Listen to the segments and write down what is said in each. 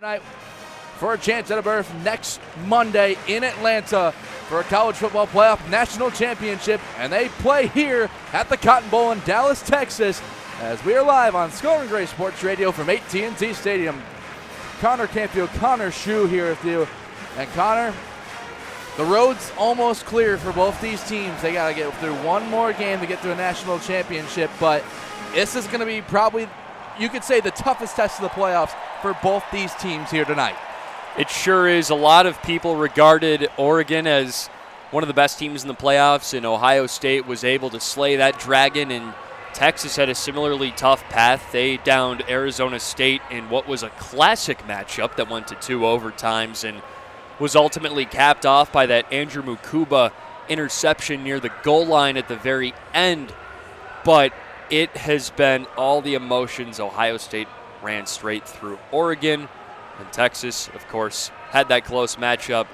Tonight for a chance at a berth next Monday in Atlanta for a college football playoff national championship, and they play here at the Cotton Bowl in Dallas, Texas, as we are live on Scoring Gray Sports Radio from AT&T Stadium. Connor Canfield, Connor Schuh here with you. And Connor, the road's almost clear for both these teams. They got to get through one more game to get to a national championship, but this is going to be probably, you could say, the toughest test of the playoffs for both these teams here tonight. It sure is. A lot of people regarded Oregon as one of the best teams in the playoffs, and Ohio State was able to slay that dragon, and Texas had a similarly tough path. They downed Arizona State in what was a classic matchup that went to 2 overtimes and was ultimately capped off by that Andrew Mukuba interception near the goal line at the very end. But it has been all the emotions. Ohio State ran straight through Oregon, and Texas, of course, had that close matchup.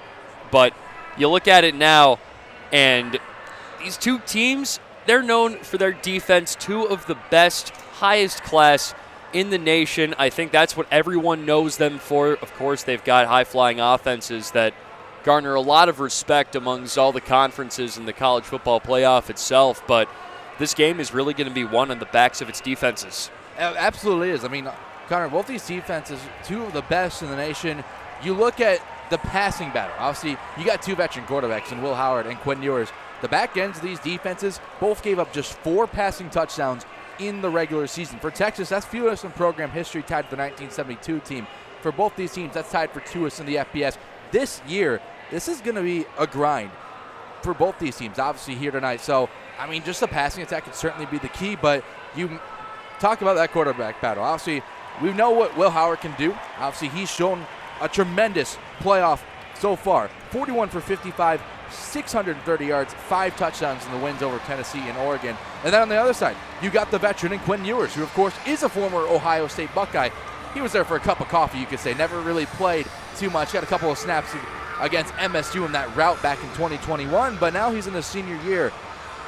But you look at it now, and these two teams, they're known for their defense, 2 of the best, highest class in the nation. I think that's what everyone knows them for. Of course, they've got high-flying offenses that garner a lot of respect amongst all the conferences in the college football playoff itself, but this game is really going to be won on the backs of its defenses. It absolutely is. I mean, Connor, both these defenses, 2 of the best in the nation. You look at the passing battle. Obviously, you got 2 veteran quarterbacks in Will Howard and Quinn Ewers. The back ends of these defenses both gave up just 4 passing touchdowns in the regular season. For Texas, that's fewest in program history, tied to the 1972 team. For both these teams, that's tied for 2th in the FBS. This year, this is going to be a grind for both these teams, obviously, here tonight. So, I mean, just the passing attack could certainly be the key, but you talk about that quarterback battle. Obviously, we know what Will Howard can do. Obviously, he's shown a tremendous playoff so far. 41 for 55, 630 yards, 5 touchdowns in the wins over Tennessee and Oregon. And then on the other side, you got the veteran in Quinn Ewers, who, of course, is a former Ohio State Buckeye. He was there for a cup of coffee, you could say. Never really played too much. Got a couple of snaps against MSU in that route back in 2021, but now he's in his senior year.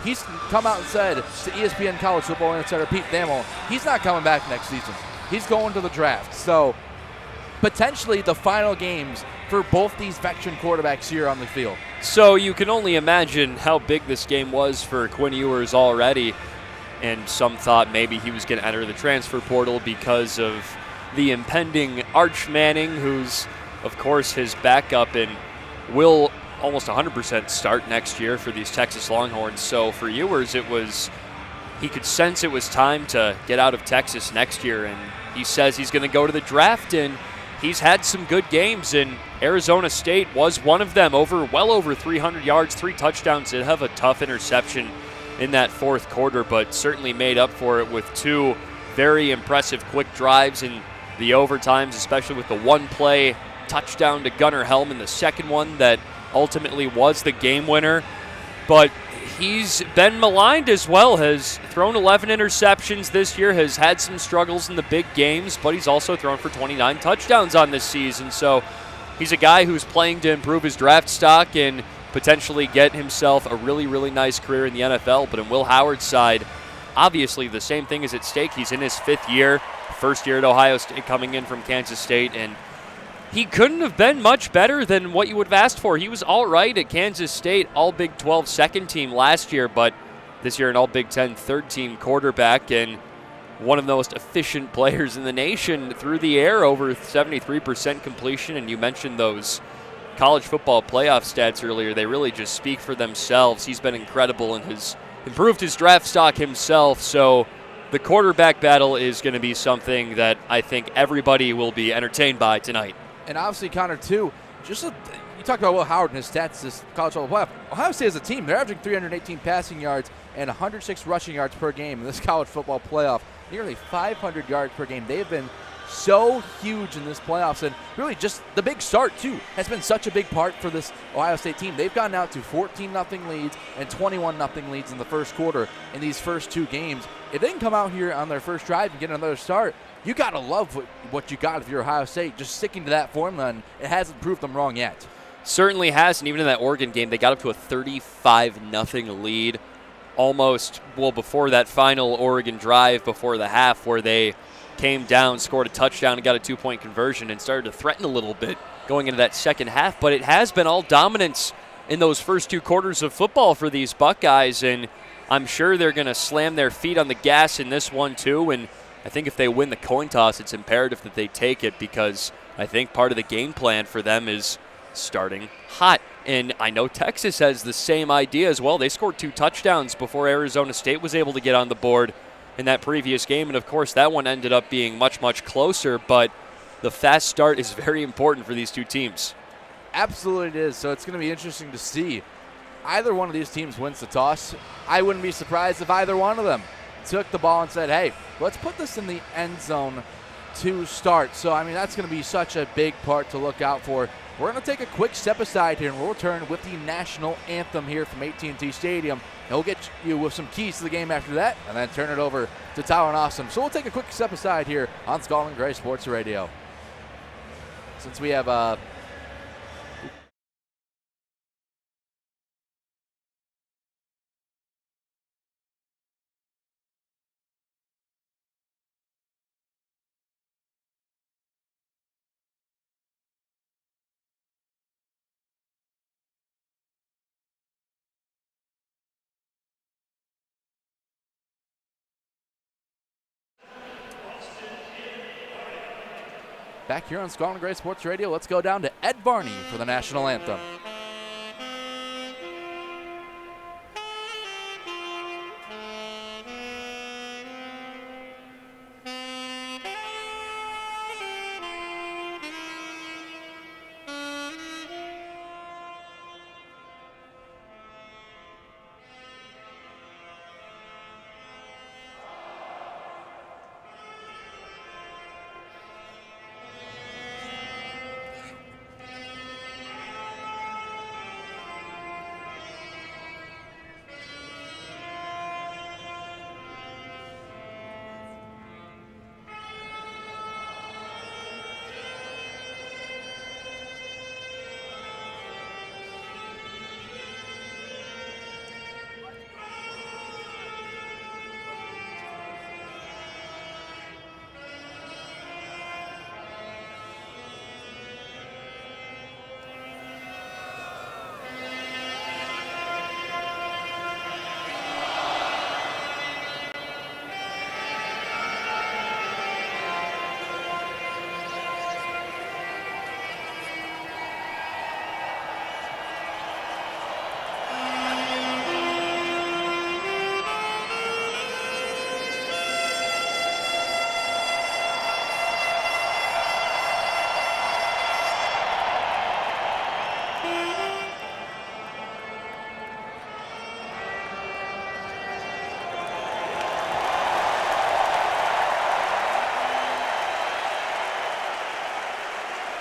He's come out and said to ESPN College Football Insider Pete Thamel, he's not coming back next season. He's going to the draft. So potentially the final games for both these veteran quarterbacks here on the field. So you can only imagine how big this game was for Quinn Ewers already, and some thought maybe he was going to enter the transfer portal because of the impending Arch Manning, who's, of course, his backup and will almost 100% start next year for these Texas Longhorns. So for Ewers, he could sense it was time to get out of Texas next year, and he says he's going to go to the draft, and he's had some good games, and Arizona State was one of them. Well over 300 yards, 3 touchdowns. Did have a tough interception in that 4th quarter, but certainly made up for it with 2 very impressive quick drives in the overtimes, especially with the 1-play touchdown to Gunnar Helm in the second one that ultimately was the game winner. But he's been maligned as well, has thrown 11 interceptions this year, has had some struggles in the big games, but he's also thrown for 29 touchdowns on this season. So he's a guy who's playing to improve his draft stock and potentially get himself a really, really nice career in the NFL. But in Will Howard's side, obviously the same thing is at stake. He's in his 5th year, first year at Ohio State, coming in from Kansas State, and he couldn't have been much better than what you would have asked for. He was all right at Kansas State, all Big 12 second team last year, but this year an all Big 10 third team quarterback and one of the most efficient players in the nation through the air, over 73% completion. And you mentioned those college football playoff stats earlier. They really just speak for themselves. He's been incredible and has improved his draft stock himself. So the quarterback battle is going to be something that I think everybody will be entertained by tonight. And obviously, Connor, too, you talked about Will Howard and his stats this college football playoff. Ohio State as a team, they're averaging 318 passing yards and 106 rushing yards per game in this college football playoff. Nearly 500 yards per game. They have been so huge in this playoffs, and really just the big start, too, has been such a big part for this Ohio State team. They've gotten out to 14-0 leads and 21-0 leads in the first quarter in these first 2 games. If they can come out here on their first drive and get another start, you got to love what you got if you're Ohio State, just sticking to that formula, and it hasn't proved them wrong yet. Certainly has, and even in that Oregon game, they got up to a 35-0 lead almost, before that final Oregon drive before the half, where they came down, scored a touchdown, and got a 2-point conversion and started to threaten a little bit going into that second half. But it has been all dominance in those first 2 quarters of football for these Buckeyes, and I'm sure they're going to slam their feet on the gas in this one too. And I think if they win the coin toss, it's imperative that they take it, because I think part of the game plan for them is starting hot. And I know Texas has the same idea as well. They scored 2 touchdowns before Arizona State was able to get on the board in that previous game. And, of course, that one ended up being much, much closer. But the fast start is very important for these 2 teams. Absolutely it is. So it's going to be interesting to see. Either one of these teams wins the toss. I wouldn't be surprised if either one of them took the ball and said, hey, let's put this in the end zone to start. So, I mean, that's going to be such a big part to look out for. We're going to take a quick step aside here, and we'll return with the national anthem here from AT&T Stadium. And we'll get you with some keys to the game after that, and then turn it over to Tyler and Awesome. So we'll take a quick step aside here on Scarlet and Gray Sports Radio. Since we have back here on Scarlet and Gray Sports Radio, let's go down to Ed Varney for the national anthem.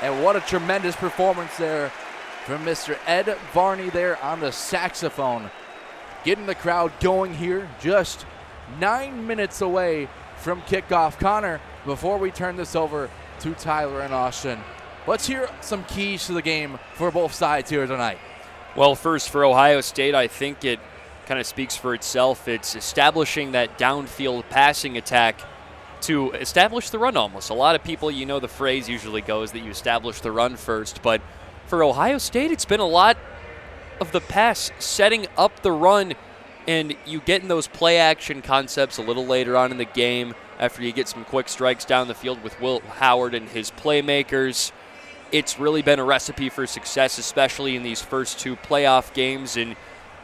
And what a tremendous performance there from Mr. Ed Varney there on the saxophone. Getting the crowd going here, just 9 minutes away from kickoff. Connor, before we turn this over to Tyler and Austin, let's hear some keys to the game for both sides here tonight. Well, first for Ohio State, I think it kind of speaks for itself. It's establishing that downfield passing attack to establish the run almost. A lot of people, you know, the phrase usually goes that you establish the run first, but for Ohio State, it's been a lot of the pass setting up the run, and you get in those play action concepts a little later on in the game after you get some quick strikes down the field with Will Howard and his playmakers. It's really been a recipe for success, especially in these first 2 playoff games, and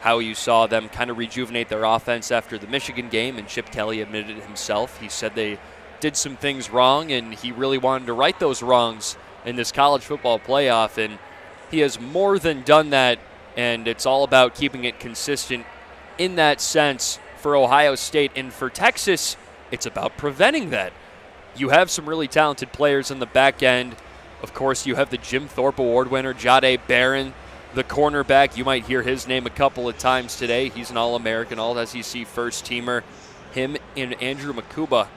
how you saw them kind of rejuvenate their offense after the Michigan game, and Chip Kelly admitted it himself. He said they did some things wrong, and he really wanted to right those wrongs in this college football playoff, and he has more than done that, and it's all about keeping it consistent in that sense for Ohio State. And for Texas, it's about preventing that. You have some really talented players in the back end. Of course, you have the Jim Thorpe Award winner, Jahdae Barron, the cornerback. You might hear his name a couple of times today. He's an All-American, All-SEC first-teamer. Him and Andrew Makuba,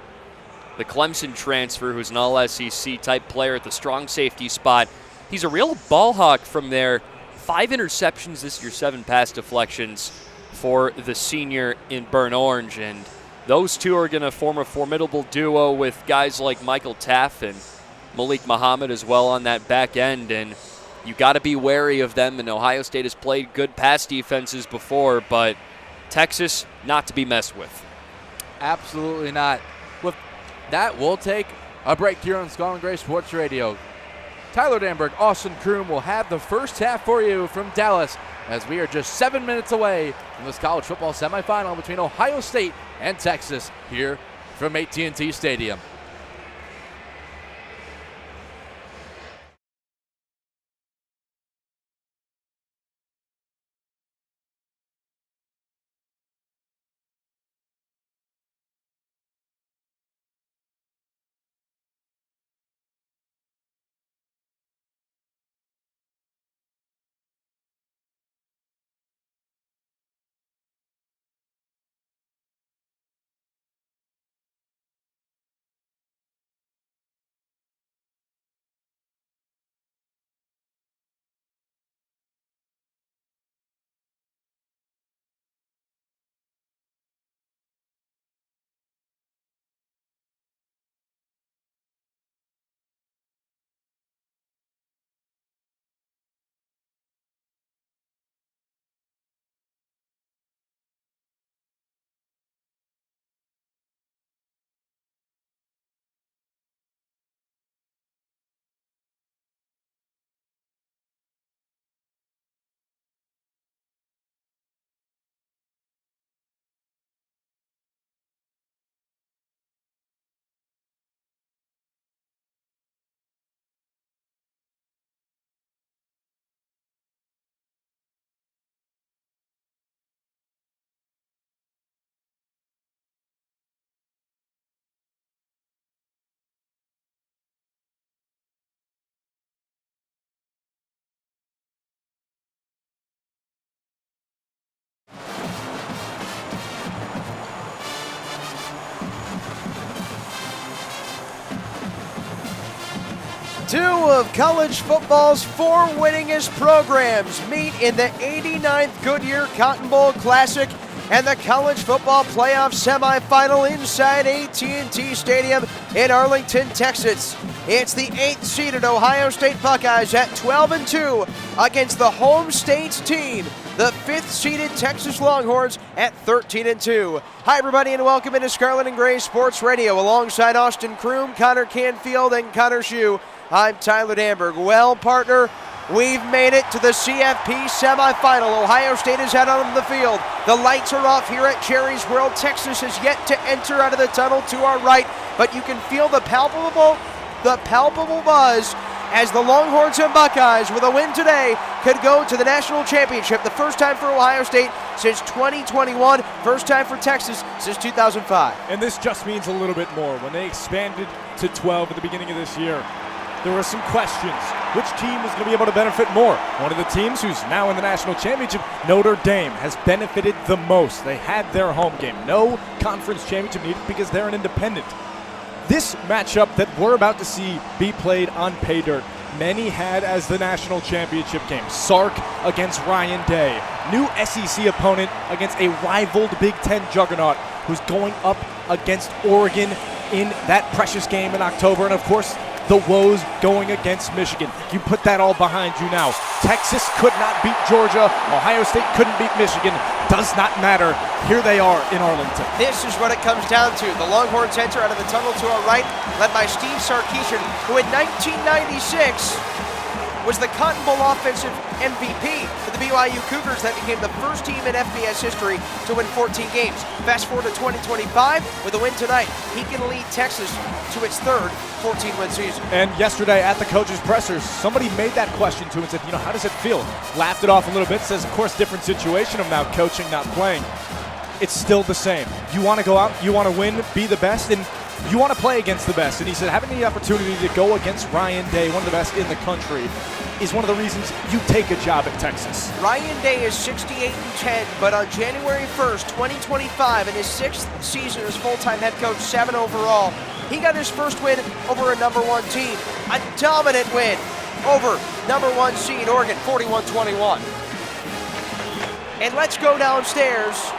the Clemson transfer, who's an All-SEC type player at the strong safety spot. He's a real ball hawk from there. 5 interceptions this year, 7 pass deflections for the senior in burnt orange. And those two are going to form a formidable duo with guys like Michael Taff and Malik Muhammad as well on that back end, and you got to be wary of them. And Ohio State has played good pass defenses before, but Texas not to be messed with. Absolutely not. With that, we'll take a break here on Scarlet Gray Sports Radio. Tyler Danburg, Austin Crume will have the first half for you from Dallas, as we are just 7 minutes away from this college football semifinal between Ohio State and Texas here from AT&T Stadium. Two of college football's four winningest programs meet in the 89th Goodyear Cotton Bowl Classic and the College Football Playoff Semifinal inside AT&T Stadium in Arlington, Texas. It's the 8th-seeded Ohio State Buckeyes at 12-2 against the home state's team, the 5th-seeded Texas Longhorns at 13-2. Hi, everybody, and welcome into Scarlet and Gray Sports Radio. Alongside Austin Crume, Connor Canfield, and Connor Schuh, I'm Tyler Danburg. Well, partner, we've made it to the CFP semifinal. Ohio State is out on the field. The lights are off here at Jerry's World. Texas has yet to enter out of the tunnel to our right, but you can feel the palpable buzz as the Longhorns and Buckeyes, with a win today, could go to the national championship. The first time for Ohio State since 2021, first time for Texas since 2005. And this just means a little bit more. When they expanded to 12 at the beginning of this year, there were some questions. Which team was going to be able to benefit more? One of the teams who's now in the national championship, Notre Dame, has benefited the most. They had their home game. No conference championship needed because they're an independent. This matchup that we're about to see be played on pay dirt, many had as the national championship game. Sark against Ryan Day. New SEC opponent against a rivaled Big Ten juggernaut who's going up against Oregon in that precious game in October. And of course, the woes going against Michigan. You put that all behind you now. Texas could not beat Georgia. Ohio State couldn't beat Michigan. Does not matter. Here they are in Arlington. This is what it comes down to. The Longhorns enter out of the tunnel to our right, led by Steve Sarkisian, who in 1996 was the Cotton Bowl offensive MVP for the BYU Cougars that became the first team in FBS history to win 14 games. Fast forward to 2025, with a win tonight, he can lead Texas to its third 14-win season. And yesterday at the coaches' pressers, somebody made that question to him and said, how does it feel? Laughed it off a little bit, says, of course, different situation of now coaching, not playing. It's still the same. You want to go out, you want to win, be the best, and you want to play against the best. And he said having the opportunity to go against Ryan Day, one of the best in the country, is one of the reasons you take a job at Texas. Ryan Day is 68-10, but on January 1st, 2025, in his 6th season as full-time head coach, 7 overall, he got his first win over a number 1 team. A dominant win over number 1 seed Oregon, 41-21. And let's go downstairs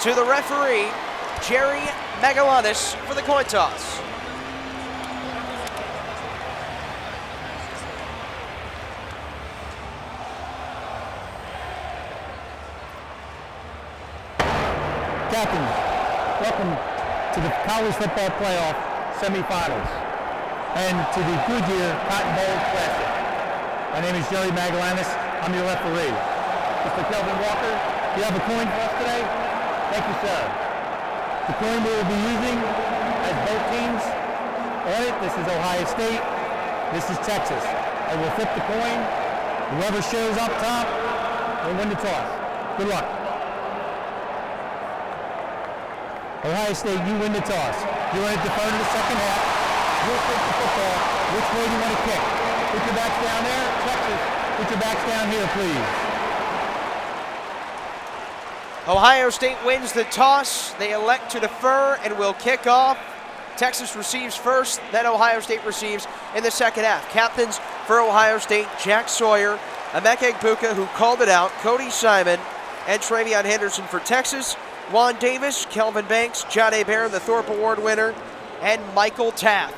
to the referee, Jerry Magallanes for the coin toss. Captain, welcome to the college football playoff semifinals and to the Goodyear Cotton Bowl Classic. My name is Jerry Magallanes. I'm your referee. Mr. Kelvin Walker, do you have a coin for us today? Thank you, sir. The coin we will be using has both teams on it. This is Ohio State. This is Texas. I will flip the coin. Whoever shows up top will win the toss. Good luck. Ohio State, you win the toss. You want to defer to the second half. You'll flip the football. Which way do you want to kick? Put your backs down there. Texas, put your backs down here, please. Ohio State wins the toss. They elect to defer and will kick off. Texas receives first, then Ohio State receives in the second half. Captains for Ohio State, Jack Sawyer, Emeka Egbuka, who called it out, Cody Simon, and Travion Henderson for Texas. Juan Davis, Kelvin Banks, John A. Barron, the Thorpe Award winner, and Michael Taft.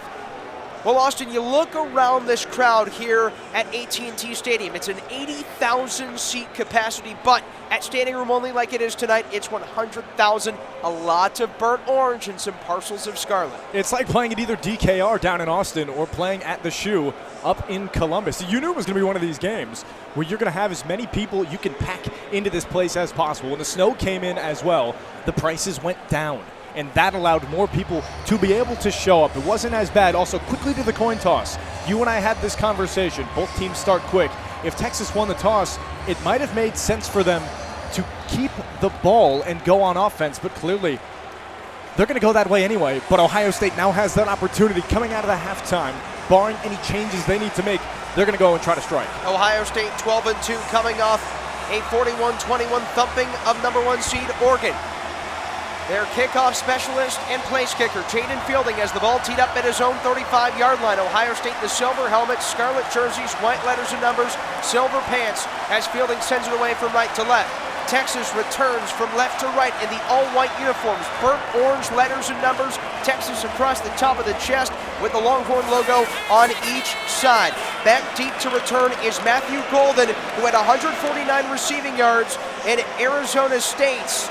Well, Austin, you look around this crowd here at AT&T Stadium. It's an 80,000 seat capacity, but at standing room only like it is tonight, it's 100,000. A lot of burnt orange and some parcels of scarlet. It's like playing at either DKR down in Austin or playing at the Schuh up in Columbus. You knew it was going to be one of these games where you're going to have as many people you can pack into this place as possible. When the snow came in as well, the prices went down, and that allowed more people to be able to show up. It wasn't as bad. Also, quickly to the coin toss. You and I had this conversation. Both teams start quick. If Texas won the toss, it might have made sense for them to keep the ball and go on offense, but clearly they're going to go that way anyway. But Ohio State now has that opportunity coming out of the halftime. Barring any changes they need to make, they're going to go and try to strike. Ohio State 12-2 coming off a 41-21 thumping of number 1 seed Oregon. Their kickoff specialist and place kicker, Jaden Fielding, has the ball teed up at his own 35-yard line. Ohio State, the silver helmets, scarlet jerseys, white letters and numbers, silver pants, as Fielding sends it away from right to left. Texas returns from left to right in the all-white uniforms, burnt orange letters and numbers, Texas across the top of the chest with the Longhorn logo on each side. Back deep to return is Matthew Golden, who had 149 receiving yards in Arizona State's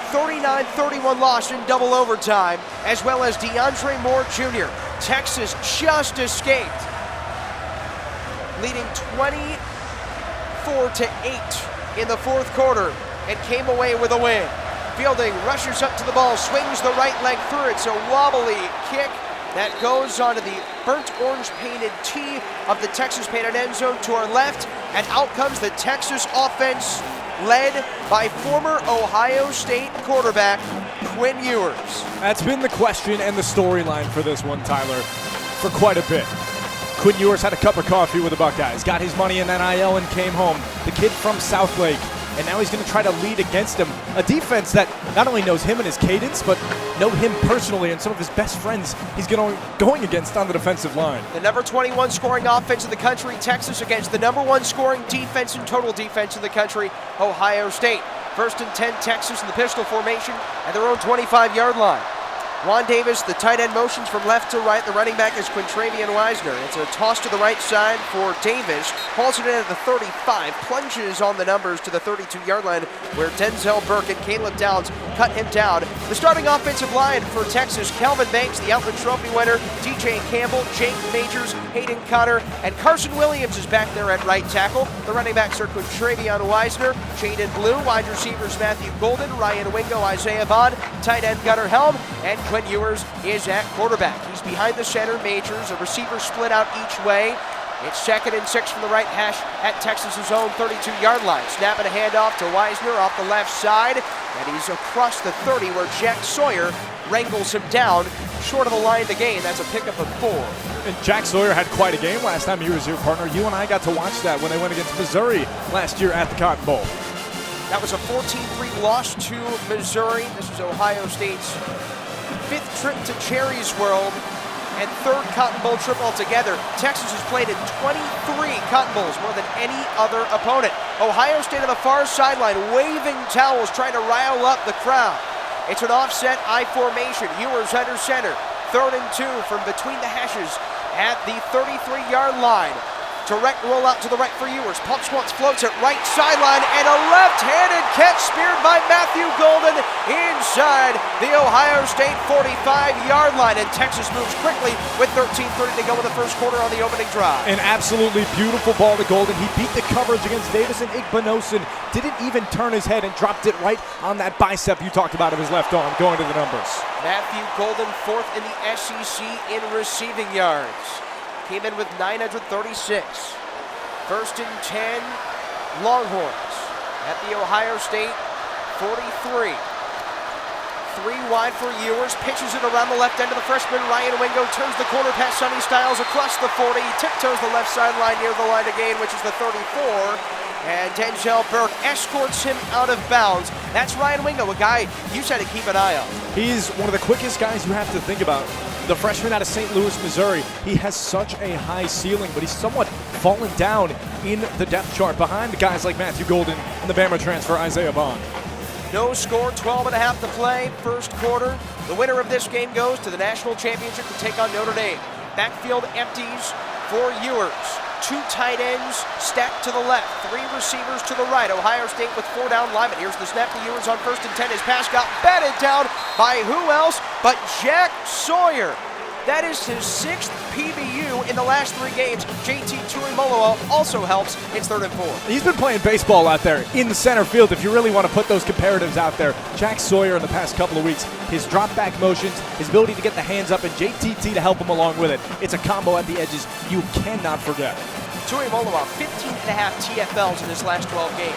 39-31 loss in double overtime, as well as DeAndre Moore Jr. Texas just escaped, leading 24-8 in the fourth quarter and came away with a win. Fielding rushes up to the ball, swings the right leg through it. It's a wobbly kick that goes onto the burnt orange painted tee of the Texas painted end zone to our left, and out comes the Texas offense, led by former Ohio State quarterback Quinn Ewers. That's been the question and the storyline for this one, Tyler, for quite a bit. Quinn Ewers had a cup of coffee with the Buckeyes, got his money in NIL and came home. The kid from Southlake, and now he's going to try to lead against him. A defense that not only knows him and his cadence, but know him personally and some of his best friends he's going against on the defensive line. The number 21 scoring offense in the country, Texas, against the number 1 scoring defense and total defense in the country, Ohio State. 1st and 10, Texas in the pistol formation at their own 25-yard line. Juan Davis, the tight end, motions from left to right. The running back is Quintravian Wisner. It's a toss to the right side for Davis. Hauls it in at the 35, plunges on the numbers to the 32-yard line where Denzel Burke and Caleb Downs cut him down. The starting offensive line for Texas, Calvin Banks, the Outland Trophy winner, DJ Campbell, Jake Majors, Hayden Connor, and Carson Williams is back there at right tackle. The running backs are Quintravian Wisner, Jaden Blue, wide receivers Matthew Golden, Ryan Wingo, Isaiah Vaughn, tight end Gunnar Helm, and Quinn Ewers is at quarterback. He's behind the center, Majors, a receiver split out each way. It's 2nd and 6 from the right hash at Texas's own 32-yard line. Snapping a handoff to Wisner off the left side, and he's across the 30 where Jack Sawyer wrangles him down short of the line to gain. That's a pickup of 4. And Jack Sawyer had quite a game last time he was your partner. You and I got to watch that when they went against Missouri last year at the Cotton Bowl. That was a 14-3 loss to Missouri. This is Ohio State's 5th trip to Cherry's World and 3rd Cotton Bowl trip altogether. Texas has played in 23 Cotton Bowls, more than any other opponent. Ohio State on the far sideline, waving towels, trying to rile up the crowd. It's an offset I formation. Ewers under center. 3rd and 2 from between the hashes at the 33-yard line. Direct rollout to the right for Ewers. Pumps once, floats it right sideline, and a left-handed catch speared by Matthew Golden inside the Ohio State 45-yard line. And Texas moves quickly with 13:30 to go in the first quarter on the opening drive. An absolutely beautiful ball to Golden. He beat the coverage against Davis, and Igbinosun didn't even turn his head and dropped it right on that bicep you talked about of his left arm, going to the numbers. Matthew Golden, 4th in the SEC in receiving yards. Came in with 936. 1st and 10, Longhorns at the Ohio State 43. 3 wide for Ewers, pitches it around the left end of the freshman. Ryan Wingo turns the corner past Sonny Styles across the 40. Tiptoes the left sideline near the line again, which is the 34. And Denzel Burke escorts him out of bounds. That's Ryan Wingo, a guy you said to keep an eye on. He's one of the quickest guys you have to think about. The freshman out of St. Louis, Missouri. He has such a high ceiling, but he's somewhat fallen down in the depth chart behind guys like Matthew Golden and the Bama transfer Isaiah Vaughn. No score, 12.5 to play, first quarter. The winner of this game goes to the national championship to take on Notre Dame. Backfield empties for Ewers. 2 tight ends stacked to the left, 3 receivers to the right. Ohio State with 4 down linemen. Here's the snap to Ewers on 1st and 10. His pass got batted down by who else but Jack Sawyer. That is his 6th PBU in the last 3 games. JT Tuimoloau also helps. It's 3rd and 4. He's been playing baseball out there in the center field if you really want to put those comparatives out there. Jack Sawyer in the past couple of weeks, his drop back motions, his ability to get the hands up, and JTT to help him along with it. It's a combo at the edges you cannot forget. Tuimoloau, 15.5 TFLs in his last 12 games.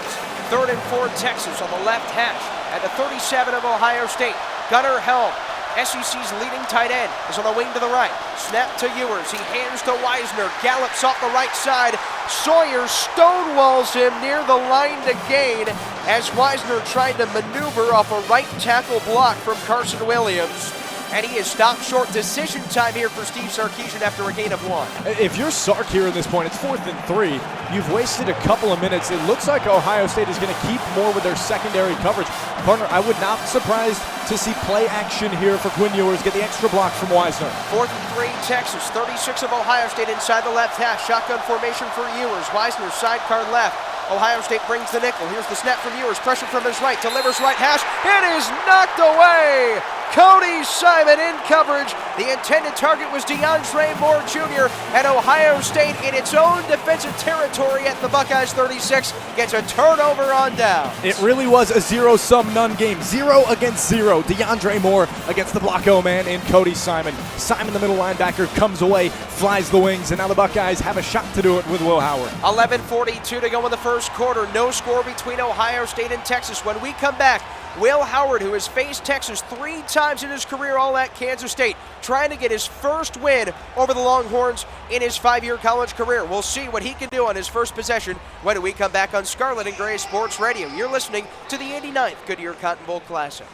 3rd and 4, Texas on the left hash at the 37 of Ohio State. Gunnar Helm, SEC's leading tight end, is on the wing to the right. Snap to Ewers. He hands to Wisner. Gallops off the right side. Sawyer stonewalls him near the line to gain as Wisner tried to maneuver off a right tackle block from Carson Williams. And he is stopped short. Decision time here for Steve Sarkisian after a gain of 1. If you're Sark here in this point, it's 4th and 3. You've wasted a couple of minutes. It looks like Ohio State is going to keep more with their secondary coverage. Partner, I would not be surprised to see play action here for Quinn Ewers get the extra block from Wisner. 4th and 3, Texas. 36 of Ohio State inside the left hash. Shotgun formation for Ewers. Wisner sidecar left. Ohio State brings the nickel. Here's the snap from Ewers. Pressure from his right. Delivers right hash. It is knocked away. Cody Simon in coverage. The intended target was DeAndre Moore Jr. And Ohio State in its own defensive territory at the Buckeyes 36 gets a turnover on down. It really was a zero-sum none game. 0 against 0. DeAndre Moore against the block-o man in Cody Simon. Simon, the middle linebacker, comes away, flies the wings, and now the Buckeyes have a shot to do it with Will Howard. 11:42 to go in the first quarter. No score between Ohio State and Texas. When we come back, Will Howard, who has faced Texas 3 times in his career, all at Kansas State, trying to get his first win over the Longhorns in his 5-year college career. We'll see what he can do on his first possession when we come back on Scarlet and Gray Sports Radio. You're listening to the 89th Goodyear Cotton Bowl Classic.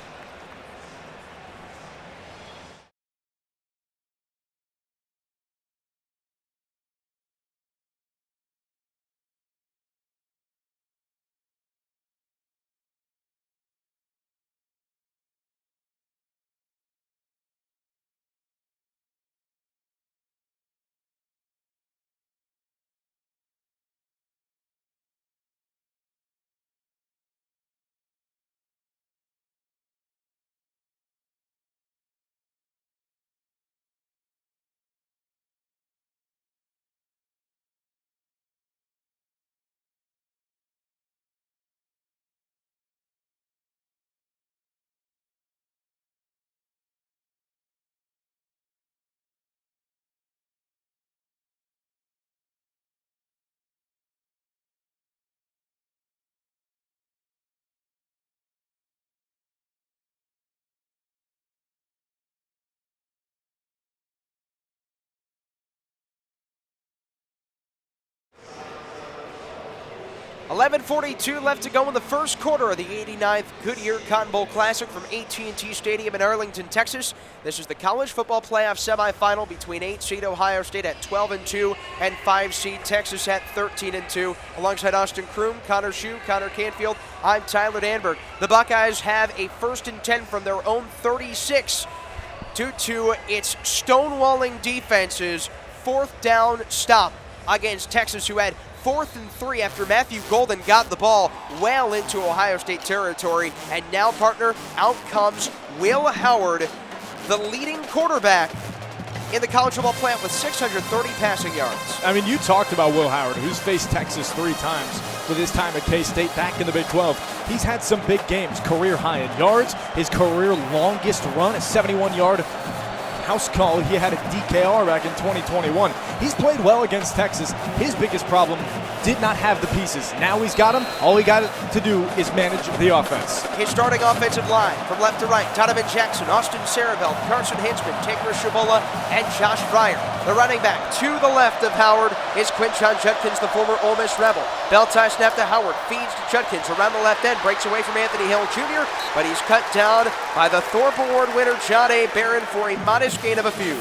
11:42 left to go in the first quarter of the 89th Goodyear Cotton Bowl Classic from AT&T Stadium in Arlington, Texas. This is the college football playoff semifinal between 8-seed Ohio State at 12-2 and 5-seed Texas at 13-2. Alongside Austin Crume, Connor Schuh, Connor Canfield, I'm Tyler Danburg. The Buckeyes have a 1st and 10 from their own 36 due to its stonewalling defense's 4th down stop against Texas, who had 4th and 3 after Matthew Golden got the ball well into Ohio State territory. And now, partner, out comes Will Howard, the leading quarterback in the college football playoff with 630 passing yards. I mean, you talked about Will Howard, who's faced Texas 3 times with his time at K-State back in the Big 12. He's had some big games, career high in yards. His career longest run, a 71-yard house call. He had a DKR back in 2021. He's played well against Texas. His biggest problem, did not have the pieces. Now he's got them. All he got to do is manage the offense. His starting offensive line from left to right: Donovan Jackson, Austin Sarabelt, Carson Hinchman, Taker Shabola, and Josh Fryer. The running back to the left of Howard is Quinshon Judkins, the former Ole Miss Rebel. Bell tie snap to Howard, feeds to Judkins around the left end, breaks away from Anthony Hill Jr., but he's cut down by the Thorpe Award winner John A. Barron for a modest gain of a few.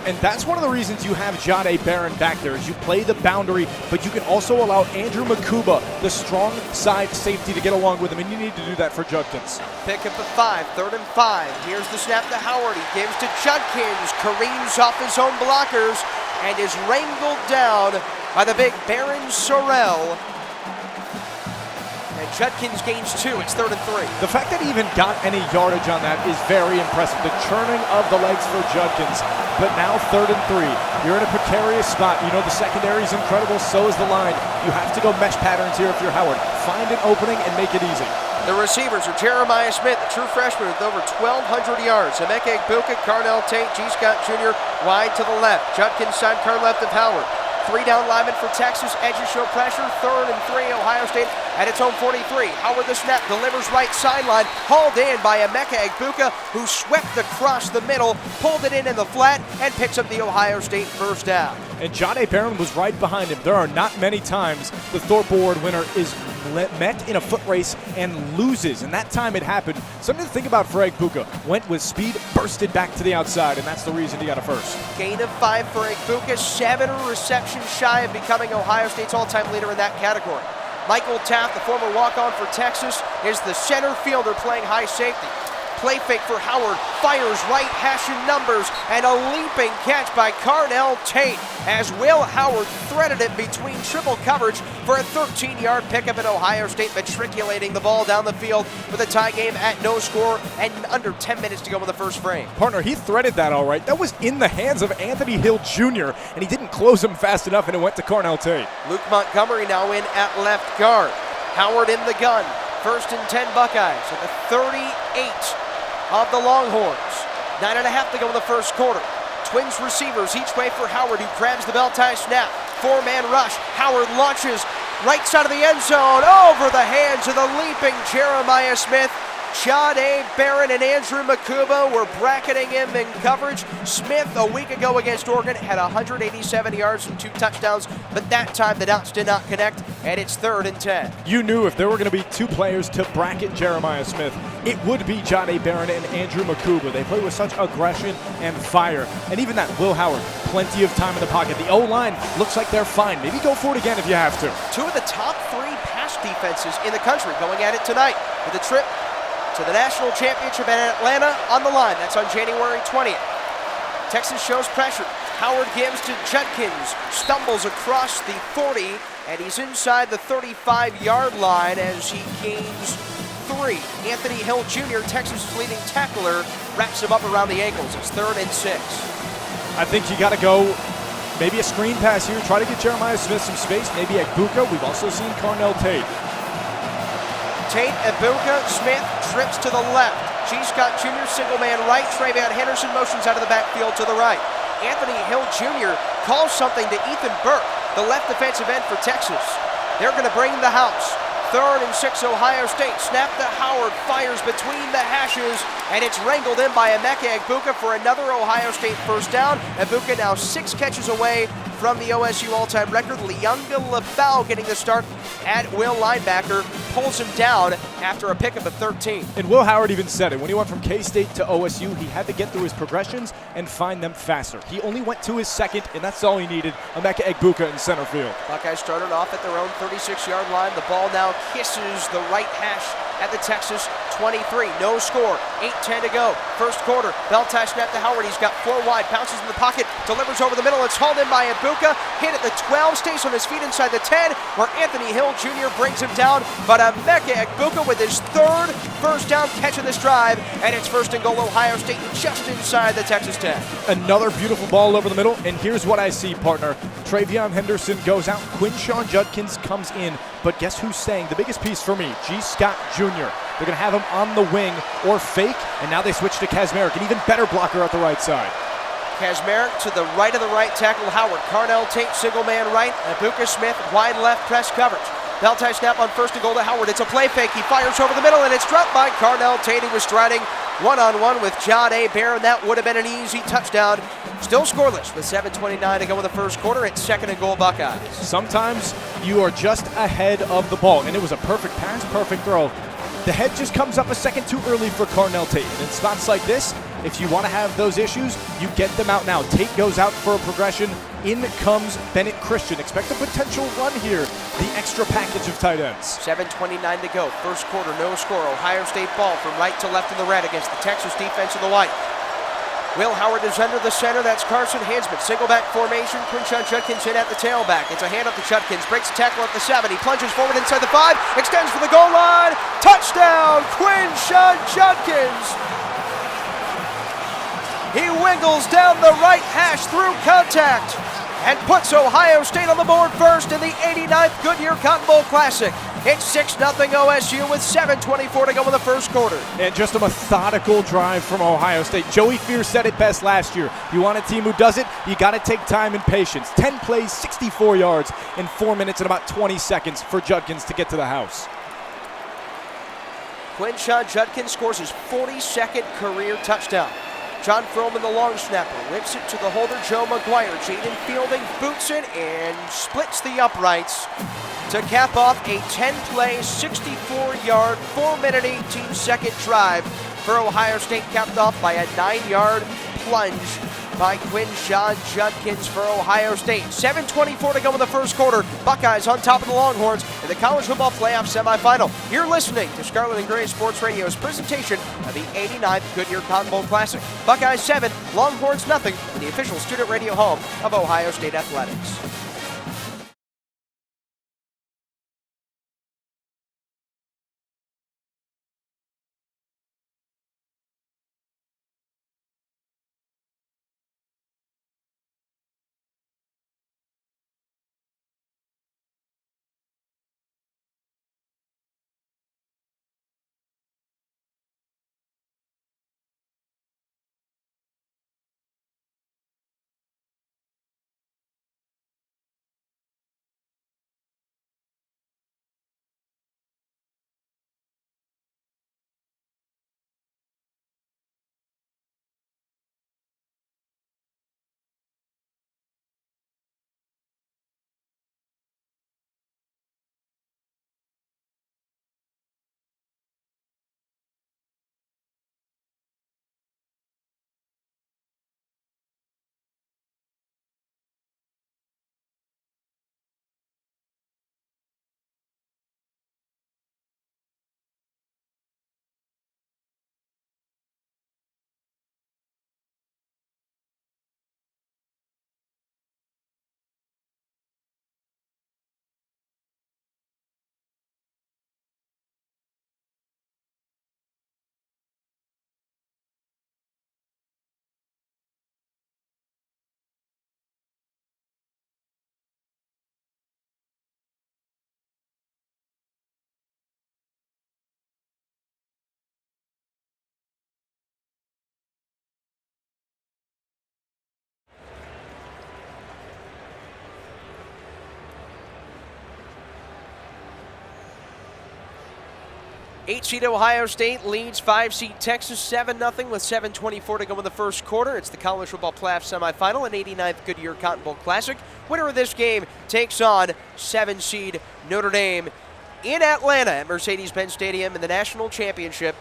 And that's one of the reasons you have John A. Barron back there, is you play the boundary, but you can also allow Andrew Makuba, the strong side safety, to get along with him, and you need to do that for Judkins. Pick up a 5, 3rd and 5. Here's the snap to Howard. He gives to Judkins, careens off his own blockers, and is wrangled down by the big Baron Sorrell. And Judkins gains 2. It's 3rd and 3. The fact that he even got any yardage on that is very impressive. The churning of the legs for Judkins. But now 3rd and 3. You're in a precarious spot. You know the secondary is incredible, so is the line. You have to go mesh patterns here if you're Howard. Find an opening and make it easy. The receivers are Jeremiah Smith, the true freshman with over 1,200 yards. Emeka Egbuka, Carnell Tate, G. Scott Jr. wide to the left. Judkins sidecar left of Howard. 3 down linemen for Texas, edges show pressure, 3rd and 3, Ohio State at its own 43. Howard the snap, delivers right sideline, hauled in by Emeka Egbuka, who swept across the middle, pulled it in the flat, and picks up the Ohio State 1st down. And John A. Barron was right behind him. There are not many times the Thorpe Award winner is met in a foot race and loses, and that time it happened. Something to think about for Egbuka. Went with speed, bursted back to the outside, and that's the reason he got a 1st. Gain of 5 for Egbuka, 7 receptions shy of becoming Ohio State's all-time leader in that category. Michael Taft, the former walk-on for Texas, is the center fielder playing high safety. Play fake for Howard, fires right hash in numbers, and a leaping catch by Carnell Tate as Will Howard threaded it between triple coverage for a 13-yard pickup at Ohio State, matriculating the ball down the field with a tie game at no score and under 10 minutes to go in the first frame. Partner, he threaded that all right. That was in the hands of Anthony Hill Jr., and he didn't close him fast enough, and it went to Carnell Tate. Luke Montgomery now in at left guard. Howard in the gun. 1st and 10 Buckeyes at the 38 of the Longhorns. 9.5 to go in the first quarter. Twins receivers each way for Howard, who grabs the bell tie snap. 4-man rush. Howard launches right side of the end zone over the hands of the leaping Jeremiah Smith. John A. Barron and Andrew Makuba were bracketing him in coverage. Smith, a week ago against Oregon, had 187 yards and 2 touchdowns, but that time the dots did not connect, and it's 3rd and 10. You knew if there were going to be 2 players to bracket Jeremiah Smith, it would be John A. Barron and Andrew Makuba. They play with such aggression and fire. And even that, Will Howard, plenty of time in the pocket. The O-line looks like they're fine. Maybe go for it again if you have to. 2 of the top 3 pass defenses in the country going at it tonight with a trip to the national championship in Atlanta on the line. That's on January 20th. Texas shows pressure. Howard gives to Judkins, stumbles across the 40, and he's inside the 35-yard line as he gains 3. Anthony Hill Jr., Texas' leading tackler, wraps him up around the ankles. It's 3rd and 6. I think you got to go maybe a screen pass here. Try to get Jeremiah Smith some space. Maybe Egbuka. We've also seen Carnell Tate. Tate, Egbuka, Smith trips to the left. G. Scott Jr., single man right. Travion Henderson motions out of the backfield to the right. Anthony Hill Jr. calls something to Ethan Burke, the left defensive end for Texas. They're going to bring the house. 3rd and 6 Ohio State. Snap to Howard, fires between the hashes, and it's wrangled in by Emeka Egbuka for another Ohio State 1st down. Egbuka now 6 catches away from the OSU all-time record. Leonga LaBelle getting the start at-will linebacker pulls him down after a pickup of 13. And Will Howard even said it. When he went from K-State to OSU, he had to get through his progressions and find them faster. He only went to his second, and that's all he needed. Emeka Egbuka in center field. Buckeyes started off at their own 36-yard line. The ball now kisses the right hash at the Texas 23. No score. 8:10 to go. First quarter. Bell-tie snap to Howard. He's got 4 wide. Bounces in the pocket. Delivers over the middle. It's hauled in by Egbuka. Hit at the 12. Stays on his feet inside the 10, where Anthony Hill Jr. brings him down. But Emeka Egbuka with his third first down catch of this drive. And it's first and goal Ohio State just inside the Texas 10. Another beautiful ball over the middle. And here's what I see, partner. Travion Henderson goes out. Quinshawn Judkins comes in. But guess who's staying? The biggest piece for me, G. Scott Jr. They're going to have him on the wing or fake, and now they switch to Kazmarek, an even better blocker at the right side. Kazmarek to the right of the right tackle Howard. Carnell Tate, single man right. Abuka Smith, wide left press coverage. Bell-tie snap on first and goal to Howard. It's a play fake. He fires over the middle, and it's dropped by Carnell Tate, who was striding one-on-one with John A. Barron. That would have been an easy touchdown. Still scoreless with 7:29 to go in the first quarter. It's second and goal Buckeyes. Sometimes you are just ahead of the ball, and it was a perfect pass, perfect throw. The head just comes up a second too early for Carnell Tate. And in spots like this, if you want to have those issues, you get them out now. Tate goes out for a progression. In comes Bennett Christian. Expect a potential run here. The extra package of tight ends. 7:29 to go. First quarter, no score. Ohio State ball from right to left in the red against the Texas defense in the white. Will Howard is under the center. That's Carson Hansman. Single back formation. Quinshawn Judkins in at the tailback. It's a handoff to Judkins. Breaks the tackle at the 7. He plunges forward inside the 5. Extends for the goal line. Touchdown, Quinshawn Judkins. He wiggles down the right hash through contact and puts Ohio State on the board first in the 89th Goodyear Cotton Bowl Classic. It's 6-0 OSU with 7:24 to go in the first quarter. And just a methodical drive from Ohio State. Joey Fear said it best last year. You want a team who does it, you got to take time and patience. 10 plays, 64 yards in 4 minutes and about 20 seconds for Judkins to get to the house. Quinshawn Judkins scores his 42nd career touchdown. John Froman, the long snapper, whips it to the holder, Joe McGuire. Jaden Fielding boots it and splits the uprights to cap off a 10-play, 64-yard, 4-minute, 18-second drive for Ohio State, capped off by a 9-yard plunge by Quinshawn Judkins for Ohio State. 7:24 to go in the first quarter. Buckeyes on top of the Longhorns in the college football playoff semifinal. You're listening to Scarlet and Gray Sports Radio's presentation of the 89th Goodyear Cotton Bowl Classic. Buckeyes 7, Longhorns nothing in the official student radio home of Ohio State Athletics. 8-seed Ohio State leads 5-seed Texas 7-0 with 7:24 to go in the first quarter. It's the College Football Playoff Semifinal and 89th Goodyear Cotton Bowl Classic. Winner of this game takes on 7-seed Notre Dame in Atlanta at Mercedes-Benz Stadium in the National Championship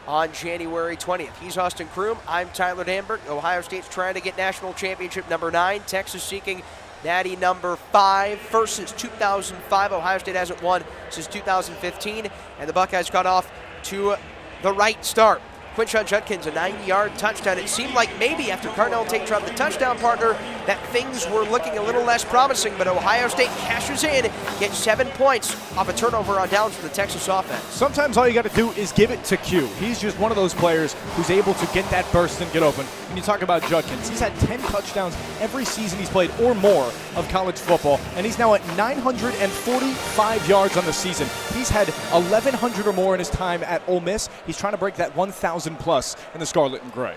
on January 20th. He's Austin Crume. I'm Tyler Danburg. Ohio State's trying to get National Championship number 9. Texas seeking Natty number 5. First since 2005. Ohio State hasn't won since 2015. And the Buckeyes got off to the right start. Quinshon Judkins, a 90-yard touchdown. It seemed like maybe after Carnell Tate dropped the touchdown partner that things were looking a little less promising, but Ohio State cashes in, gets 7 points off a turnover on downs for the Texas offense. Sometimes all you got to do is give it to Q. He's just one of those players who's able to get that burst and get open. When you talk about Judkins, he's had 10 touchdowns every season he's played or more of college football, and he's now at 945 yards on the season. He's had 1,100 or more in his time at Ole Miss. He's trying to break that 1,000 plus in the Scarlet and Gray.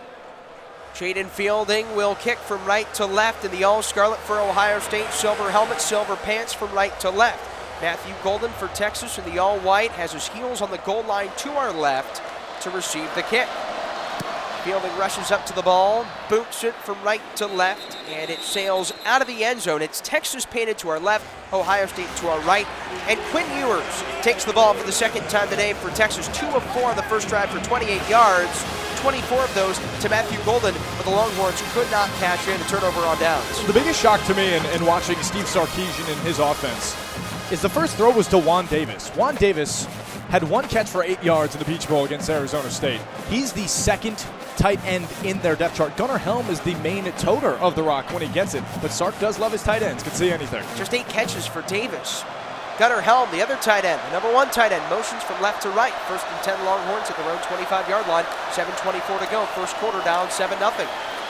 Jaden Fielding will kick from right to left in the all-scarlet for Ohio State. Silver helmet, silver pants from right to left. Matthew Golden for Texas in the all-white has his heels on the goal line to our left to receive the kick. Fielding rushes up to the ball, boots it from right to left, and it sails out of the end zone. It's Texas painted to our left, Ohio State to our right, and Quinn Ewers takes the ball for the second time today for Texas. 2 of 4 on the first drive for 28 yards, 24 of those to Matthew Golden, but the Longhorns could not cash in a turnover on downs. The biggest shock to me in watching Steve Sarkisian and his offense is the first throw was to Juan Davis. Juan Davis had 1 catch for 8 yards in the Peach Bowl against Arizona State. He's the second tight end in their depth chart. Gunnar Helm is the main toter of the rock when he gets it, but Sark does love his tight ends. Can see anything. Just 8 catches for Davis. Gunnar Helm, the other tight end, the number 1 tight end, motions from left to right. 1st and 10 Longhorns at their own 25-yard line. 7:24 to go. First quarter down 7-0.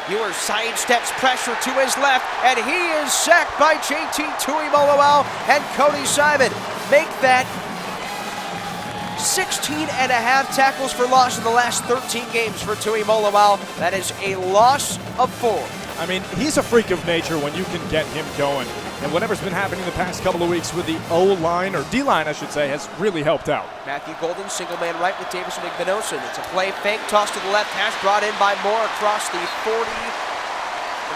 Ewers sidesteps pressure to his left, and he is sacked by JT Tuimoloau and Cody Simon. Make that 16.5 tackles for loss in the last 13 games for Tuimoloau. That is a loss of 4. I mean, he's a freak of nature when you can get him going. And whatever's been happening the past couple of weeks with the O-line, or D-line, I should say, has really helped out. Matthew Golden, single man right with Davis and Igbinosun. It's a play fake, toss to the left hash, brought in by Moore across the 40,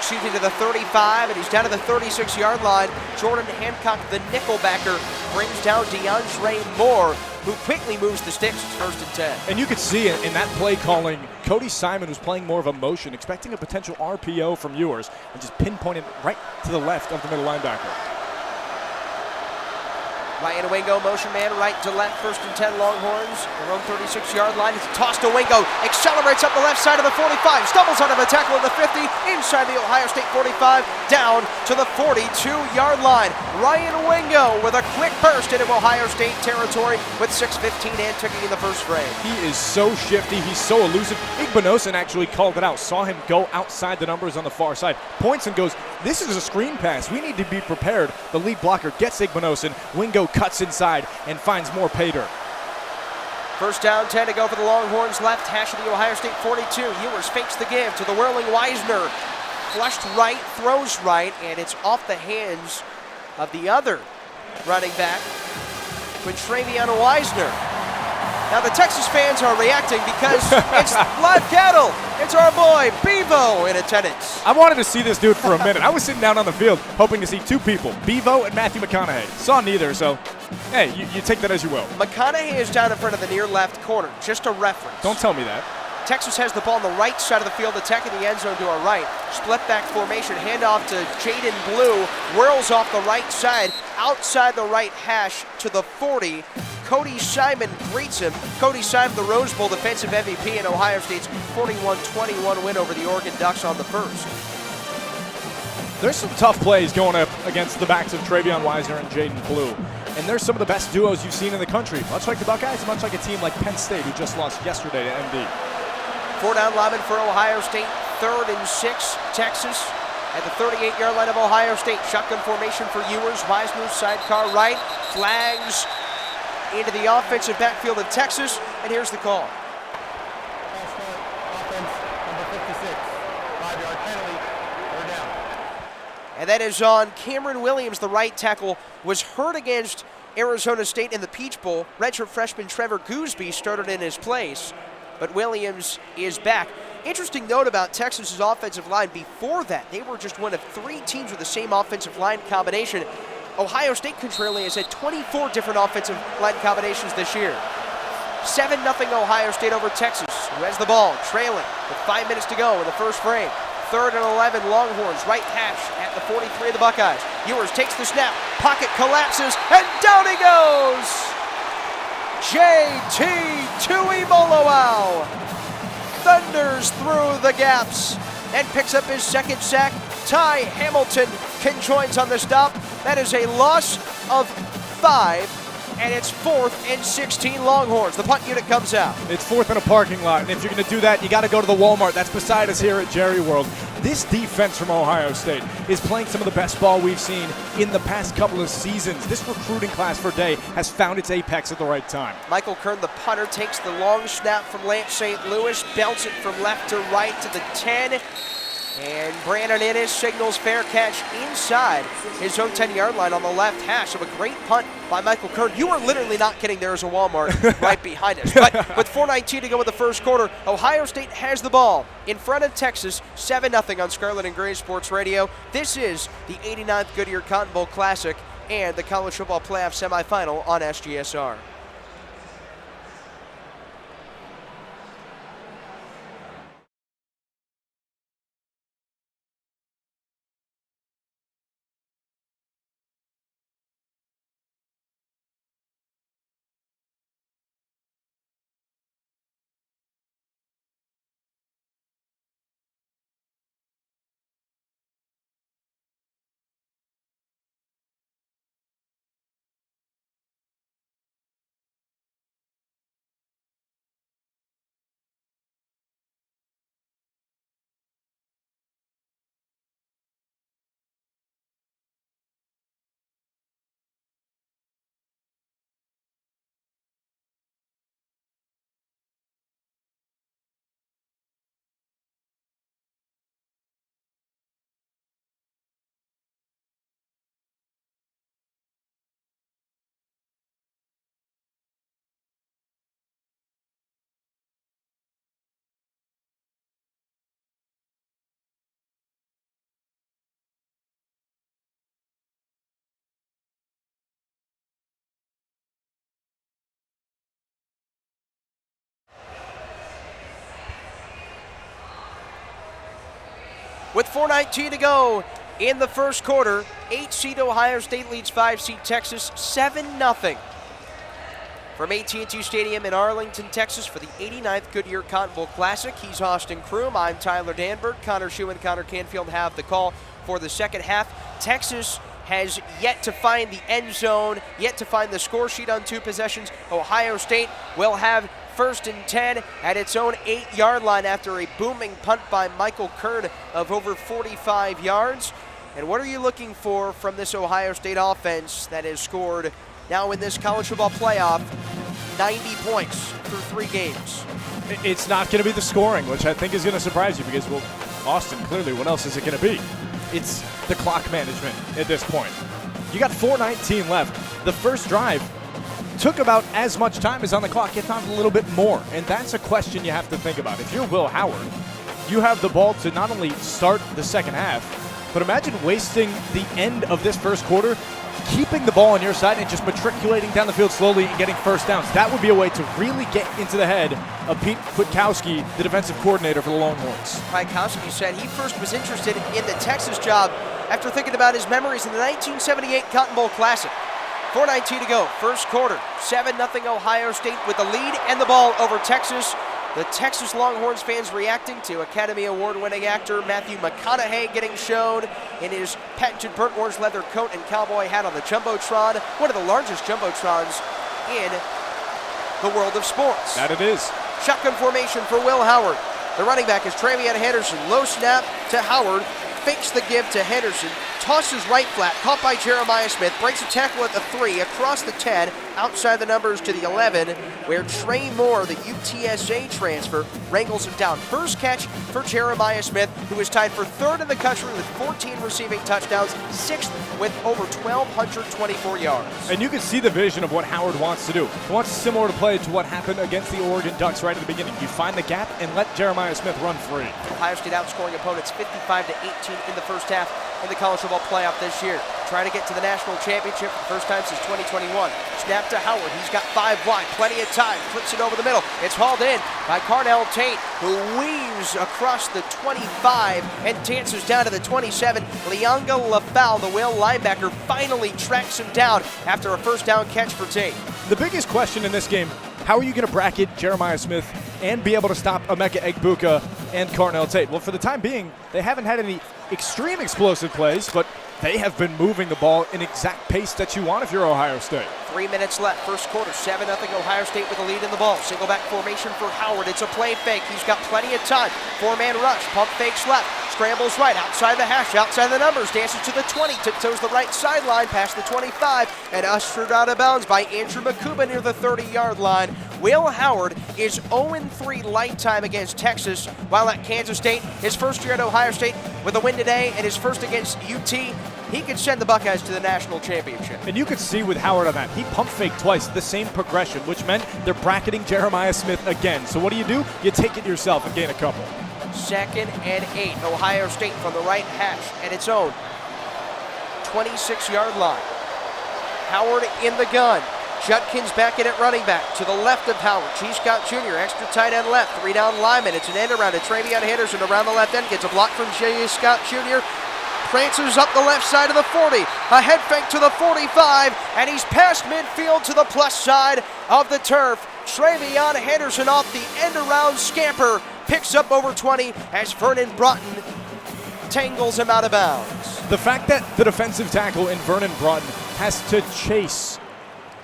to the 35, and he's down to the 36-yard line. Jordan Hancock, the nickelbacker, brings down DeAndre Moore, who quickly moves the sticks. It's 1st and 10. And you could see it in that play calling. Cody Simon was playing more of a motion, expecting a potential RPO from Ewers, and just pinpointed right to the left of the middle linebacker. Ryan Wingo, motion man, right to left, 1st and 10 Longhorns. Their own 36-yard line. It's tossed to Wingo, accelerates up the left side of the 45, stumbles out of a tackle at the 50, inside the Ohio State 45, down to the 42-yard line. Ryan Wingo with a quick burst into Ohio State territory with 6:15 and ticking in the first frame. He is so shifty, he's so elusive. Igbinosun actually called it out, saw him go outside the numbers on the far side, points and goes, this is a screen pass, we need to be prepared. The lead blocker gets Igbinosun, Wingo cuts inside and finds more pay dirt. First down, 10 to go for the Longhorns. Left hash of the Ohio State 42. Ewers fakes the give to the whirling Wisner. Flushed right, throws right, and it's off the hands of the other running back, Quintravion Wisner. Now the Texas fans are reacting because it's live cattle. It's our boy Bevo in attendance. I wanted to see this dude for a minute. I was sitting down on the field hoping to see 2 people, Bevo and Matthew McConaughey. Saw neither, so hey, you take that as you will. McConaughey is down in front of the near left corner, just a reference. Don't tell me that. Texas has the ball on the right side of the field, attacking the end zone to our right. Split back formation, handoff to Jaden Blue, whirls off the right side, outside the right hash to the 40. Cody Simon greets him. Cody Simon, the Rose Bowl defensive MVP in Ohio State's 41-21 win over the Oregon Ducks on the first. There's some tough plays going up against the backs of Travion Wisner and Jaden Blue. And there's some of the best duos you've seen in the country, much like the Buckeyes, much like a team like Penn State, who just lost yesterday to MD. 4 down lineman for Ohio State, 3rd and 6, Texas. At the 38-yard line of Ohio State, shotgun formation for Ewers. Wisner, sidecar right, flags into the offensive backfield of Texas, and here's the call. Offense, number 56, 5-yard penalty, 3rd down. And that is on Cameron Williams, the right tackle, was hurt against Arizona State in the Peach Bowl. Redshirt freshman Trevor Gooseby started in his place, but Williams is back. Interesting note about Texas's offensive line. Before that, they were just one of 3 teams with the same offensive line combination. Ohio State, contrarily, has had 24 different offensive line combinations this year. 7-0 Ohio State over Texas, who has the ball, trailing with 5 minutes to go in the first frame. 3rd and 11, Longhorns, right hash at the 43 of the Buckeyes. Ewers takes the snap, pocket collapses, and down he goes! J.T. Tuimoloau thunders through the gaps and picks up his 2nd sack. Ty Hamilton conjoins on the stop. That is a loss of 5, and it's 4th and 16 Longhorns. The punt unit comes out. It's 4th in a parking lot, and if you're going to do that, you got to go to the Walmart. That's beside us here at Jerry World. This defense from Ohio State is playing some of the best ball we've seen in the past couple of seasons. This recruiting class for Day has found its apex at the right time. Michael Kern, the punter, takes the long snap from Lance St. Louis, belts it from left to right to the 10. And Brandon Innes signals fair catch inside his own 10-yard line on the left hash of a great punt by Michael Kern. You are literally not kidding. There is a Walmart right behind us. But with 4:19 to go in the first quarter, Ohio State has the ball in front of Texas, 7-0 on Scarlet and Gray Sports Radio. This is the 89th Goodyear Cotton Bowl Classic and the College Football Playoff Semifinal on SGSR. With 4:19 to go in the first quarter, 8-seed Ohio State leads 5-seed Texas 7-0. From AT&T Stadium in Arlington, Texas for the 89th Goodyear Cotton Bowl Classic. He's Austin Crume. I'm Tyler Danburg. Connor Schuh and Connor Canfield have the call for the second half. Texas has yet to find the end zone, yet to find the score sheet on 2 possessions. Ohio State will have 1st and 10 at its own 8-yard line after a booming punt by Michael Kern of over 45 yards. And what are you looking for from this Ohio State offense that has scored now in this college football playoff 90 points through 3 games? It's not going to be the scoring, which I think is going to surprise you because, well, Austin, clearly, what else is it going to be? It's the clock management at this point. You got 4:19 left. The first drive took about as much time as on the clock, if not a little bit more. And that's a question you have to think about. If you're Will Howard, you have the ball to not only start the second half, but imagine wasting the end of this first quarter, keeping the ball on your side and just matriculating down the field slowly and getting first downs. That would be a way to really get into the head of Pete Kwiatkowski, the defensive coordinator for the Longhorns. Kwiatkowski said he first was interested in the Texas job after thinking about his memories in the 1978 Cotton Bowl Classic. 4:19 to go, first quarter, 7-0 Ohio State with the lead and the ball over Texas. The Texas Longhorns fans reacting to Academy Award-winning actor Matthew McConaughey getting shown in his patented burnt orange leather coat and cowboy hat on the Jumbotron, one of the largest Jumbotrons in the world of sports. That it is. Shotgun formation for Will Howard. The running back is Travion Henderson. Low snap to Howard. Fakes the give to Henderson. tosses right flat, caught by Jeremiah Smith, breaks a tackle at the 3, across the 10, outside the numbers to the 11, where Trey Moore, the UTSA transfer, wrangles him down. First catch for Jeremiah Smith, who is tied for 3rd in the country with 14 receiving touchdowns, 6th with over 1,224 yards. And you can see the vision of what Howard wants to do. He wants a similar play to what happened against the Oregon Ducks right at the beginning. You find the gap and let Jeremiah Smith run free. Ohio State outscoring opponents 55-18 in the first half in the college football playoff this year. Trying to get to the national championship for the first time since 2021. Snap to Howard. He's got 5 wide. Plenty of time. Flips it over the middle. It's hauled in by Carnell Tate, who weaves across the 25 and dances down to the 27. Leonga LaFowl, the Whale linebacker, finally tracks him down after a first down catch for Tate. The biggest question in this game, how are you going to bracket Jeremiah Smith and be able to stop Emeka Egbuka and Carnell Tate? Well, for the time being, they haven't had any extreme explosive plays, but they have been moving the ball in exact pace that you want if you're Ohio State. 3 minutes left, first quarter, 7-0 Ohio State with a lead in the ball. Single back formation for Howard. It's a play fake. He's got plenty of time. 4-man rush, pump fakes left, scrambles right, outside the hash, outside the numbers, dances to the 20, tiptoes the right sideline, past the 25, and ushered out of bounds by Andrew Makuba near the 30-yard line. Will Howard is 0-3 light time against Texas, while at Kansas State, his first year at Ohio State with a win today and his first against UT, he could send the Buckeyes to the national championship. And you could see with Howard on that, he pump faked twice, the same progression, which meant they're bracketing Jeremiah Smith again. So what do? You take it yourself and gain a couple. 2nd and 8, Ohio State from the right hash at its own 26-yard line. Howard in the gun. Judkins back in at running back. To the left of Howard, G. Scott Jr., extra tight end left, 3-down lineman. It's an end around to Travion Henderson around the left end. Gets a block from G. Scott Jr., prances up the left side of the 40, a head fake to the 45, and he's past midfield to the plus side of the turf. Travion Henderson off the end-around scamper, picks up over 20 as Vernon Broughton tangles him out of bounds. The fact that the defensive tackle in Vernon Broughton has to chase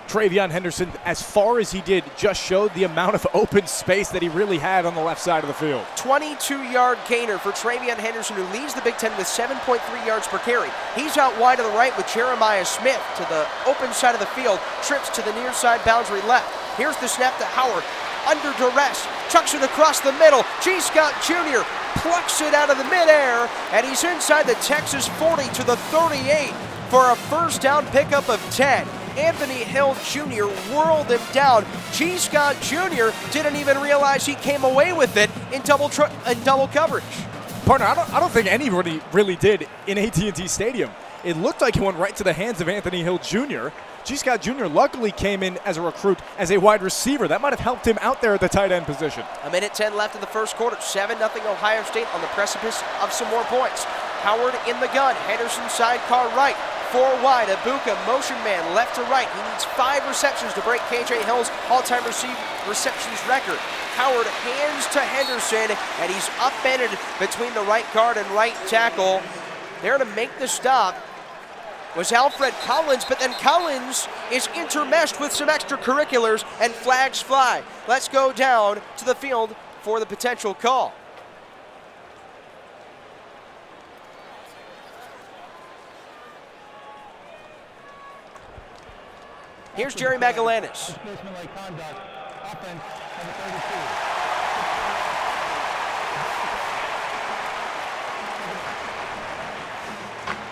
Travion Henderson as far as he did just showed the amount of open space that he really had on the left side of the field. 22-yard gainer for Travion Henderson, who leads the Big Ten with 7.3 yards per carry. He's out wide to the right with Jeremiah Smith to the open side of the field, trips to the near side boundary left. Here's the snap to Howard, under duress, chucks it across the middle. G. Scott Jr. plucks it out of the midair, and he's inside the Texas 40 to the 38 for a first down pickup of 10. Anthony Hill Jr. whirled him down. G. Scott Jr. didn't even realize he came away with it in double coverage. Partner, I don't think anybody really did in AT&T Stadium. It looked like it went right to the hands of Anthony Hill Jr. G. Scott Jr. luckily came in as a recruit, as a wide receiver. That might have helped him out there at the tight end position. 1:10 left in the first quarter. 7-0 Ohio State on the precipice of some more points. Howard in the gun. Henderson sidecar right. 4 wide. Egbuka motion man left to right. He needs 5 receptions to break KJ Hill's all-time receptions record. Howard hands to Henderson, and he's upended between the right guard and right tackle. There to make the stop was Alfred Collins, but then Collins is intermeshed with some extracurriculars, and flags fly. Let's go down to the field for the potential call. Here's Jerry Magallanes.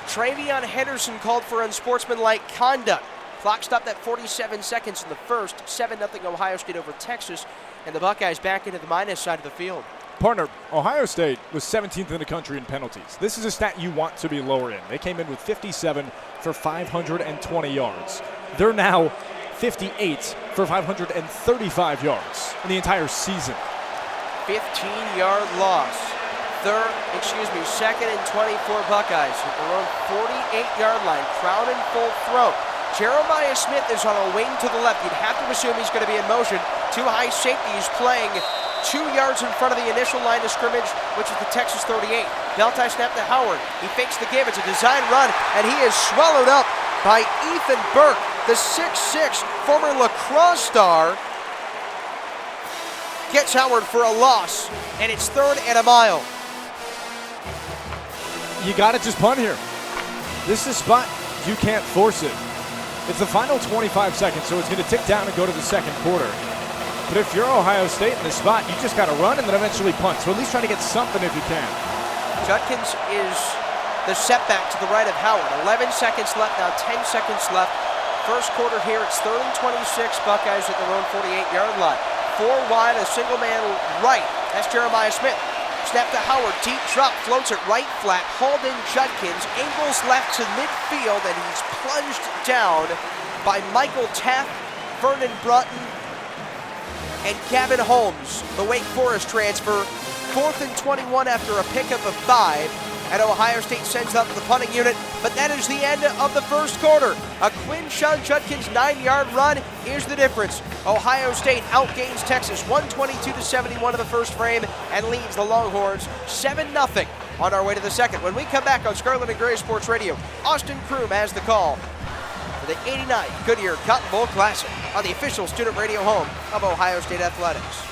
Travion Henderson called for unsportsmanlike conduct. Clock stopped at 47 seconds in the first. 7-0 Ohio State over Texas, and the Buckeyes back into the minus side of the field. Partner, Ohio State was 17th in the country in penalties. This is a stat you want to be lower in. They came in with 57 for 520 yards. They're now 58 for 535 yards in the entire season. 15-yard loss. Second and 24 Buckeyes at their own 48-yard line, crowd in full throat. Jeremiah Smith is on a wing to the left. You'd have to assume he's going to be in motion. 2 high safeties playing 2 yards in front of the initial line of scrimmage, which is the Texas 38. Belt-tie snap to Howard. He fakes the give. It's a design run, and he is swallowed up by Ethan Burke, the 6'6", former lacrosse star. Gets Howard for a loss, and it's 3rd and a mile. You got to just punt here. This is a spot you can't force it. It's the final 25 seconds, so it's going to tick down and go to the second quarter. But if you're Ohio State in this spot, you just got to run and then eventually punt. So at least try to get something if you can. Judkins is the setback to the right of Howard. 11 seconds left now, 10 seconds left. First quarter here, it's 3rd and 26. Buckeyes at their own 48-yard line. 4 wide, a single man right. That's Jeremiah Smith. Snap to Howard, deep drop, floats it right flat, hauled in Judkins, angles left to midfield, and he's plunged down by Michael Taft, Vernon Broughton, and Gavin Holmes, the Wake Forest transfer. 4th and 21 after a pickup of 5. And Ohio State sends up the punting unit, but that is the end of the first quarter. A Quinshon Judkins 9-yard run. Here's the difference. Ohio State outgains Texas 122-71 in the first frame and leads the Longhorns 7-0 on our way to the second. When we come back on Scarlet and Gray Sports Radio, Austin Crume has the call for the 89th Goodyear Cotton Bowl Classic on the official student radio home of Ohio State Athletics.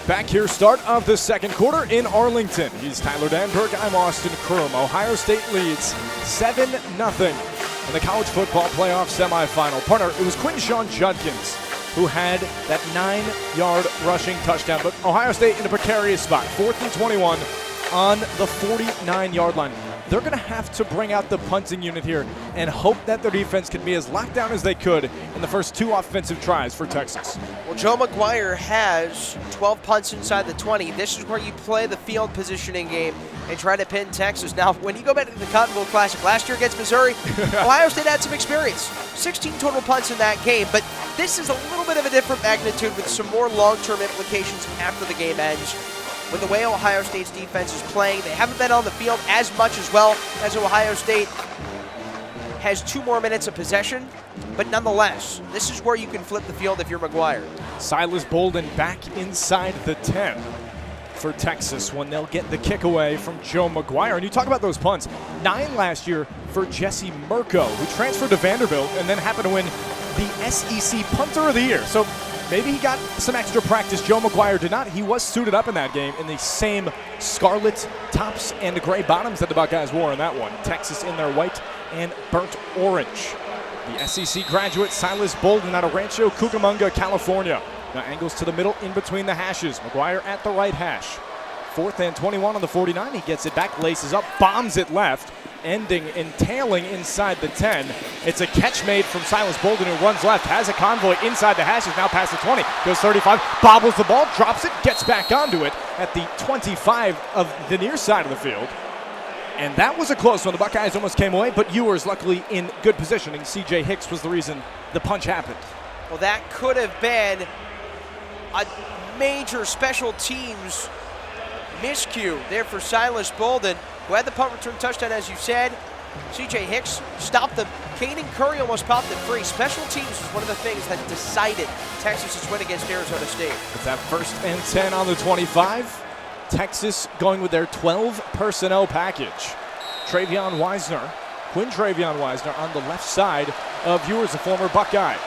Back here, start of the second quarter in Arlington. He's Tyler Danburg, I'm Austin Crume. Ohio State leads 7-0 in the college football playoff semifinal. Partner, it was Quinshon Judkins who had that 9-yard rushing touchdown, but Ohio State in a precarious spot, 4th and 21 on the 49-yard line. They're going to have to bring out the punting unit here and hope that their defense can be as locked down as they could in the first 2 offensive tries for Texas. Well, Joe McGuire has 12 punts inside the 20. This is where you play the field positioning game and try to pin Texas. Now, when you go back to the Cotton Bowl Classic last year against Missouri, Ohio State had some experience. 16 total punts in that game, but this is a little bit of a different magnitude with some more long-term implications after the game ends. With the way Ohio State's defense is playing, they haven't been on the field as much as well as Ohio State has 2 more minutes of possession, but nonetheless, this is where you can flip the field if you're McGuire. Silas Bolden back inside the 10 for Texas when they'll get the kick away from Joe McGuire. And you talk about those punts, 9 last year for Jesse Mirko, who transferred to Vanderbilt and then happened to win the SEC Punter of the Year. So maybe he got some extra practice. Joe McGuire did not. He was suited up in that game in the same scarlet tops and gray bottoms that the Buckeyes wore in that one. Texas in their white and burnt orange. The SEC graduate Silas Bolden out of Rancho Cucamonga, California. Now angles to the middle in between the hashes. McGuire at the right hash. 4th and 21 on the 49. He gets it back, laces up, bombs it left, ending and tailing inside the 10. It's a catch made from Silas Bolden, who runs left, has a convoy inside the hashes, now past the 20, goes 35, bobbles the ball, drops it, gets back onto it at the 25 of the near side of the field. And that was a close one. The Buckeyes almost came away, but Ewers luckily in good positioning. C.J. Hicks was the reason the punch happened. Well, that could have been a major special teams miscue there for Silas Bolden, who had the punt return touchdown, as you said. C.J. Hicks stopped them. Caden Curry almost popped it free. Special teams was one of the things that decided Texas's win against Arizona State. It's that 1st and 10 on the 25. Texas going with their 12 personnel package. Quinn Travion Wisner on the left side of Ewers, a former Buckeye.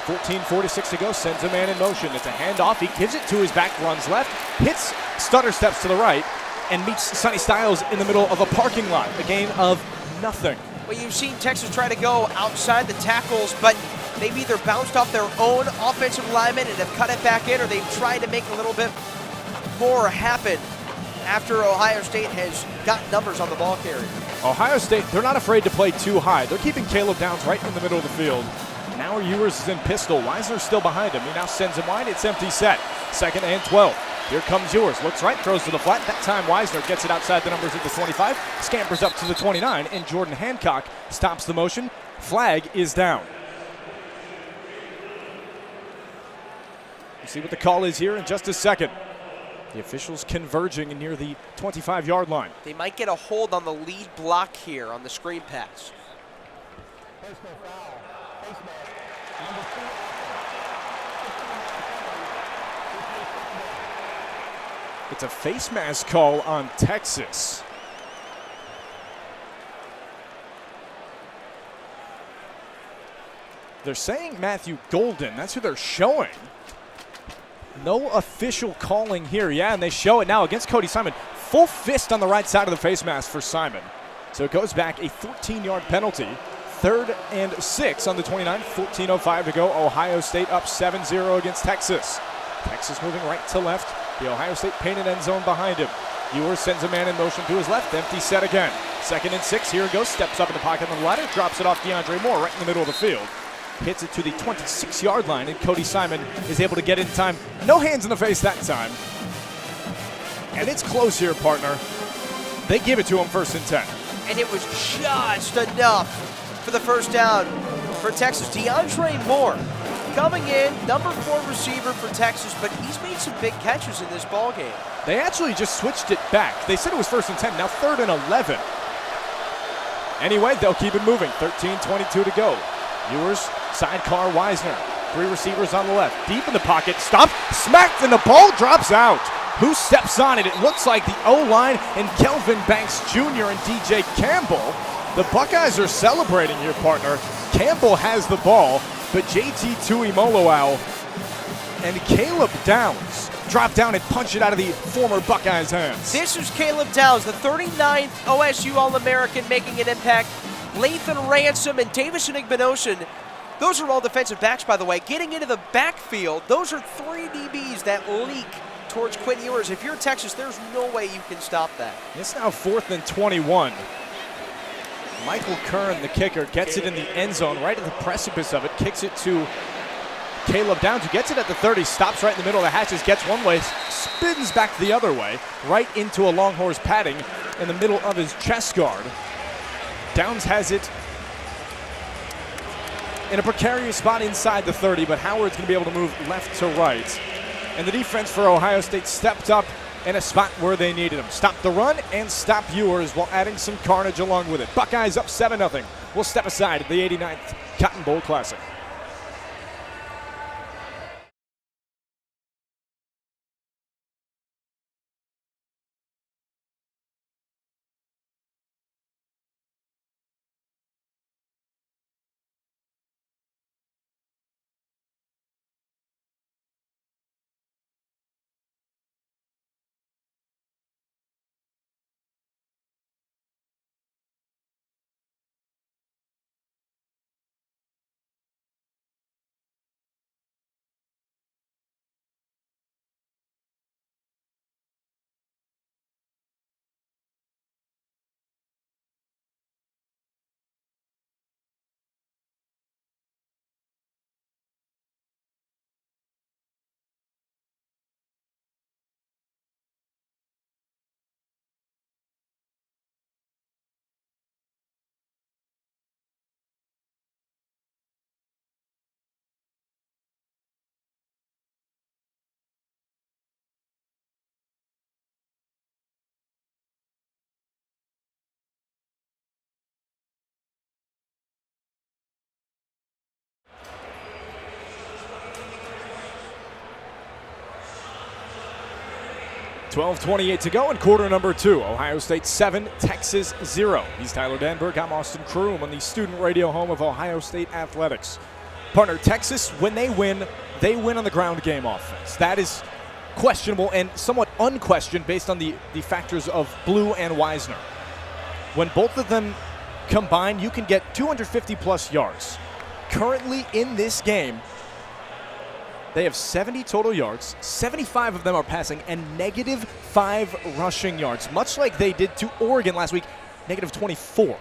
14:46 to go, sends a man in motion. It's a handoff. He gives it to his back, runs left, hits stutter steps to the right, and meets Sonny Styles in the middle of a parking lot. A gain of nothing. Well, you've seen Texas try to go outside the tackles, but they've either bounced off their own offensive linemen and have cut it back in, or they've tried to make a little bit more happen after Ohio State has got numbers on the ball carrier. Ohio State, they're not afraid to play too high. They're keeping Caleb Downs right in the middle of the field. Now Ewers is in pistol. Weisner still behind him. He now sends him wide. It's empty set. 2nd and 12. Here comes Ewers. Looks right, throws to the flat. That time Weisner gets it outside the numbers at the 25. Scampers up to the 29, and Jordan Hancock stops the motion. Flag is down. We'll see what the call is here in just a second. The officials converging near the 25-yard line. They might get a hold on the lead block here on the screen pass. Personal foul. Face mask. Number 4. It's a face mask call on Texas. They're saying Matthew Golden. That's who they're showing. No official calling here. Yeah, and they show it now against Cody Simon. Full fist on the right side of the face mask for Simon. So it goes back a 14-yard penalty. 3rd and 6 on the 29. 14:05 to go. Ohio State up 7-0 against Texas. Texas moving right to left. The Ohio State painted end zone behind him. Ewers sends a man in motion to his left. Empty set again. 2nd and 6. Here it goes. Steps up in the pocket on the ladder. Drops it off DeAndre Moore right in the middle of the field. Hits it to the 26-yard line, and Cody Simon is able to get in time. No hands in the face that time. And it's close here, partner. They give it to him 1st and 10. And it was just enough for the first down for Texas. DeAndre Moore coming in, number 4 receiver for Texas, but he's made some big catches in this ball game. They actually just switched it back. They said it was 1st and 10, now 3rd and 11. Anyway, they'll keep it moving. 13:22 to go. Ewers, sidecar Weisner. 3 receivers on the left. Deep in the pocket, stopped, smacked, and the ball drops out. Who steps on it? It looks like the O-line and Kelvin Banks Jr. and DJ Campbell. The Buckeyes are celebrating here, partner. Campbell has the ball, but JT Tuimoloau and Caleb Downs drop down and punch it out of the former Buckeyes' hands. This is Caleb Downs, the 39th OSU All-American, making an impact. Lathan Ransom and Davison Igbenogson, those are all defensive backs, by the way, getting into the backfield. Those are 3 DBs that leak towards Quinn Ewers. If you're Texas, there's no way you can stop that. It's now 4th and 21. Michael Kern, the kicker, gets it in the end zone, right at the precipice of it, kicks it to Caleb Downs, who gets it at the 30, stops right in the middle of the hatches, gets one way, spins back the other way, right into a Longhorns padding in the middle of his chest guard. Downs has it in a precarious spot inside the 30, but Howard's going to be able to move left to right. And the defense for Ohio State stepped up in a spot where they needed him. Stop the run and stop Ewers while adding some carnage along with it. Buckeyes up 7-0. We'll step aside at the 89th Cotton Bowl Classic. $12:28 to go in quarter number 2. Ohio State 7, Texas 0. He's Tyler Danburg. I'm Austin Crume on the student radio home of Ohio State Athletics. Partner, Texas, when they win on the ground game offense. That is questionable and somewhat unquestioned based on the factors of Blue and Wisner. When both of them combine, you can get 250-plus yards. Currently in this game, they have 70 total yards, 75 of them are passing, and -5 rushing yards, much like they did to Oregon last week, -24.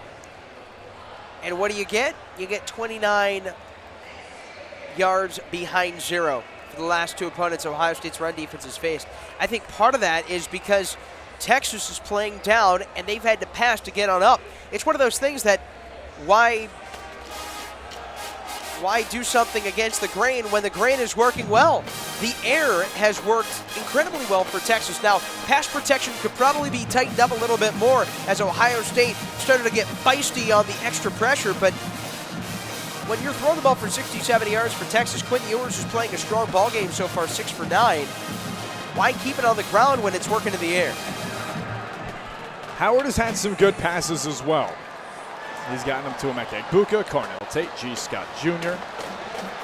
And what do you get? You get 29 yards behind zero for the last two opponents Ohio State's run defense has faced. I think part of that is because Texas is playing down and they've had to pass to get on up. It's one of those things that why do something against the grain when the grain is working well? The air has worked incredibly well for Texas. Now, pass protection could probably be tightened up a little bit more as Ohio State started to get feisty on the extra pressure, but when you're throwing the ball for 60, 70 yards for Texas, Quinn Ewers is playing a strong ball game so far, 6 for 9. Why keep it on the ground when it's working in the air? Howard has had some good passes as well. He's gotten them to Emeka Egbuka, Carnell Tate, G. Scott Jr.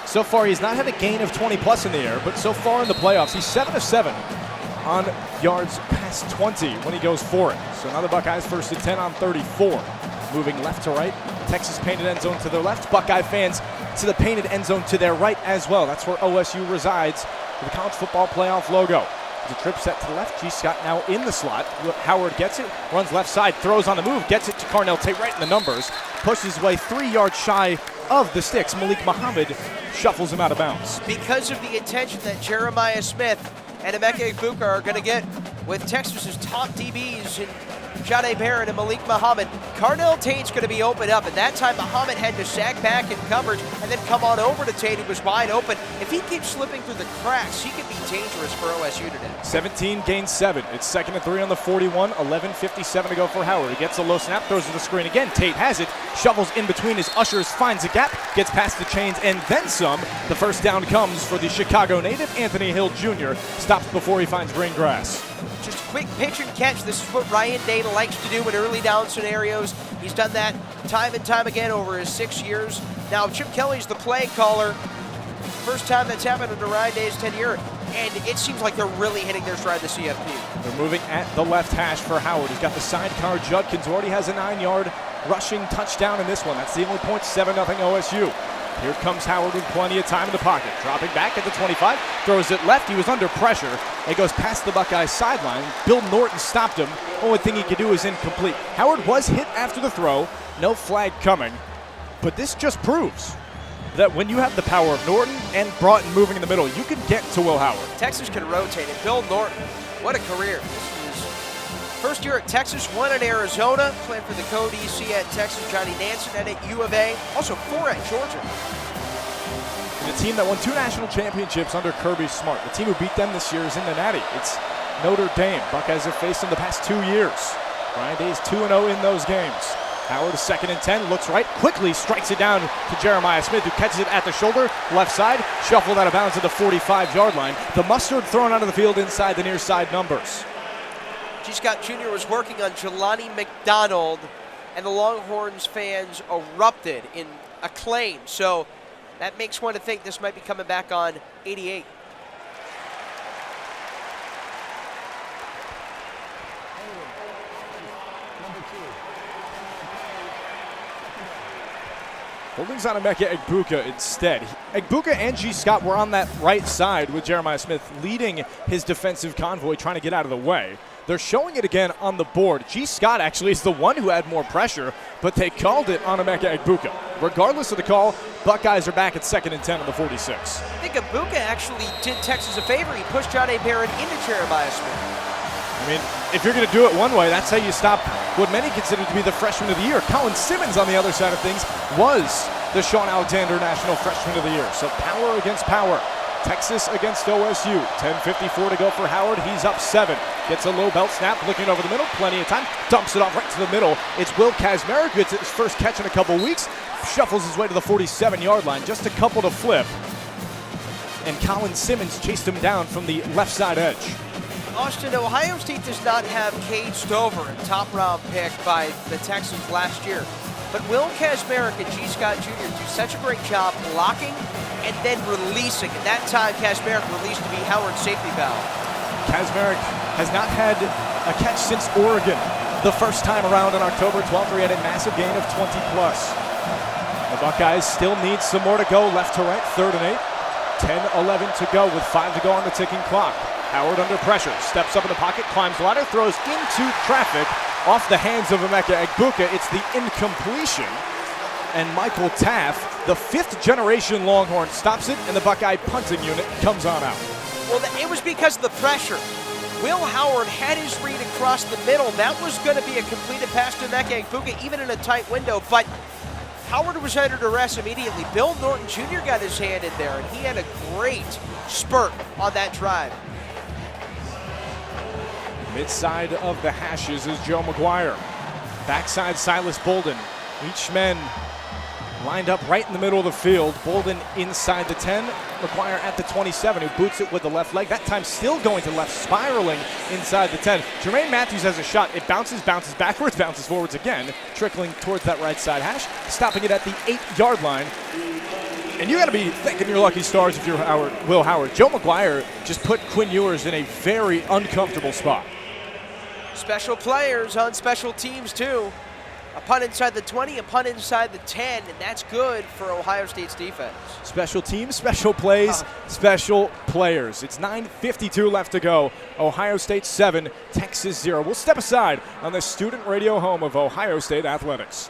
So far, he's not had a gain of 20-plus in the air, but so far in the playoffs, he's 7 of 7 on yards past 20 when he goes for it. So now the Buckeyes 1st and 10 on 34. Moving left to right, Texas painted end zone to their left, Buckeye fans to the painted end zone to their right as well. That's where OSU resides with the college football playoff logo. The trip set to the left. G. Scott now in the slot. Howard gets it, runs left side, throws on the move, gets it to Carnell Tate right in the numbers, pushes his way 3 yards shy of the sticks. Malik Muhammad shuffles him out of bounds. Because of the attention that Jeremiah Smith and Emeka Egbuka are going to get with Texas's top DBs in Jahdae Barron and Malik Muhammad, Carnell Tate's going to be open up, and that time Muhammad had to sag back in coverage and then come on over to Tate, who was wide open. If he keeps slipping through the cracks, he could be dangerous for OSU today. 17 gains 7. It's 2nd and 3 on the 41. 11:57 to go for Howard. He gets a low snap, throws to the screen again. Tate has it, shovels in between his ushers, finds a gap, gets past the chains, and then some. The first down comes for the Chicago native, Anthony Hill Jr. Stops before he finds green grass. Just a quick pitch and catch. This is what Ryan Day likes to do in early down scenarios. He's done that time and time again over his 6 years. Now, Chip Kelly's the play caller. First time that's happened under Ryan Day's tenure, and it seems like they're really hitting their stride, the CFP. They're moving at the left hash for Howard. He's got the sidecar. Judkins already has a 9-yard rushing touchdown in this one. That's the only point, 7-0 OSU. Here comes Howard with plenty of time in the pocket. Dropping back at the 25, throws it left. He was under pressure. It goes past the Buckeyes sideline. Bill Norton stopped him. Only thing he could do is incomplete. Howard was hit after the throw. No flag coming. But this just proves that when you have the power of Norton and Broughton moving in the middle, you can get to Will Howard. Texas can rotate it. Bill Norton, what a career. This is first year at Texas, 1 at Arizona, played for the co-DC at Texas, Johnny Nansen, and at U of A, also 4 at Georgia. And a team that won 2 national championships under Kirby Smart. The team who beat them this year is in the Natty. It's Notre Dame. Buckeyes have faced them the past 2 years. Ryan Day's 2-0 in those games. Howard is 2nd and 10, looks right, quickly strikes it down to Jeremiah Smith, who catches it at the shoulder, left side, shuffled out of bounds at the 45-yard line. The mustard thrown out of the field inside the near side numbers. G. Scott Jr. was working on Jelani McDonald, and the Longhorns fans erupted in acclaim. So that makes one to think this might be coming back on 88. Holdings on Emeka Egbuka instead. Egbuka and G. Scott were on that right side with Jeremiah Smith leading his defensive convoy, trying to get out of the way. They're showing it again on the board. G. Scott actually is the one who had more pressure, but they called it on Emeka Egbuka. Regardless of the call, Buckeyes are back at 2nd and 10 on the 46. I think Egbuka actually did Texas a favor. He pushed Jahdae Barron into Jeremiah Smith. I mean, if you're going to do it one way, that's how you stop what many consider to be the freshman of the year. Colin Simmons, on the other side of things, was the Sean Alexander National Freshman of the Year. So power against power. Texas against OSU. 10:54 to go for Howard. He's up 7. Gets a low belt snap, looking over the middle. Plenty of time. Dumps it off right to the middle. It's Will Kazmarek. Gets his first catch in a couple weeks. Shuffles his way to the 47-yard line. Just a couple to flip. And Colin Simmons chased him down from the left side edge. Austin, Ohio State does not have Cade Stover, a top-round pick by the Texans last year. But Will Kazmarek and G. Scott Jr. do such a great job blocking and then releasing. And that time, Kazmarek released to be Howard's safety valve. Kazmarek has not had a catch since Oregon. The first time around on October 12th, he had a massive gain of 20+. The Buckeyes still need some more to go, left to right, 3rd and 8. 10-11 to go with 5 to go on the ticking clock. Howard under pressure, steps up in the pocket, climbs ladder, throws into traffic off the hands of Emeka Egbuka. It's the incompletion. And Michael Taff, the 5th-generation Longhorn, stops it, and the Buckeye punting unit comes on out. Well, it was because of the pressure. Will Howard had his read across the middle. That was going to be a completed pass to Emeka Egbuka, even in a tight window, but Howard was under duress immediately. Bill Norton Jr. got his hand in there, and he had a great spurt on that drive. Midside of the hashes is Joe McGuire. Backside Silas Bolden. Each men lined up right in the middle of the field. Bolden inside the 10. McGuire at the 27, who boots it with the left leg. That time still going to left, spiraling inside the 10. Jermaine Matthews has a shot. It bounces backwards, bounces forwards again, trickling towards that right side hash, stopping it at the 8-yard line. And you got to be thanking your lucky stars if you're Will Howard. Joe McGuire just put Quinn Ewers in a very uncomfortable spot. Special players on special teams, too. A punt inside the 20, a punt inside the 10, and that's good for Ohio State's defense. Special teams, special plays, special players. It's 9:52 left to go. Ohio State 7, Texas 0. We'll step aside on the student radio home of Ohio State Athletics.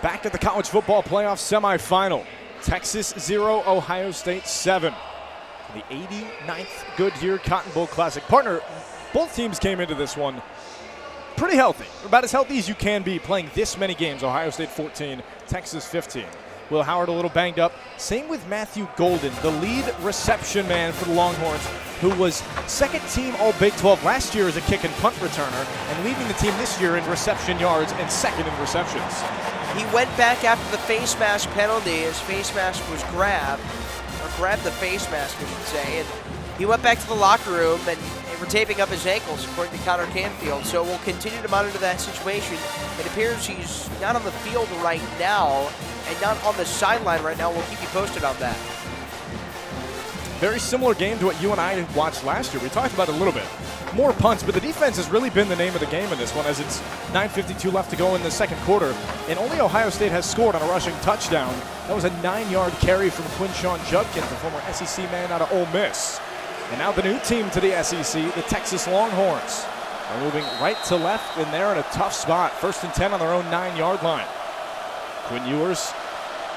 Back at the college football playoff semifinal. Texas 0, Ohio State 7. The 89th Goodyear Cotton Bowl Classic. Partner, both teams came into this one pretty healthy. About as healthy as you can be playing this many games. Ohio State 14, Texas 15. Will Howard a little banged up. Same with Matthew Golden, the lead reception man for the Longhorns, who was second team All Big 12 last year as a kick and punt returner, and leading the team this year in reception yards and second in receptions. He went back after the face mask penalty. His face mask was grabbed the face mask, I should say, and he went back to the locker room, and they were taping up his ankles, according to Connor Canfield. So we'll continue to monitor that situation. It appears he's not on the field right now and not on the sideline right now. We'll keep you posted on that. Very similar game to what you and I watched last year. We talked about it a little bit. More punts, but the defense has really been the name of the game in this one, as it's 9:52 left to go in the second quarter, and only Ohio State has scored on a rushing touchdown. That was a 9-yard carry from Quinshawn Judkins, the former SEC man out of Ole Miss. And now the new team to the SEC, the Texas Longhorns, are moving right to left, and they're in a tough spot. 1st and 10 on their own 9-yard line. Quinn Ewers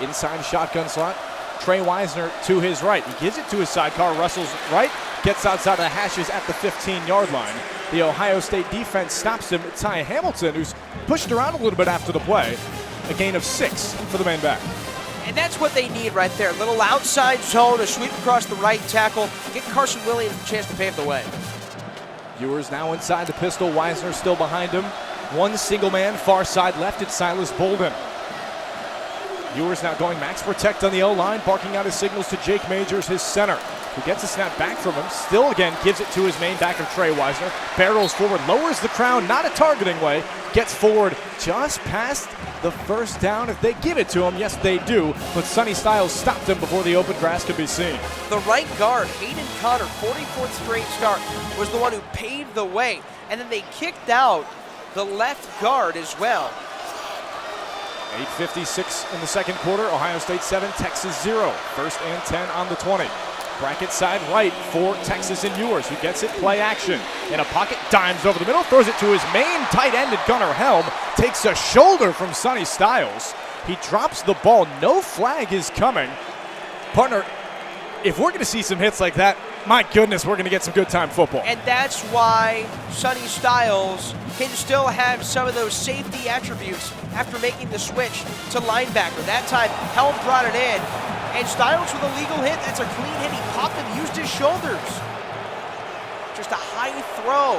inside shotgun slot. Trey Wisner to his right. He gives it to his sidecar. Russell's right. Gets outside of the hashes at the 15-yard line. The Ohio State defense stops him. Ty Hamilton, who's pushed around a little bit after the play. A gain of 6 for the man back. And that's what they need right there. A little outside zone, a sweep across the right tackle. Get Carson Williams a chance to pave the way. Ewers now inside the pistol. Wisner still behind him. One single man, far side left. It's Silas Bolden. Ewers now going max protect on the O-line, barking out his signals to Jake Majors, his center, who gets a snap back from him. Still again gives it to his main backer, Trey Wisner. Barrels forward, lowers the crown, not a targeting way. Gets forward just past the first down. If they give it to him, yes they do. But Sonny Styles stopped him before the open grass could be seen. The right guard, Hayden Connor, 44th straight start, was the one who paved the way. And then they kicked out the left guard as well. 8:56 in the second quarter. Ohio State 7, Texas 0. First and 10 on the 20. Bracket side right for Texas and Ewers, who gets it play action. In a pocket, dimes over the middle, throws it to his main tight end, Gunnar Helm. Takes a shoulder from Sonny Styles. He drops the ball. No flag is coming. Partner, if we're going to see some hits like that, my goodness, we're going to get some good time football. And that's why Sonny Styles can still have some of those safety attributes after making the switch to linebacker. That time, Helm brought it in, and Styles with a legal hit. That's a clean hit. He popped and used his shoulders. Just a high throw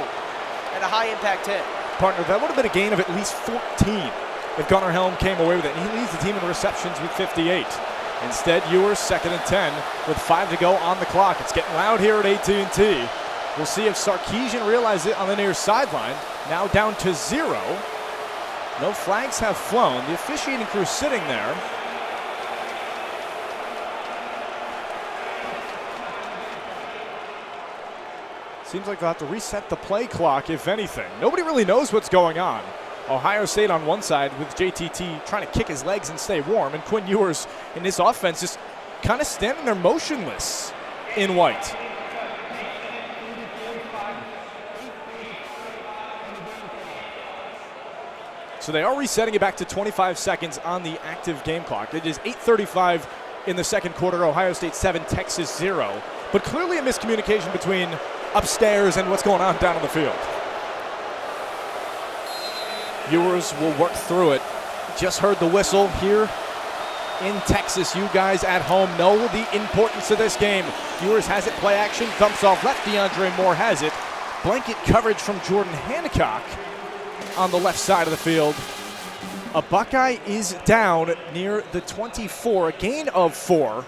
and a high impact hit. Partner, that would have been a gain of at least 14 if Gunnar Helm came away with it. And he leads the team in receptions with 58. Instead, Ewers second and 10 with 5 to go on the clock. It's getting loud here at AT&T. We'll see if Sarkisian realizes it on the near sideline. Now down to 0. No flags have flown. The officiating crew sitting there. Seems like they'll have to reset the play clock, if anything. Nobody really knows what's going on. Ohio State on one side with JTT trying to kick his legs and stay warm, and Quinn Ewers in this offense just kind of standing there motionless in white. So they are resetting it back to 25 seconds on the active game clock. It is 8:35 in the second quarter. Ohio State 7, Texas 0. But clearly a miscommunication between upstairs and what's going on down on the field. Ewers will work through it. Just heard the whistle here in Texas. You guys at home know the importance of this game. Ewers has it, play action, dumps off left. DeAndre Moore has it. Blanket coverage from Jordan Hancock on the left side of the field. A Buckeye is down near the 24, a gain of 4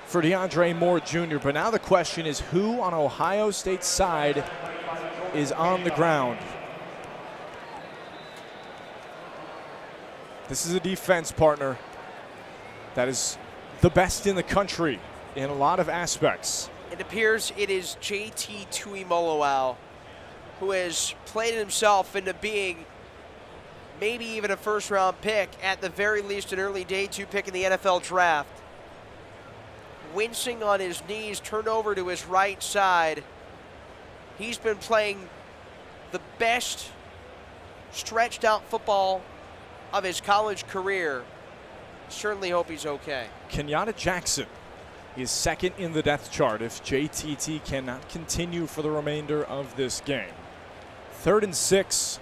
for DeAndre Moore Jr. But now the question is, who on Ohio State's side is on the ground? This is a defense, partner, that is the best in the country in a lot of aspects. It appears it is JT Tuimoloau who has played himself into being maybe even a first-round pick, at the very least an early day 2 pick in the NFL draft. Wincing on his knees, turned over to his right side. He's been playing the best stretched out football of his college career. Certainly hope he's okay. Kenyatta Jackson is second in the depth chart if JTT cannot continue for the remainder of this game. 3rd and 6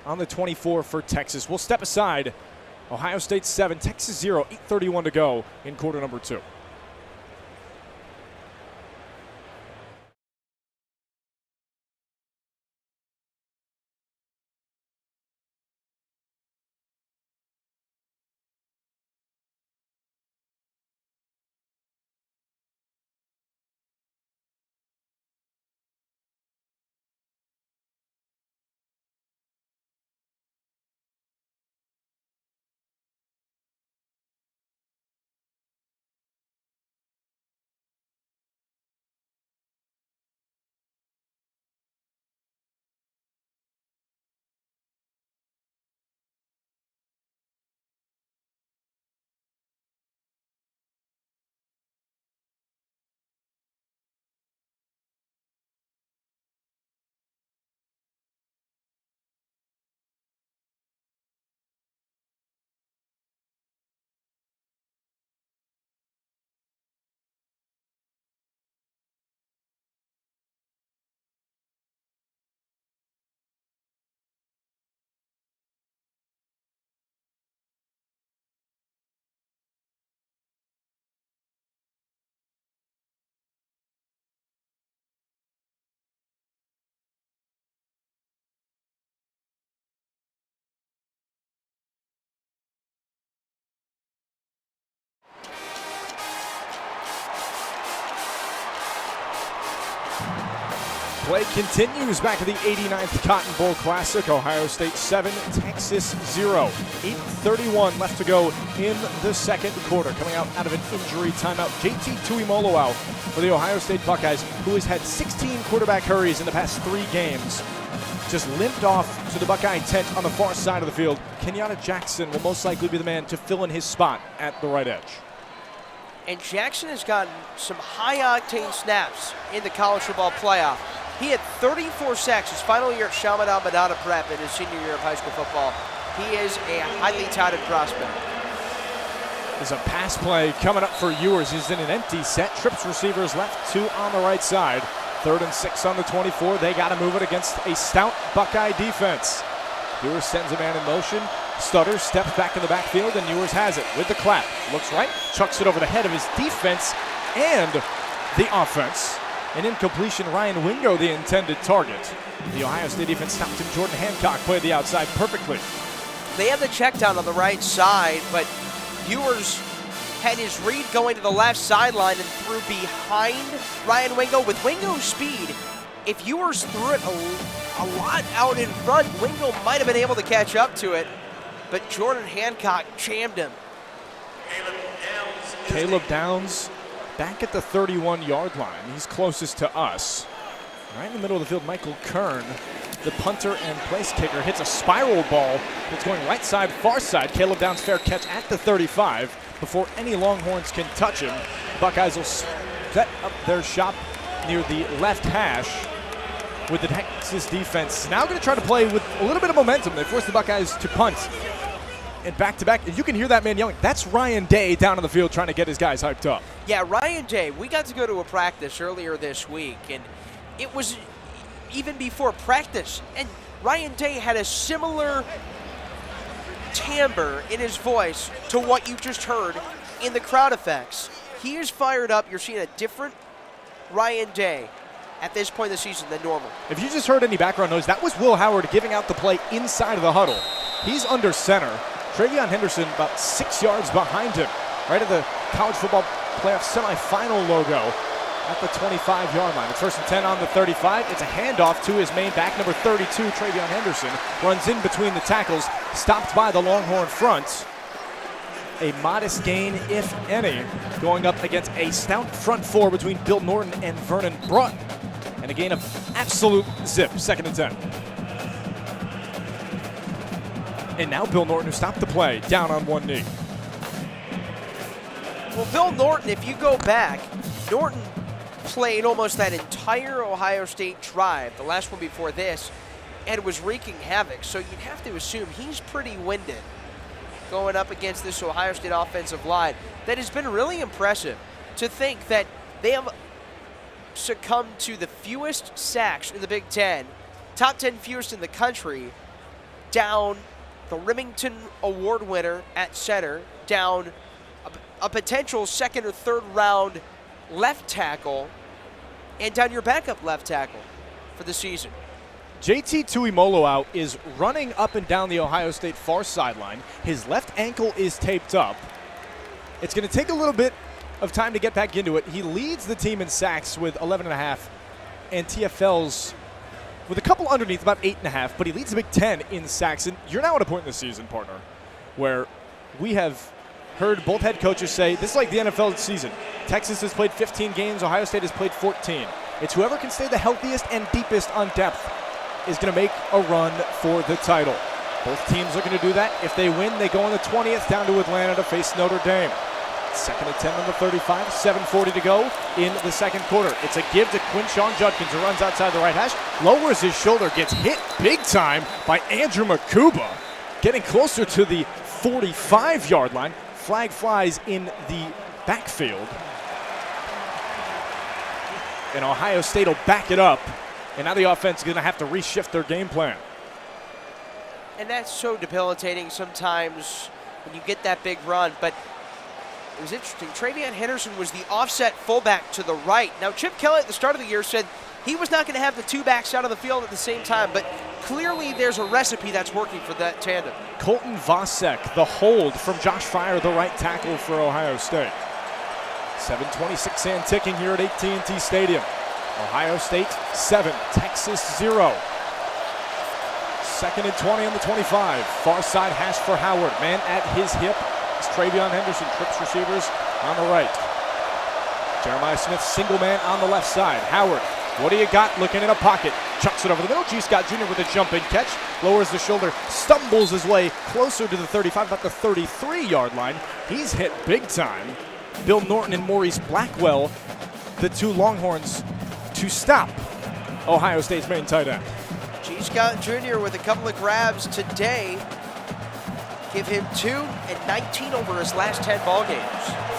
on the 24 for Texas. We'll step aside. Ohio State 7, Texas 0, 8:31 to go in quarter number 2. Play continues back at the 89th Cotton Bowl Classic. Ohio State 7, Texas 0. 8:31 left to go in the second quarter. Coming out of an injury timeout, JT Tuimoloau out for the Ohio State Buckeyes, who has had 16 quarterback hurries in the past 3 games. Just limped off to the Buckeye tent on the far side of the field. Kenyatta Jackson will most likely be the man to fill in his spot at the right edge. And Jackson has gotten some high-octane snaps in the college football playoff. He had 34 sacks his final year at Chaminade Madonna Prep in his senior year of high school football. He is a highly touted prospect. There's a pass play coming up for Ewers. He's in an empty set. Trips receivers left, 2 on the right side. 3rd and 6 on the 24. They got to move it against a stout Buckeye defense. Ewers sends a man in motion. Stutters, steps back in the backfield, and Ewers has it with the clap. Looks right, chucks it over the head of his defense and the offense. An incompletion, Ryan Wingo, the intended target. The Ohio State defense stopped him. Jordan Hancock played the outside perfectly. They have the check down on the right side, but Ewers had his read going to the left sideline and threw behind Ryan Wingo. With Wingo's speed, if Ewers threw it a lot out in front, Wingo might have been able to catch up to it, but Jordan Hancock jammed him. Caleb Downs back at the 31-yard line. He's closest to us. Right in the middle of the field, Michael Kern, the punter and place kicker, hits a spiral ball that's going right side, far side. Caleb Downs fair catch at the 35 before any Longhorns can touch him. Buckeyes will set up their shop near the left hash with the Texas defense now going to try to play with a little bit of momentum. They force the Buckeyes to punt. And back-to-back, and you can hear that man yelling. That's Ryan Day down on the field trying to get his guys hyped up. Yeah, Ryan Day, we got to go to a practice earlier this week, and it was even before practice, and Ryan Day had a similar timbre in his voice to what you just heard in the crowd effects. He is fired up. You're seeing a different Ryan Day at this point in the season than normal. If you just heard any background noise, that was Will Howard giving out the play inside of the huddle. He's under center. Travion Henderson about 6 yards behind him, right at the college football playoff semifinal logo at the 25-yard line. It's 1st and 10 on the 35. It's a handoff to his main back, number 32, Travion Henderson. Runs in between the tackles, stopped by the Longhorn front. A modest gain, if any, going up against a stout front four between Bill Norton and Vernon Broughton. And a gain of absolute zip, 2nd and 10. And now Bill Norton, who stopped the play, down on one knee. Well, Bill Norton, if you go back, Norton played almost that entire Ohio State drive, the last one before this, and was wreaking havoc. So you'd have to assume he's pretty winded going up against this Ohio State offensive line that has been really impressive. To think that they have succumbed to the fewest sacks in the Big Ten, top 10 fewest in the country, down the Remington Award winner at center, down a potential 2nd or 3rd round left tackle, and down your backup left tackle for the season. JT Tuimoloau is running up and down the Ohio State far sideline. His left ankle is taped up. It's going to take a little bit of time to get back into it. He leads the team in sacks with 11.5, and TFL's with a couple underneath, about 8.5, but he leads the Big Ten in sacks. And you're now at a point in the season, partner, where we have heard both head coaches say this is like the NFL season. Texas has played 15 games, Ohio State has played 14. It's whoever can stay the healthiest and deepest on depth is going to make a run for the title. Both teams are going to do that. If they win, they go on the 20th down to Atlanta to face Notre Dame. 2nd and 10 on the 35, 7:40 to go in the second quarter. It's a give to Quinshon Judkins, who runs outside the right hash, lowers his shoulder, gets hit big time by Andrew Makuba, getting closer to the 45-yard line. Flag flies in the backfield. And Ohio State will back it up. And now the offense is going to have to reshift their game plan. And that's so debilitating sometimes when you get that big run. But it was interesting. Travion Henderson was the offset fullback to the right. Now, Chip Kelly at the start of the year said he was not going to have the two backs out of the field at the same time. But clearly there's a recipe that's working for that tandem. Colton Vasek, the hold from Josh Fryer, the right tackle for Ohio State. 7:26 and ticking here at AT&T Stadium. Ohio State 7, Texas 0. 2nd and 20 on the 25. Far side hash for Howard. Man at his hip. It's Travion Henderson, trips receivers on the right. Jeremiah Smith, single man on the left side. Howard, what do you got? Looking in a pocket. Chucks it over the middle. G. Scott Jr. with a jumping catch. Lowers the shoulder. Stumbles his way closer to the 35, about the 33-yard line. He's hit big time. Bill Norton and Maurice Blackwell, the two Longhorns, to stop Ohio State's main tight end. G. Scott Jr. with a couple of grabs today. Give him 2 and 19 over his last 10 ball games.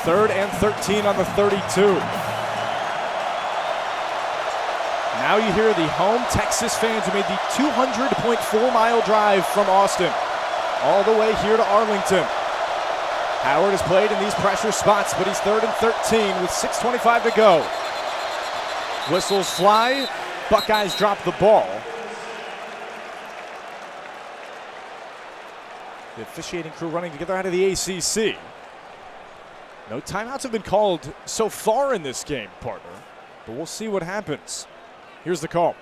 3rd and 13 on the 32. Now you hear the home Texas fans who made the 200.4-mile drive from Austin all the way here to Arlington. Howard has played in these pressure spots, but he's 3rd and 13 with 6:25 to go. Whistles fly. Buckeyes drop the ball. The officiating crew running together out of the ACC. No timeouts have been called so far in this game, partner, but we'll see what happens. Here's the call.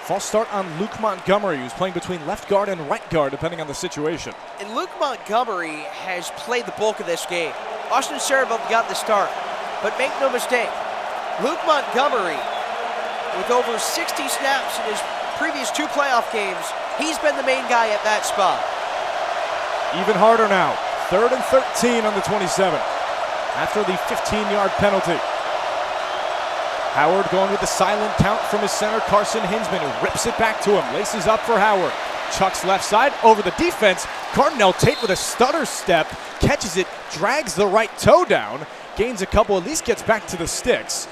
False start on Luke Montgomery, who's playing between left guard and right guard, depending on the situation. And Luke Montgomery has played the bulk of this game. Austin Cerebell got the start, but make no mistake, Luke Montgomery, with over 60 snaps in his previous 2 playoff games, he's been the main guy at that spot. Even harder now. 3rd and 13 on the 27 after the 15-yard penalty. Howard going with the silent count from his center, Carson Hinsman, who rips it back to him. Laces up for Howard. Chucks left side over the defense. Cardinal Tate with a stutter step, catches it, drags the right toe down, gains a couple, at least gets back to the sticks.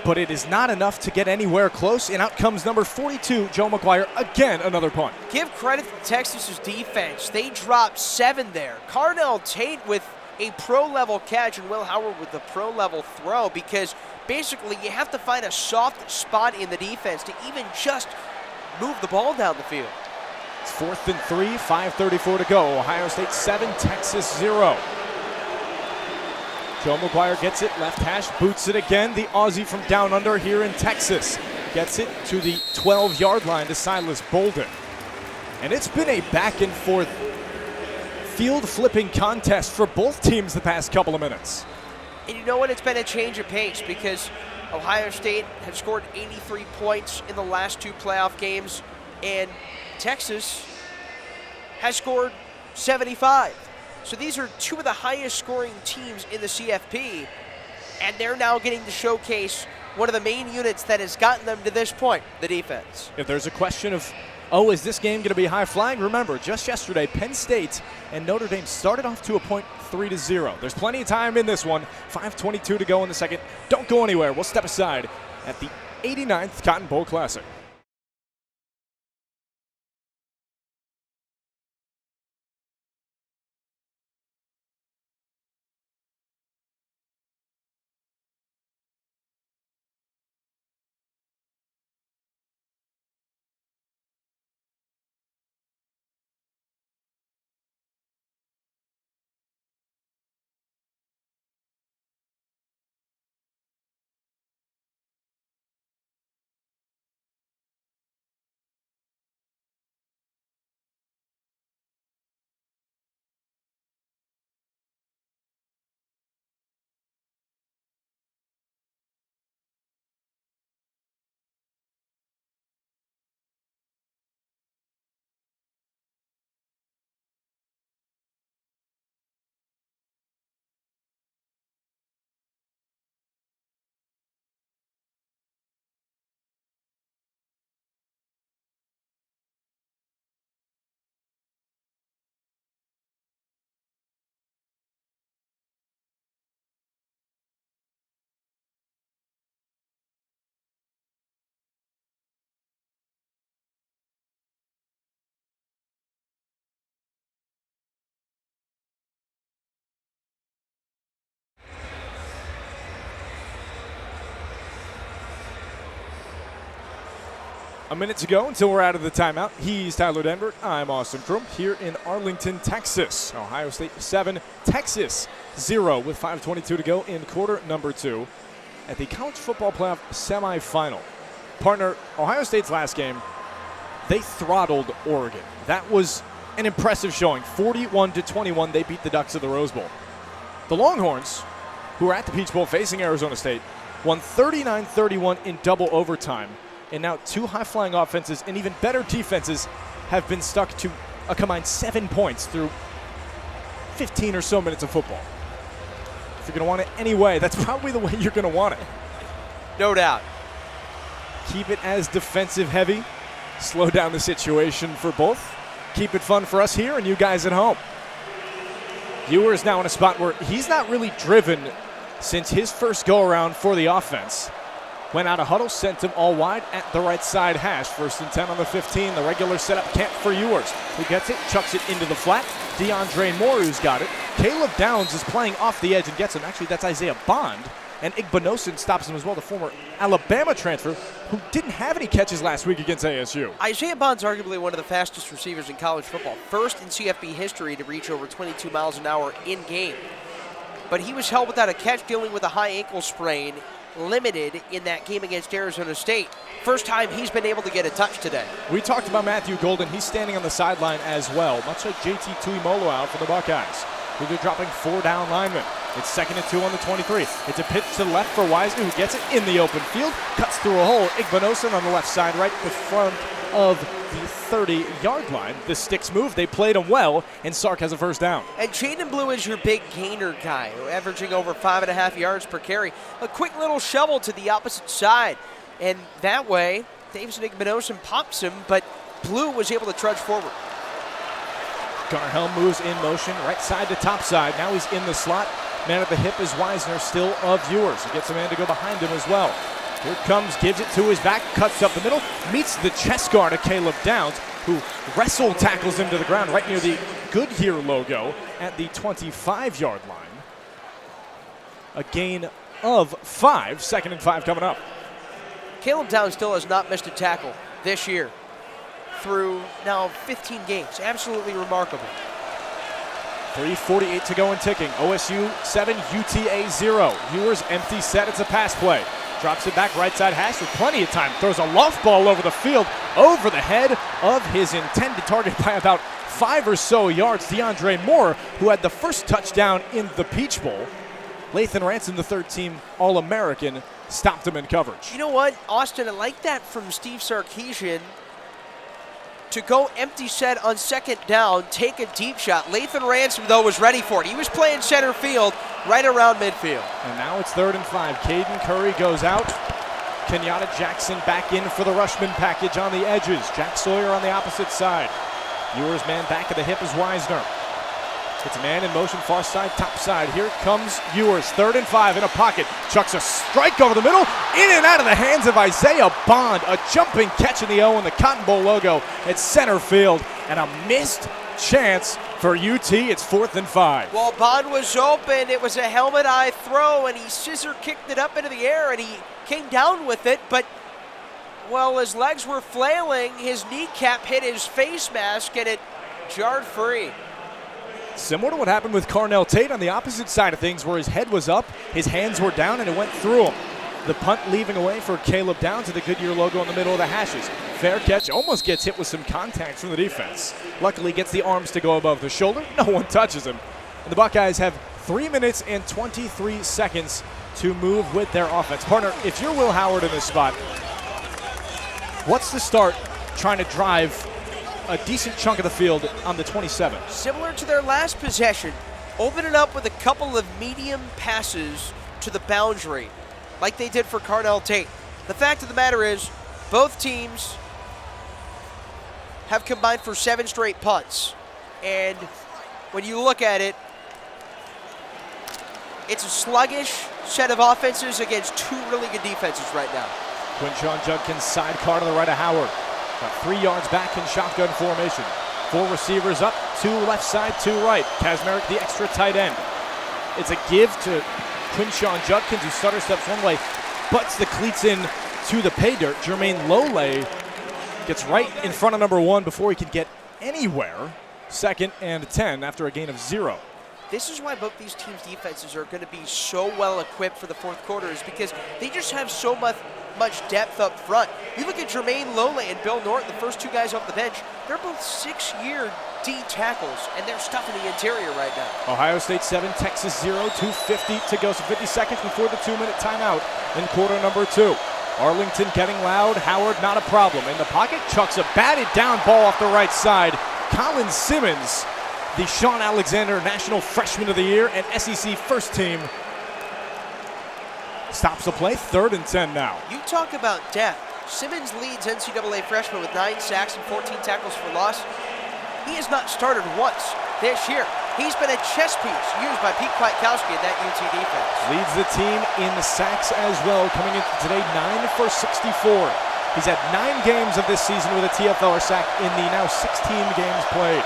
But it is not enough to get anywhere close, and out comes number 42, Joe McGuire, again another punt. Give credit to Texas's defense. They dropped 7 there. Cardinal Tate with a pro-level catch and Will Howard with the pro-level throw, because basically you have to find a soft spot in the defense to even just move the ball down the field. It's 4th and 3, 5:34 to go. Ohio State 7, Texas 0. Joe McGuire gets it, left hash, boots it again. The Aussie from down under here in Texas gets it to the 12-yard line to Silas Bolden. And it's been a back and forth field flipping contest for both teams the past couple of minutes. And you know what? It's been a change of pace because Ohio State have scored 83 points in the last 2 playoff games, and Texas has scored 75. So these are 2 of the highest scoring teams in the CFP, and they're now getting to showcase one of the main units that has gotten them to this point, the defense. If there's a question of, oh, is this game going to be high flying? Remember, just yesterday, Penn State and Notre Dame started off to a point 3-0. There's plenty of time in this one. 5:22 to go in the second. Don't go anywhere. We'll step aside at the 89th Cotton Bowl Classic. A minute to go until we're out of the timeout. He's Tyler Danburg. I'm Austin Crume here in Arlington, Texas. Ohio State 7, Texas 0 with 5:22 to go in quarter number 2 at the College Football Playoff semifinal. Partner, Ohio State's last game, they throttled Oregon. That was an impressive showing. 41-21, they beat the Ducks at the Rose Bowl. The Longhorns, who are at the Peach Bowl facing Arizona State, won 39-31 in double overtime. And now two high-flying offenses and even better defenses have been stuck to a combined 7 points through 15 or so minutes of football. If you're going to want it anyway, that's probably the way you're going to want it. No doubt. Keep it as defensive heavy. Slow down the situation for both. Keep it fun for us here and you guys at home. Ewer is now in a spot where he's not really driven since his first go-around for the offense. Went out of huddle, sent him all wide at the right side hash. 1st and 10 on the 15. The regular setup camp for Ewers, who gets it, chucks it into the flat. DeAndre Moore, who's got it. Caleb Downs is playing off the edge and gets him. Actually, that's Isaiah Bond. And Igbinosun stops him as well, the former Alabama transfer, who didn't have any catches last week against ASU. Isaiah Bond's arguably one of the fastest receivers in college football. First in CFB history to reach over 22 miles an hour in game. But he was held without a catch, dealing with a high ankle sprain, limited in that game against Arizona State. First time he's been able to get a touch today. We talked about Matthew Golden. He's standing on the sideline as well, much like JT Tuimoloau out for the Buckeyes, who they're dropping 4 down linemen. It's 2nd and 2 on the 23. It's a pitch to the left for Wisner, who gets it in the open field, cuts through a hole. Igbinosun on the left side, right in front of the 30-yard line. The sticks move. They played him well, and Sark has a first down. And Jaden Blue is your big gainer guy, averaging over 5.5 yards per carry. A quick little shovel to the opposite side. And that way, Davis Igbinosun pops him, but Blue was able to trudge forward. Gunnar Helm moves in motion, right side to top side. Now he's in the slot. Man at the hip is Wisner, still of Ewers. He gets a man to go behind him as well. Here comes, gives it to his back, cuts up the middle, meets the chest guard of Caleb Downs, who wrestle tackles him to the ground right near the Goodyear logo at the 25-yard line. A gain of 5, 2nd and 5 coming up. Caleb Downs still has not missed a tackle this year through now 15 games. Absolutely remarkable. 3:48 to go and ticking. OSU 7, UTA 0. Ewers empty set. It's a pass play. Drops it back right side hash with plenty of time. Throws a loft ball over the field, over the head of his intended target by about 5 or so yards. DeAndre Moore, who had the first touchdown in the Peach Bowl. Lathan Ransom, the third-team All-American, stopped him in coverage. You know what, Austin, I like that from Steve Sarkisian to go empty set on 2nd down, take a deep shot. Lathan Ransom, though, was ready for it. He was playing center field right around midfield. And now it's 3rd and 5. Caden Curry goes out. Kenyatta Jackson back in for the Rushman package on the edges. Jack Sawyer on the opposite side. Ewers man back at the hip is Wisner. It's a man in motion, far side, top side. Here comes Ewers, 3rd and 5 in a pocket. Chucks a strike over the middle, in and out of the hands of Isaiah Bond. A jumping catch in the O and the Cotton Bowl logo at center field, and a missed chance for UT. It's 4th and 5. Well, Bond was open. It was a helmet-eye throw, and he scissor kicked it up into the air, and he came down with it, but well, his legs were flailing. His kneecap hit his face mask, and it jarred free. Similar to what happened with Carnell Tate on the opposite side of things, where his head was up, his hands were down, and it went through him. The punt leaving away for Caleb Downs at the Goodyear logo in the middle of the hashes. Fair catch, almost gets hit with some contact from the defense. Luckily gets the arms to go above the shoulder. No one touches him. And the Buckeyes have 3 minutes and 23 seconds to move with their offense. Partner, if you're Will Howard in this spot, what's the start trying to drive a decent chunk of the field on the 27? Similar to their last possession, open it up with a couple of medium passes to the boundary, like they did for Carnell Tate. The fact of the matter is, both teams have combined for 7 straight punts. And when you look at it, it's a sluggish set of offenses against 2 really good defenses right now. Quinshon Judkins sidecar to the right of Howard. About 3 yards back in shotgun formation. 4 receivers up, 2 left side, 2 right. Kazmarek, the extra tight end. It's a give to Quinshon Judkins, who stutter steps one way, butts the cleats in to the pay dirt. Jermaine Lole Gets right in front of number 1 before he can get anywhere. 2nd and 10 after a gain of 0. This is why both these teams' defenses are going to be so well equipped for the fourth quarter, is because they just have so much depth up front. You look at Jermaine Lole and Bill Norton, the first 2 guys off the bench, they're both 6-year D tackles, and they're stuffing the interior right now. Ohio State 7, Texas 0, 2:50 to go. So 50 seconds before the 2-minute timeout in quarter number 2. Arlington getting loud. Howard not a problem. In the pocket, chucks a batted down ball off the right side. Colin Simmons, the Sean Alexander National Freshman of the Year and SEC first team, stops the play. 3rd and 10 now. You talk about depth. Simmons leads NCAA freshman with 9 sacks and 14 tackles for loss. He has not started once this year. He's been a chess piece used by Pete Kwiatkowski in that UT defense. Leads the team in the sacks as well, coming in today 9 for 64. He's had 9 games of this season with a TFL or sack in the now 16 games played.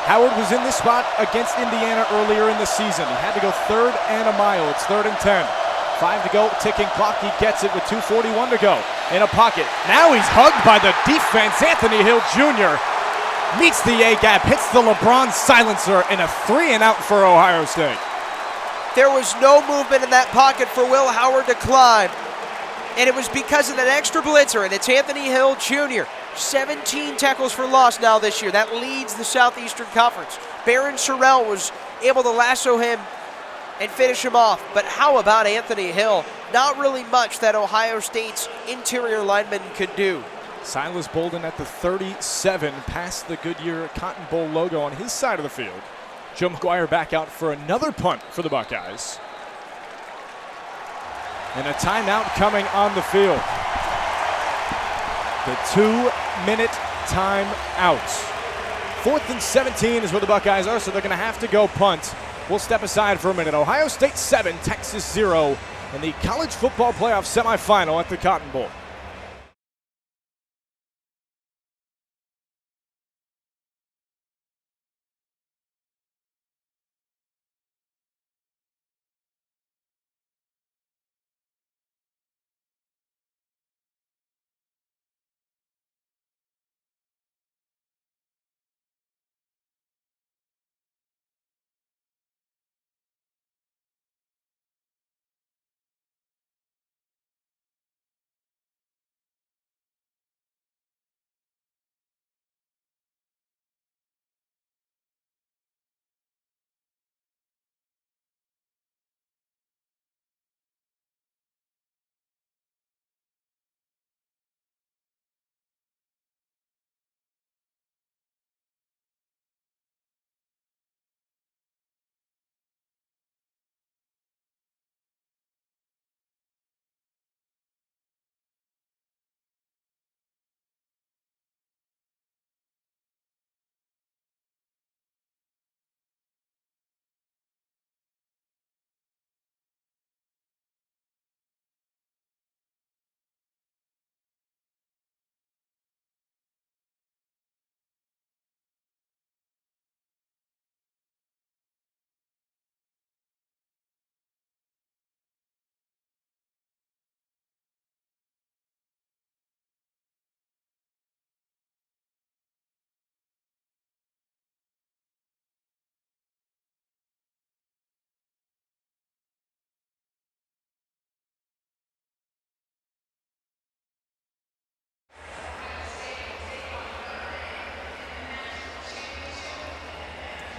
Howard was in this spot against Indiana earlier in the season. He had to go 3rd and a mile. It's 3rd and 10. 5 to go, ticking clock. He gets it with 2:41 to go. In a pocket. Now he's hugged by the defense. Anthony Hill Jr. meets the A-gap, hits the LeBron silencer, and a 3 and out for Ohio State. There was no movement in that pocket for Will Howard to climb. And it was because of that extra blitzer, and it's Anthony Hill Jr. 17 tackles for loss now this year. That leads the Southeastern Conference. Barron Sorrell was able to lasso him and finish him off. But how about Anthony Hill? Not really much that Ohio State's interior lineman could do. Silas Bolden at the 37, past the Goodyear Cotton Bowl logo on his side of the field. Joe McGuire back out for another punt for the Buckeyes. And a timeout coming on the field. The 2-minute timeout. 4th and 17 is where the Buckeyes are, so they're going to have to go punt. We'll step aside for a minute. Ohio State 7, Texas 0 in the college football playoff semifinal at the Cotton Bowl.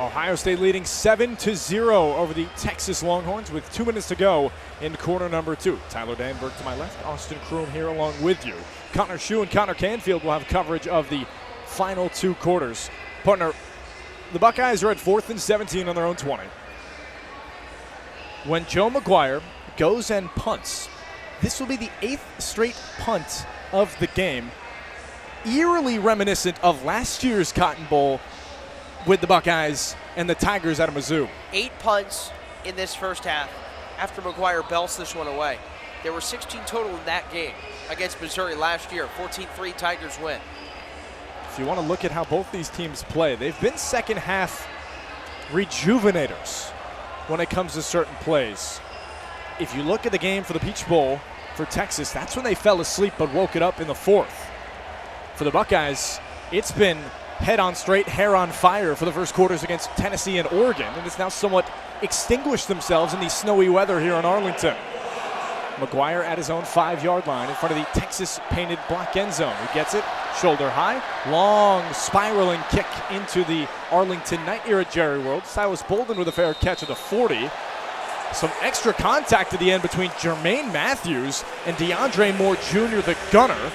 Ohio State leading 7-0 over the Texas Longhorns with 2 minutes to go in quarter number 2. Tyler Danburg to my left, Austin Crume here along with you. Connor Schuh and Connor Canfield will have coverage of the final 2 quarters. Partner, the Buckeyes are at 4th and 17 on their own 20. When Joe McGuire goes and punts, this will be the 8th straight punt of the game. Eerily reminiscent of last year's Cotton Bowl with the Buckeyes and the Tigers out of Mizzou. 8 punts in this first half after McGuire belts this one away. There were 16 total in that game against Missouri last year. 14-3 Tigers win. If you want to look at how both these teams play, they've been second half rejuvenators when it comes to certain plays. If you look at the game for the Peach Bowl for Texas, that's when they fell asleep but woke it up in the 4th. For the Buckeyes, it's been head on straight, hair on fire for the first quarters against Tennessee and Oregon, and it's now somewhat extinguished themselves in the snowy weather here in Arlington. McGuire at his own 5-yard line in front of the Texas-painted block end zone. He gets it, shoulder high, long spiraling kick into the Arlington night here at Jerry World. Silas Bolden with a fair catch at the 40. Some extra contact at the end between Jermaine Matthews and DeAndre Moore Jr., the gunner.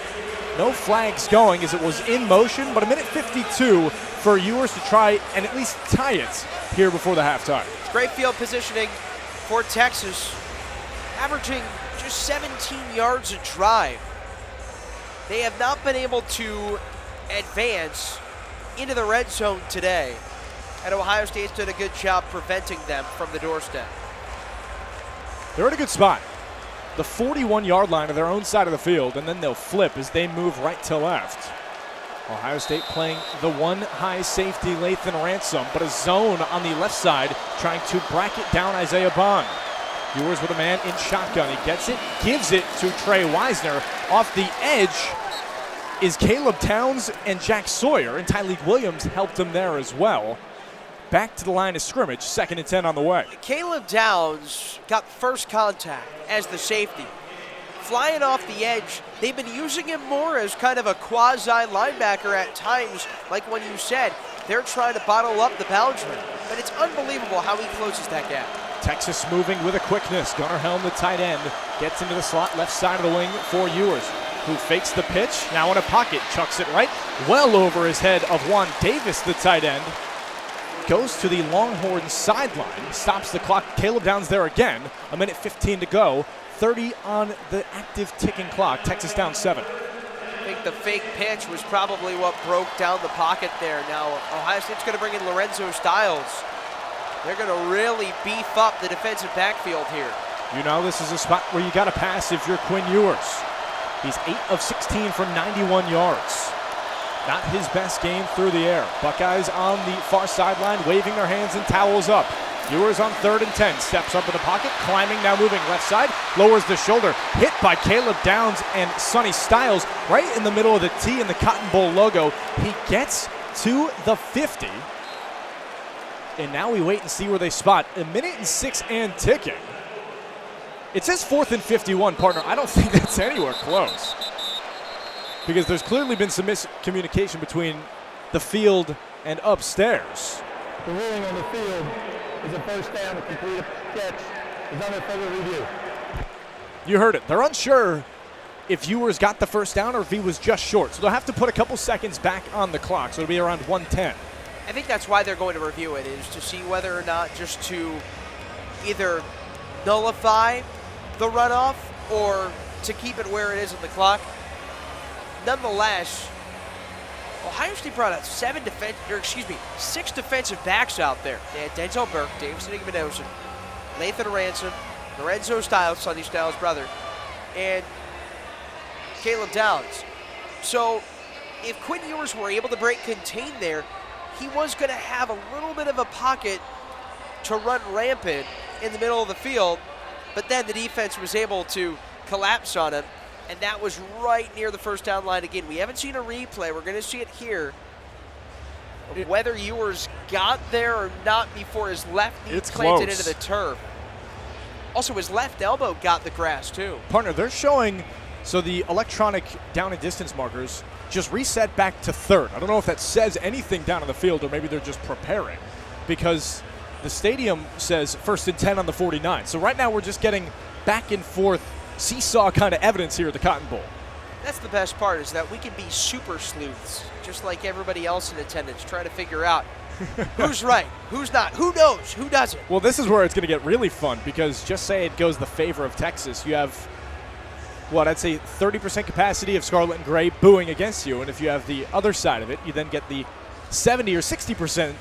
No flags going as it was in motion, but a minute 52 for Ewers to try and at least tie it here before the halftime. Great field positioning for Texas, averaging just 17 yards a drive. They have not been able to advance into the red zone today, and Ohio State's done a good job preventing them from the doorstep. They're in a good spot. The 41-yard line of their own side of the field, and then they'll flip as they move right to left. Ohio State playing the one high safety, Lathan Ransom, but a zone on the left side trying to bracket down Isaiah Bond. Ewers with a man in shotgun. He gets it, gives it to Trey Wisner. Off the edge is Caleb Towns and Jack Sawyer, and Tyleek Williams helped him there as well. Back to the line of scrimmage, 2nd and 10 on the way. Caleb Downs got first contact as the safety. Flying off the edge, they've been using him more as kind of a quasi-linebacker at times, like when you said, they're trying to bottle up the Belgian. But it's unbelievable how he closes that gap. Texas moving with a quickness. Gunnar Helm, the tight end, gets into the slot left side of the wing for Ewers, who fakes the pitch, now in a pocket, chucks it right well over his head of Juan Davis, the tight end. Goes to the Longhorn sideline, stops the clock. Caleb Downs there again. A minute 15 to go. 30 on the active ticking clock. Texas down 7. I think the fake pitch was probably what broke down the pocket there. Now, Ohio State's going to bring in Lorenzo Styles. They're going to really beef up the defensive backfield here. You know, this is a spot where you got to pass if you're Quinn Ewers. He's 8 of 16 for 91 yards. Not his best game through the air. Buckeyes on the far sideline, waving their hands and towels up. Ewers on 3rd and 10, steps up in the pocket, climbing, now moving left side, lowers the shoulder, hit by Caleb Downs and Sonny Styles right in the middle of the T and the Cotton Bowl logo. He gets to the 50, and now we wait and see where they spot. A minute and 6 and ticking. It says 4th and 51, partner. I don't think that's anywhere close, because there's clearly been some miscommunication between the field and upstairs. The ruling on the field is a first down. A complete catch is under further review. You heard it. They're unsure if Ewers got the first down or if he was just short. So they'll have to put a couple seconds back on the clock. So it'll be around 1:10. I think that's why they're going to review it, is to see whether or not just to either nullify the runoff or to keep it where it is on the clock. Nonetheless, Ohio State brought out 6 defensive backs out there. They had Denzel Burke, Davison Igbenogson, Lathan Ransom, Lorenzo Styles, Sonny Styles' brother, and Caleb Downs. So if Quinn Ewers were able to break contain there, he was going to have a little bit of a pocket to run rampant in the middle of the field, but then the defense was able to collapse on him, and that was right near the first down line again. We haven't seen a replay. We're going to see it here. Whether Ewers got there or not before his left knee planted into the turf. Also, his left elbow got the grass, too. Partner, they're showing, so the electronic down and distance markers just reset back to 3rd. I don't know if that says anything down on the field or maybe they're just preparing, because the stadium says 1st and 10 on the 49. So right now we're just getting back and forth seesaw kind of evidence here at the Cotton Bowl. That's the best part, is that we can be super sleuths, just like everybody else in attendance, trying to figure out who's right, who's not, who knows, who doesn't. Well, this is where it's going to get really fun, because just say it goes the favor of Texas. You have, what, I'd say 30% capacity of Scarlet and Gray booing against you, and if you have the other side of it, you then get the 70 or 60%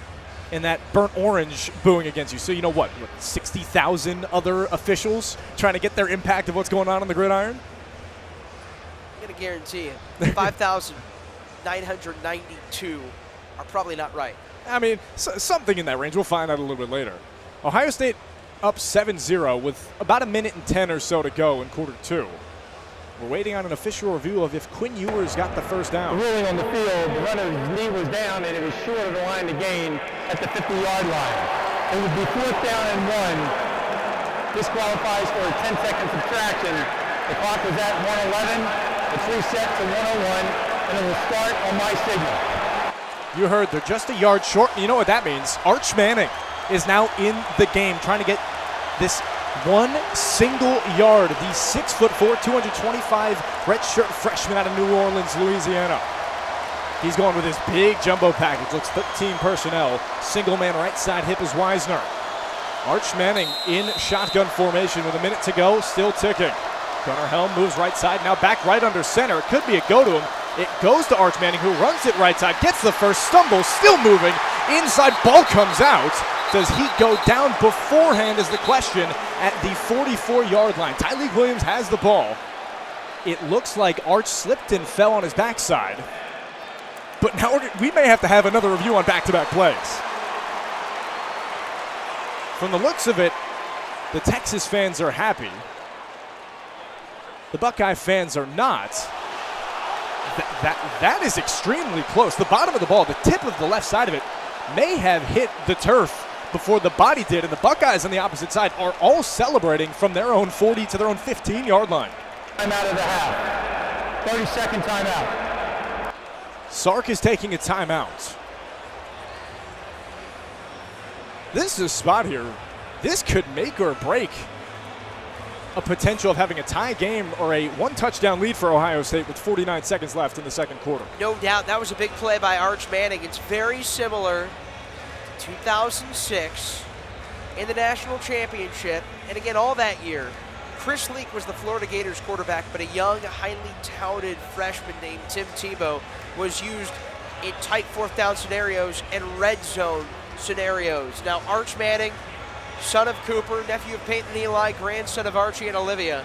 in that burnt orange booing against you. So you know what 60,000 other officials trying to get their impact of what's going on the gridiron? I'm going to guarantee you, 5,992 are probably not right. I mean, something in that range. We'll find out a little bit later. Ohio State up 7-0 with about a minute and 10 or so to go in quarter 2. We're waiting on an official review of if Quinn Ewers got the first down. Ruling on the field, the runner's knee was down and it was short of the line to gain at the 50-yard line. It would be 4th down and 1. This qualifies for a 10-second subtraction. The clock was at 1:11. It's reset to 1:01, and it will start on my signal. You heard they're just a yard short, and you know what that means. Arch Manning is now in the game, trying to get this one single yard. The 6'4", 225 redshirt freshman out of New Orleans, Louisiana. He's going with his big jumbo package. Looks 13 personnel. Single man right side hip is Wisner. Arch Manning in shotgun formation with a minute to go, still ticking. Gunnar Helm moves right side, now back right under center. It could be a go to him. It goes to Arch Manning, who runs it right side, gets the first, stumbles, still moving. Inside, ball comes out. Does he go down beforehand is the question at the 44-yard line. Tyleek Williams has the ball. It looks like Arch slipped and fell on his backside. But now we may have to have another review on back-to-back plays. From the looks of it, the Texas fans are happy. The Buckeye fans are not. That is extremely close. The bottom of the ball, the tip of the left side of it, may have hit the turf before the body did, and the Buckeyes on the opposite side are all celebrating from their own 40 to their own 15-yard line. Timeout of the half. 30-second timeout. Sark is taking a timeout. This is a spot here. This could make or break a potential of having a tie game or a one-touchdown lead for Ohio State with 49 seconds left in the second quarter. No doubt. That was a big play by Arch Manning. It's very similar to 2006 in the national championship. And again, all that year, Chris Leak was the Florida Gators quarterback, but a young, highly touted freshman named Tim Tebow was used in tight 4th down scenarios and red zone scenarios. Now, Arch Manning, son of Cooper, nephew of Peyton and Eli, grandson of Archie and Olivia,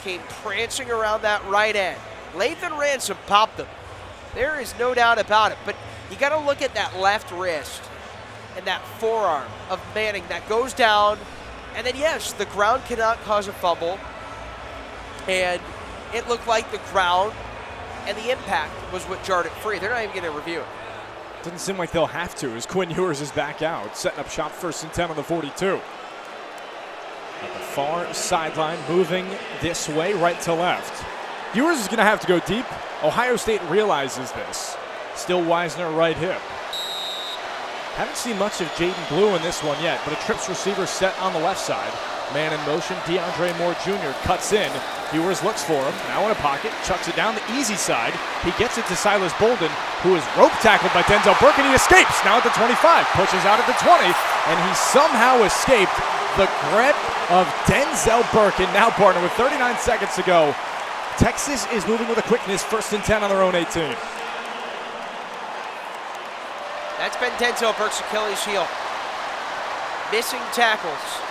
came prancing around that right end. Lathan Ransom popped them. There is no doubt about it. But you got to look at that left wrist and that forearm of Manning that goes down. And then, yes, the ground cannot cause a fumble. And it looked like the ground and the impact was what jarred it free. They're not even going to review it. Doesn't seem like they'll have to, as Quinn Ewers is back out, setting up shop 1st and 10 on the 42. At the far sideline, moving this way, right to left. Ewers is going to have to go deep. Ohio State realizes this. Still Wisner right hip. Haven't seen much of Jaden Blue in this one yet, but a trips receiver set on the left side. Man in motion, DeAndre Moore Jr. cuts in. Ewers looks for him, now in a pocket, chucks it down the easy side. He gets it to Silas Bolden, who is rope tackled by Denzel Burke, and he escapes. Now at the 25, pushes out at the 20, and he somehow escaped the grip of Denzel Burke. And now, partner, with 39 seconds to go, Texas is moving with a quickness, 1st and 10 on their own 18. That's been Denzel Burke's Achilles heel. Missing tackles.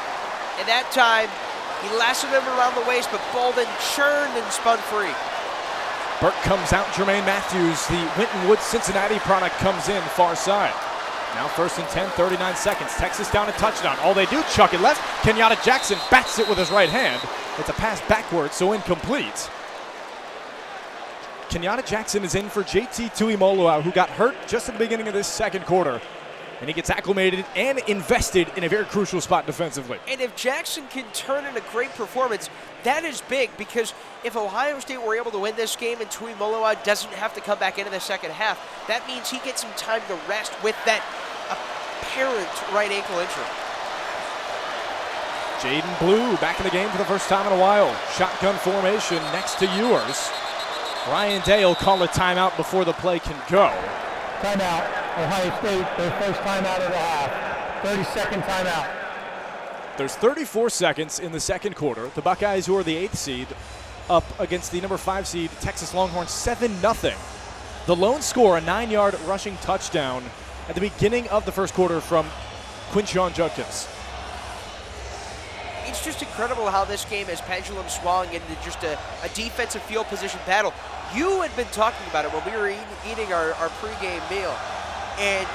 And that time, he lassoed him around the waist, but Bolden churned and spun free. Burke comes out. Jermaine Matthews, the Winton Woods Cincinnati product, comes in far side. Now 1st and 10, 39 seconds. Texas down a touchdown. All they do, chuck it left. Kenyatta Jackson bats it with his right hand. It's a pass backwards, so incomplete. Kenyatta Jackson is in for JT Tuimoloau, who got hurt just at the beginning of this second quarter. And he gets acclimated and invested in a very crucial spot defensively. And if Jackson can turn in a great performance, that is big, because if Ohio State were able to win this game and Tuimoloau doesn't have to come back into the second half, that means he gets some time to rest with that apparent right ankle injury. Jaden Blue back in the game for the first time in a while. Shotgun formation next to Ewers. Ryan Day will call a timeout before the play can go. Timeout. Ohio State, their first timeout of the half. 30-second timeout. There's 34 seconds in the second quarter. The Buckeyes, who are the 8th seed, up against the number 5 seed, Texas Longhorns, 7-0. The lone score, a 9-yard rushing touchdown at the beginning of the first quarter from Quinshon Judkins. It's just incredible how this game has pendulum swung into just a defensive field position battle. You had been talking about it when we were eating our pregame meal, and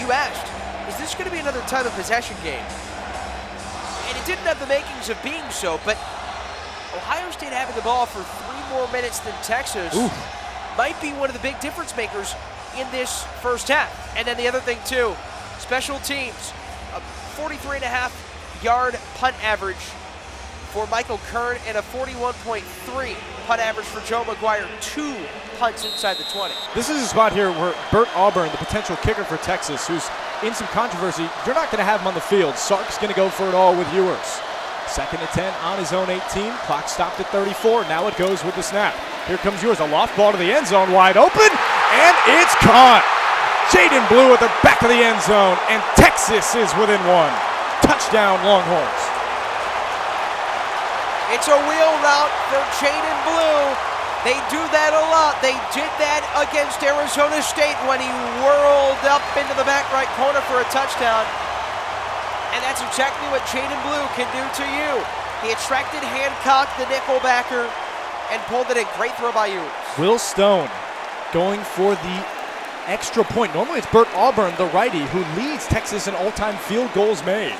you asked, is this going to be another time of possession game? And it didn't have the makings of being so, but Ohio State having the ball for 3 more minutes than Texas, might be one of the big difference makers in this first half. And then the other thing too, special teams, a 43.5-yard punt average for Michael Kern and a 41.3 punt average for Joe McGuire. 2 punts inside the 20. This is a spot here where Bert Auburn, the potential kicker for Texas, who's in some controversy, you're not going to have him on the field. Sark's going to go for it all with Ewers. 2nd and 10 on his own 18. Clock stopped at 34. Now it goes with the snap. Here comes Ewers. A loft ball to the end zone, wide open, and it's caught. Jaden Blue at the back of the end zone, and Texas is within 1. Touchdown, Longhorns. It's a wheel route for Jaden Blue. They do that a lot. They did that against Arizona State when he whirled up into the back right corner for a touchdown. And that's exactly what Jaden Blue can do to you. He attracted Hancock, the nickel backer, and pulled it in. Great throw by Ewers. Will Stone going for the extra point. Normally it's Bert Auburn, the righty, who leads Texas in all-time field goals made.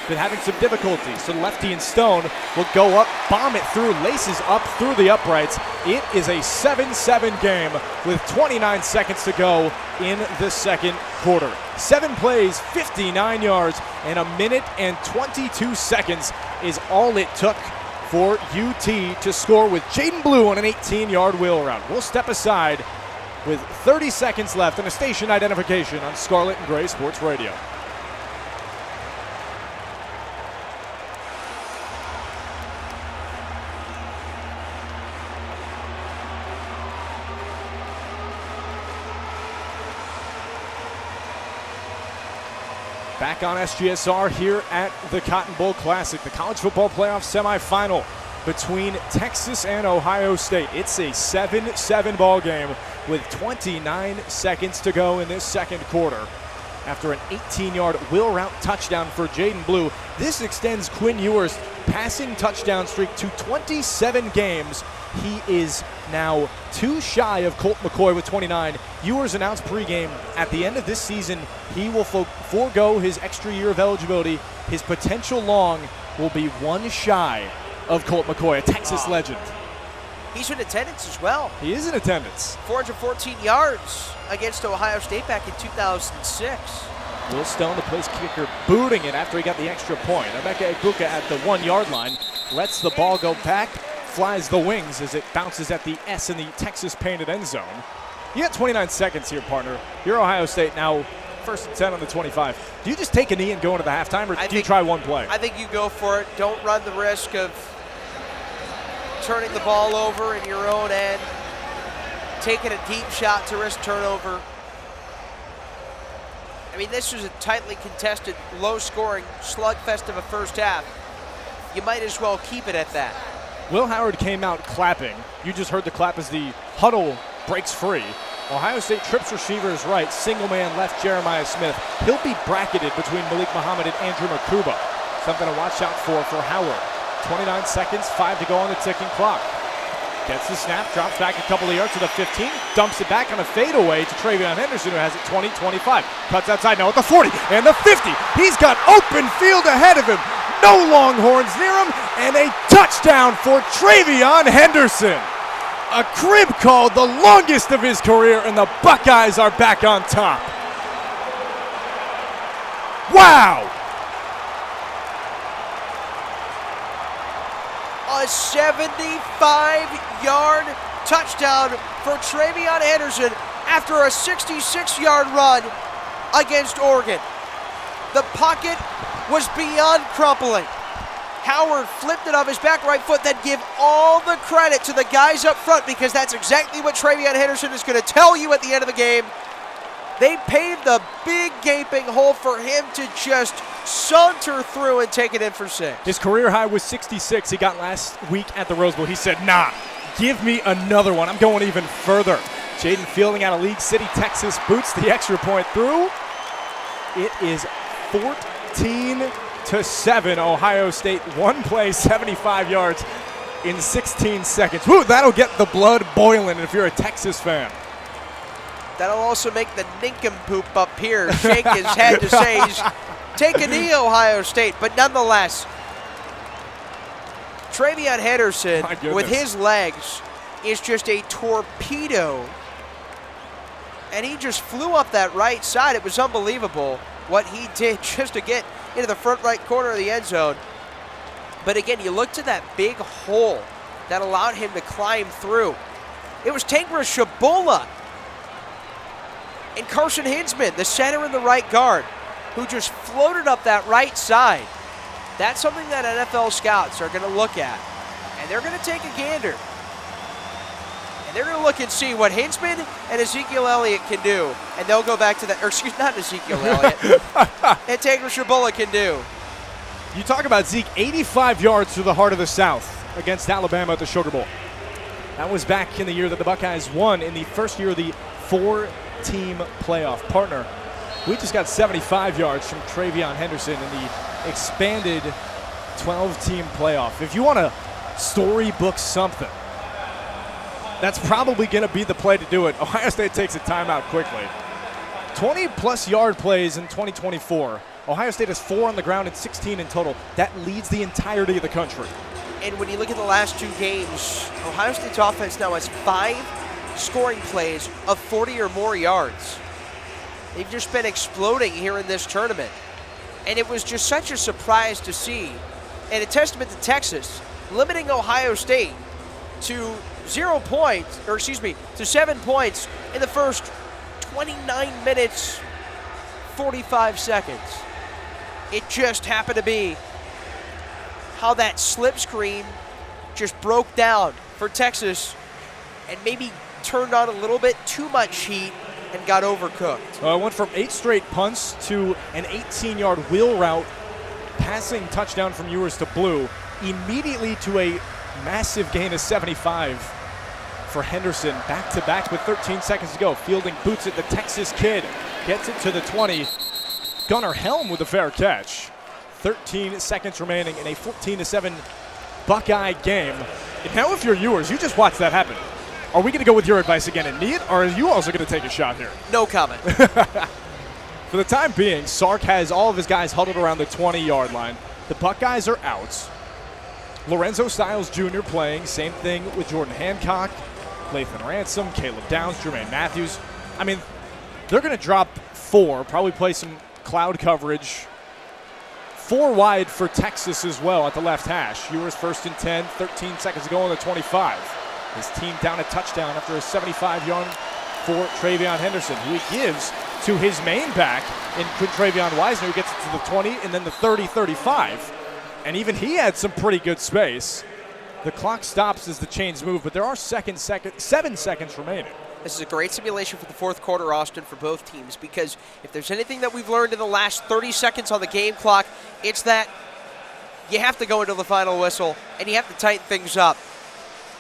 Been having some difficulties. So lefty and Stone will go up, bomb it through, laces up through the uprights. It is a 7-7 game with 29 seconds to go in the second quarter. 7 plays, 59 yards, and 1 minute and 22 seconds is all it took for UT to score with Jaden Blue on an 18-yard wheel route. We'll step aside with 30 seconds left and a station identification on Scarlet and Gray Sports Radio. Back on SGSR here at the Cotton Bowl Classic, the college football playoff semifinal between Texas and Ohio State. It's a 7-7 ball game with 29 seconds to go in this second quarter. After an 18-yard wheel route touchdown for Jaden Blue, this extends Quinn Ewers' passing touchdown streak to 27 games. He is now 2 shy of Colt McCoy with 29. Ewers announced pregame at the end of this season he will forego his extra year of eligibility. His potential long will be 1 shy of Colt McCoy, a Texas legend. He's in attendance as well. He is in attendance. 414 yards against Ohio State back in 2006. Will Stone, the place kicker, booting it after he got the extra point. Emeka Egbuka at the 1-yard line lets the ball go back, flies the wings as it bounces at the S in the Texas painted end zone. You got 29 seconds here, partner. You're Ohio State now, 1st and 10 on the 25. Do you just take a knee and go into the halftime, or do you try one play? I think you go for it. Don't run the risk of turning the ball over in your own end, taking a deep shot to risk turnover. I mean, this was a tightly contested, low-scoring slugfest of a first half. You might as well keep it at that. Will Howard came out clapping. You just heard the clap as the huddle breaks free. Ohio State trips receivers right, single man left Jeremiah Smith. He'll be bracketed between Malik Muhammad and Andrew Makuba. Something to watch out for Howard. 29 seconds, 5 to go on the ticking clock. Gets the snap, drops back a couple of yards to the 15, dumps it back on a fadeaway to Travion Henderson, who has it 20-25. Cuts outside now at the 40 and the 50. He's got open field ahead of him. No Longhorns near him, and a touchdown for Travion Henderson. A crib call, the longest of his career, and the Buckeyes are back on top. Wow! A 75-yard touchdown for Travion Henderson after a 66-yard run against Oregon. The pocket was beyond crumpling. Howard flipped it off his back right foot, then give all the credit to the guys up front, because that's exactly what Travion Henderson is going to tell you at the end of the game. They paved the big gaping hole for him to just saunter through and take it in for 6. His career high was 66 he got last week at the Rose Bowl. He said, nah, give me another one. I'm going even further. Jaden Fielding out of League City, Texas, boots the extra point through. It is 14-7. Ohio State, 1 play, 75 yards in 16 seconds. Woo, that'll get the blood boiling if you're a Texas fan. That'll also make the nincompoop up here shake his head to say he's take a knee, Ohio State. But nonetheless, Travion Henderson, with his legs, is just a torpedo. And he just flew up that right side. It was unbelievable what he did just to get into the front right corner of the end zone. But again, you look to that big hole that allowed him to climb through. It was Tanguy Shabola and Carson Hinsman, the center and the right guard, who just floated up that right side. That's something that NFL scouts are going to look at, and they're going to take a gander. And they're going to look and see what Hinsman and Ezekiel Elliott can do, and they'll go back to that, or excuse me, not Ezekiel Elliott, and Tanguy Shabola can do. You talk about Zeke, 85 yards through the heart of the South against Alabama at the Sugar Bowl. That was back in the year that the Buckeyes won in the first year of the 4-team playoff. Partner, we just got 75 yards from Travion Henderson in the expanded 12-team playoff. If you want to storybook something, that's probably going to be the play to do it. Ohio State takes a timeout quickly. 20-plus yard plays in 2024. Ohio State has 4 on the ground and 16 in total. That leads the entirety of the country. And when you look at the last 2 games, Ohio State's offense now has 5 scoring plays of 40 or more yards. They've just been exploding here in this tournament. And it was just such a surprise to see, and a testament to Texas, limiting Ohio State to 0 points, or excuse me, to 7 points in the first 29 minutes, 45 seconds. It just happened to be how that slip screen just broke down for Texas and maybe turned on a little bit too much heat and got overcooked. It went from 8 straight punts to an 18-yard wheel route passing touchdown from Ewers to Blue, immediately to a massive gain of 75 for Henderson, back-to-back with 13 seconds to go. Fielding boots it, the Texas kid gets it to the 20. Gunnar Helm with a fair catch. 13 seconds remaining in a 14-7 Buckeye game. And now if you're Ewers, you just watch that happen. Are we going to go with your advice again and knee it, or are you also going to take a shot here? No comment. For the time being, Sark has all of his guys huddled around the 20-yard line. The Buckeyes are out. Lorenzo Styles Jr. playing. Same thing with Jordan Hancock, Lathan Ransom, Caleb Downs, Jermaine Matthews. I mean, they're going to drop 4, probably play some cloud coverage. 4 wide for Texas as well at the left hash. Ewers first and 10, 13 seconds to go on the 25. His team down a touchdown after a 75-yard for Travion Henderson, who he gives to his main back in Travion Wisner, who gets it to the 20 and then the 30-35. And even he had some pretty good space. The clock stops as the chains move, but there are 7 seconds remaining. This is a great simulation for the fourth quarter, Austin, for both teams, because if there's anything that we've learned in the last 30 seconds on the game clock, it's that you have to go into the final whistle and you have to tighten things up,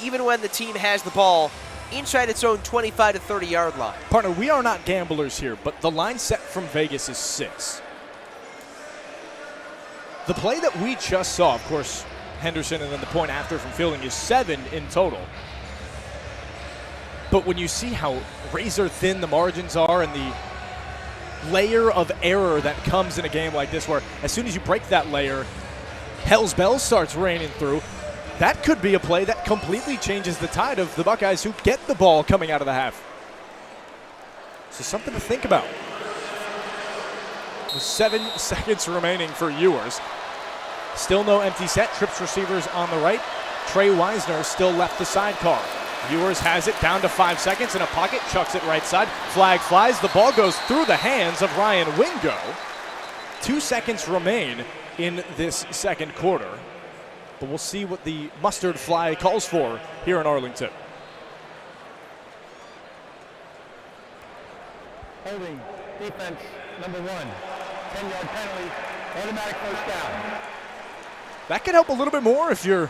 even when the team has the ball inside its own 25 to 30-yard line. Partner, we are not gamblers here, but the line set from Vegas is 6. The play that we just saw, of course, Henderson and then the point after from fielding is 7 in total. But when you see how razor thin the margins are and the layer of error that comes in a game like this, where as soon as you break that layer, hell's bells starts raining through, that could be a play that completely changes the tide of the Buckeyes, who get the ball coming out of the half. So something to think about. With 7 seconds remaining for Ewers. Still no empty set. Trips receivers on the right. Trey Wisner still left the sidecar. Ewers has it down to 5 seconds in a pocket, chucks it right side. Flag flies. The ball goes through the hands of Ryan Wingo. 2 seconds remain in this second quarter. But we'll see what the mustard fly calls for here in Arlington. Holding, defense, number 1. 10-yard penalty, automatic first down. That could help a little bit more if you're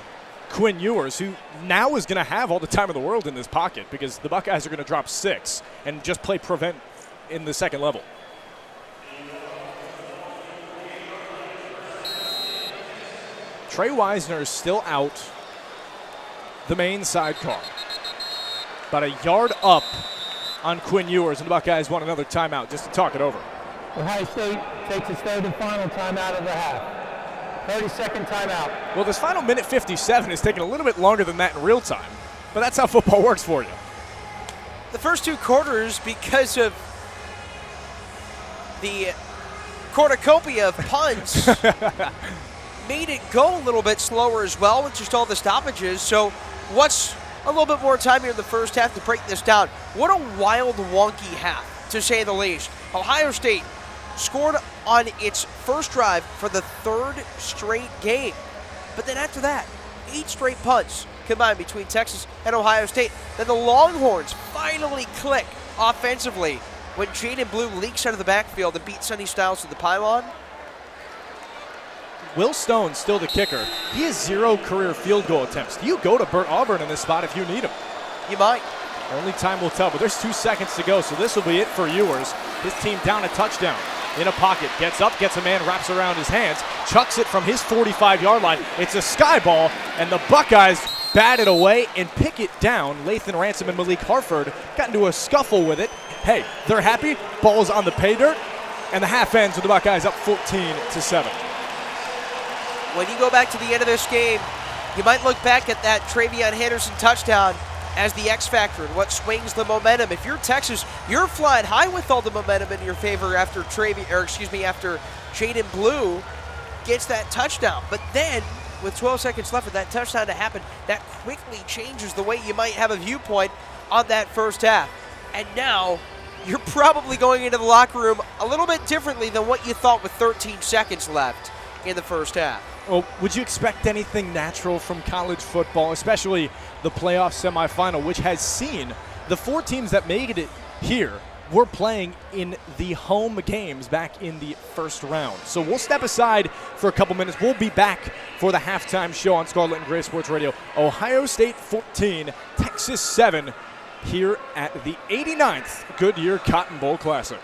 Quinn Ewers, who now is going to have all the time in the world in this pocket, because the Buckeyes are going to drop 6 and just play prevent in the second level. Trey Wisner is still out the main sidecar. About a yard up on Quinn Ewers, and the Buckeyes want another timeout just to talk it over. Ohio State takes its 3rd and final timeout of the half. 30-second timeout. Well, this final minute 57 is taking a little bit longer than that in real time. But that's how football works for you. The first 2 quarters, because of the cornucopia of punts, made it go a little bit slower as well with just all the stoppages. So what's a little bit more time here in the first half to break this down? What a wild, wonky half, to say the least. Ohio State scored on its first drive for the 3rd straight game. But then after that, 8 straight punts combined between Texas and Ohio State. Then the Longhorns finally click offensively when Jaden Blue leaks out of the backfield and beats Sonny Styles to the pylon. Will Stone still the kicker. He has 0 career field goal attempts. You go to Burt Auburn in this spot if you need him. You might. Only time will tell, but there's 2 seconds to go, so this will be it for Ewers. His team down a touchdown. In a pocket, gets up, gets a man, wraps around his hands, chucks it from his 45-yard line. It's a sky ball, and the Buckeyes bat it away and pick it down. Lathan Ransom and Malik Harford got into a scuffle with it. Hey, they're happy. Ball's on the pay dirt, and the half ends with the Buckeyes up 14-7. When you go back to the end of this game, you might look back at that Travion Henderson touchdown as the X factor and what swings the momentum. If you're Texas, you're flying high with all the momentum in your favor after after Jaden Blue gets that touchdown. But then, with 12 seconds left for that touchdown to happen, that quickly changes the way you might have a viewpoint on that first half. And now, you're probably going into the locker room a little bit differently than what you thought with 13 seconds left in the first half. Well, would you expect anything natural from college football, especially the playoff semifinal, which has seen the 4 teams that made it here were playing in the home games back in the first round. So we'll step aside for a couple minutes. We'll be back for the halftime show on Scarlet and Gray Sports Radio. Ohio State 14, Texas 7 here at the 89th Goodyear Cotton Bowl Classic.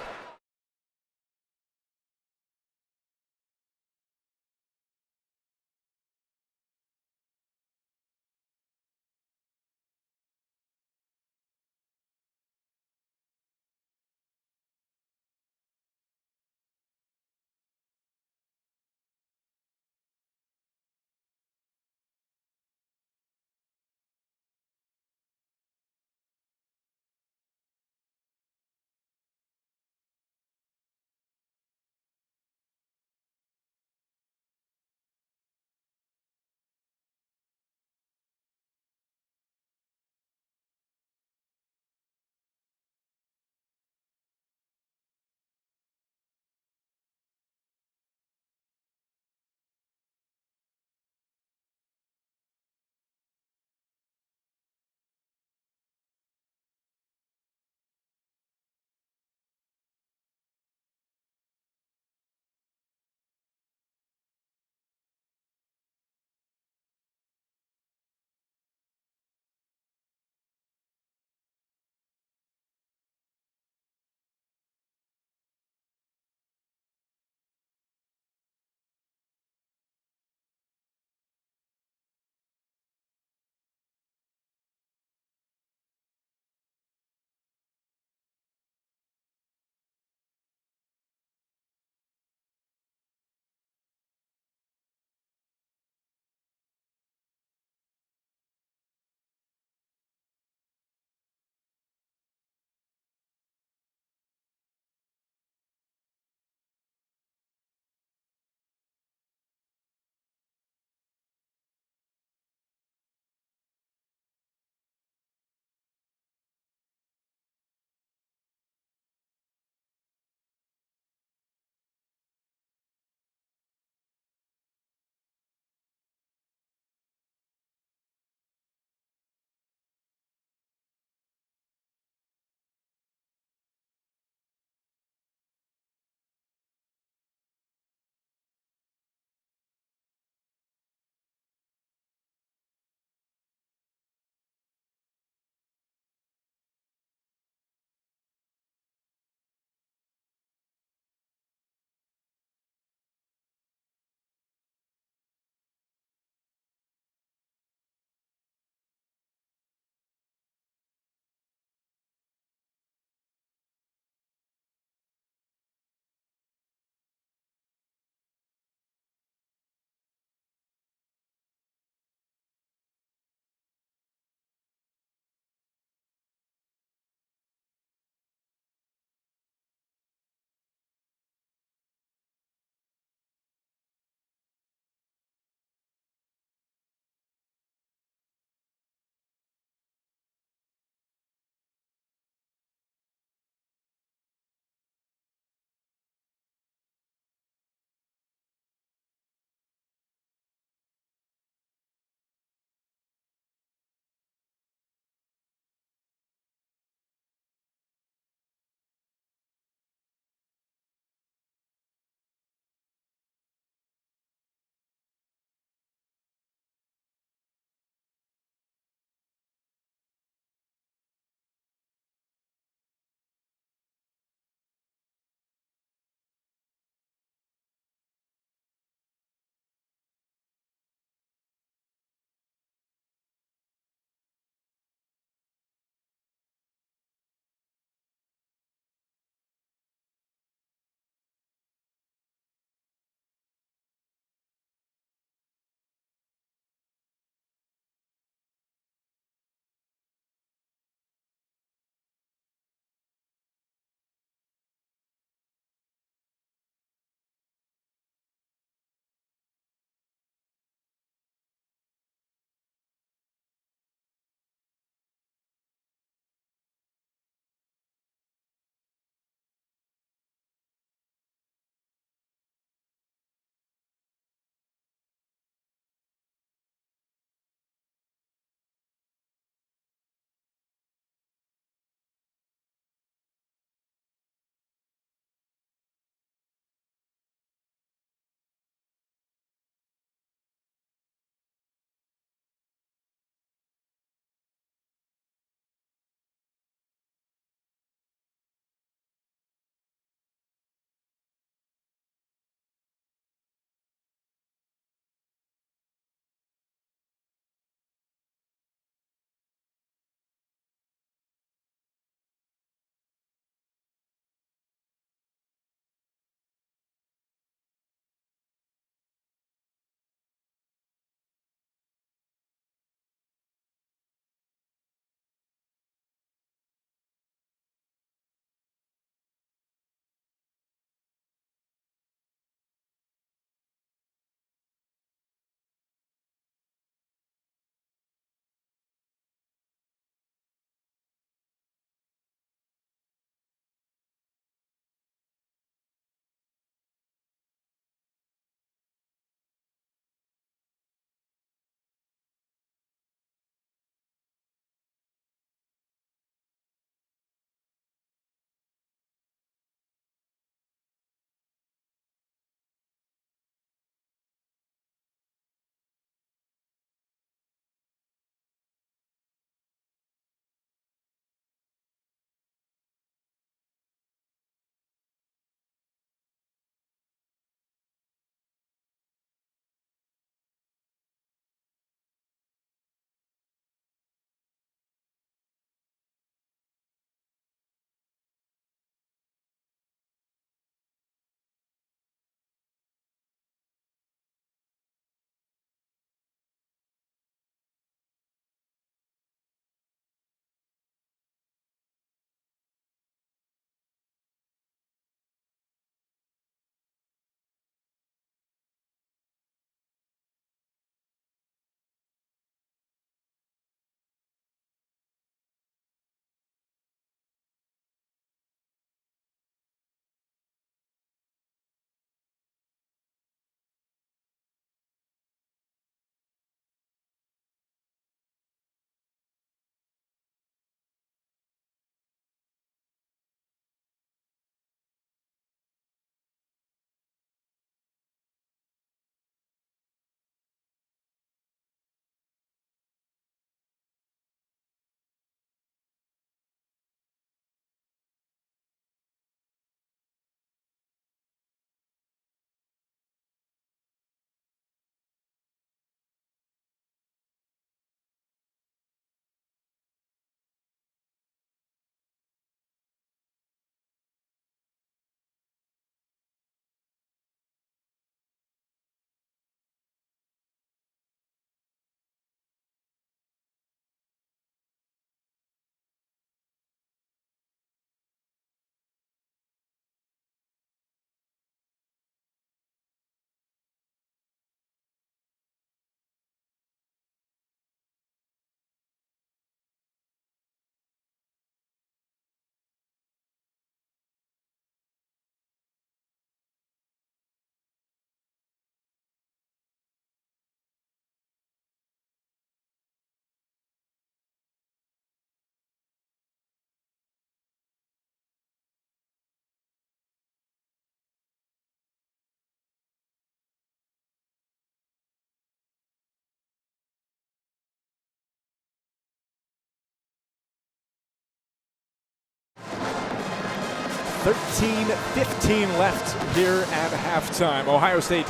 13:15 left here at halftime. Ohio State,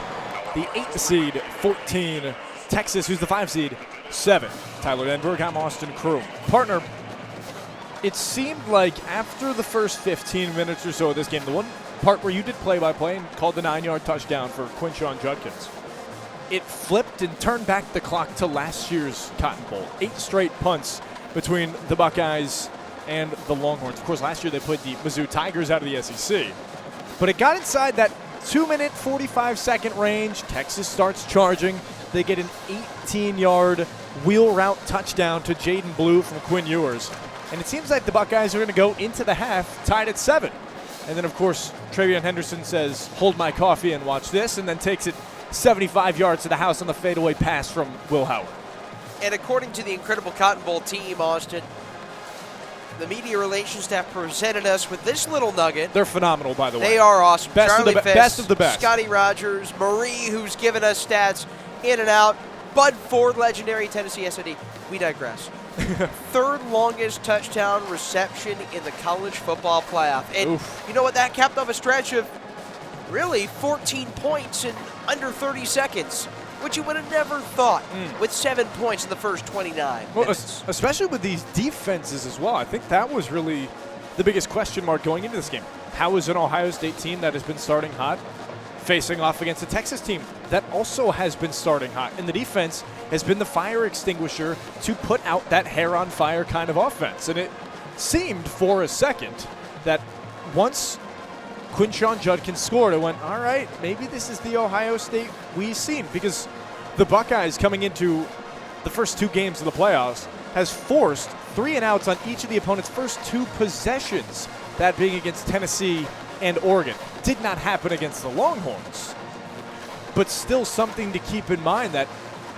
the 8 seed, 14. Texas, who's the 5 seed, 7. Tyler Danburg, I'm Austin Crume. Partner, it seemed like after the first 15 minutes or so of this game, the one part where you did play-by-play and called the 9-yard touchdown for Quinshon Judkins, it flipped and turned back the clock to last year's Cotton Bowl. 8 straight punts between the Buckeyes and the Longhorns. Of course, last year they played the Mizzou Tigers out of the SEC. But it got inside that 2-minute, 45-second range. Texas starts charging. They get an 18-yard wheel route touchdown to Jaden Blue from Quinn Ewers. And it seems like the Buckeyes are going to go into the half tied at 7. And then, of course, Travion Henderson says, hold my coffee and watch this, and then takes it 75 yards to the house on the fadeaway pass from Will Howard. And according to the incredible Cotton Bowl team, Austin, the media relations staff presented us with this little nugget. They're phenomenal, by the way. They are awesome. Best Charlie of the Fisk, best of the best. Scotty Rogers, Marie, who's given us stats in and out, Bud Ford, legendary Tennessee S&D. We digress. Third longest touchdown reception in the college football playoff. And Oof. you know what? That capped off a stretch of really 14 points in under 30 seconds, which you would have never thought with 7 points in the first 29 minutes. Especially with these defenses as well. I think that was really the biggest question mark going into this game. How is an Ohio State team that has been starting hot facing off against a Texas team that also has been starting hot? And the defense has been the fire extinguisher to put out that hair on fire kind of offense. And it seemed for a second that once Quinshon Judkins scored, it went, all right, maybe this is the Ohio State we've seen, because the Buckeyes coming into the first 2 games of the playoffs has forced 3 and outs on each of the opponent's first 2 possessions, that being against Tennessee and Oregon. Did not happen against the Longhorns, but still something to keep in mind that,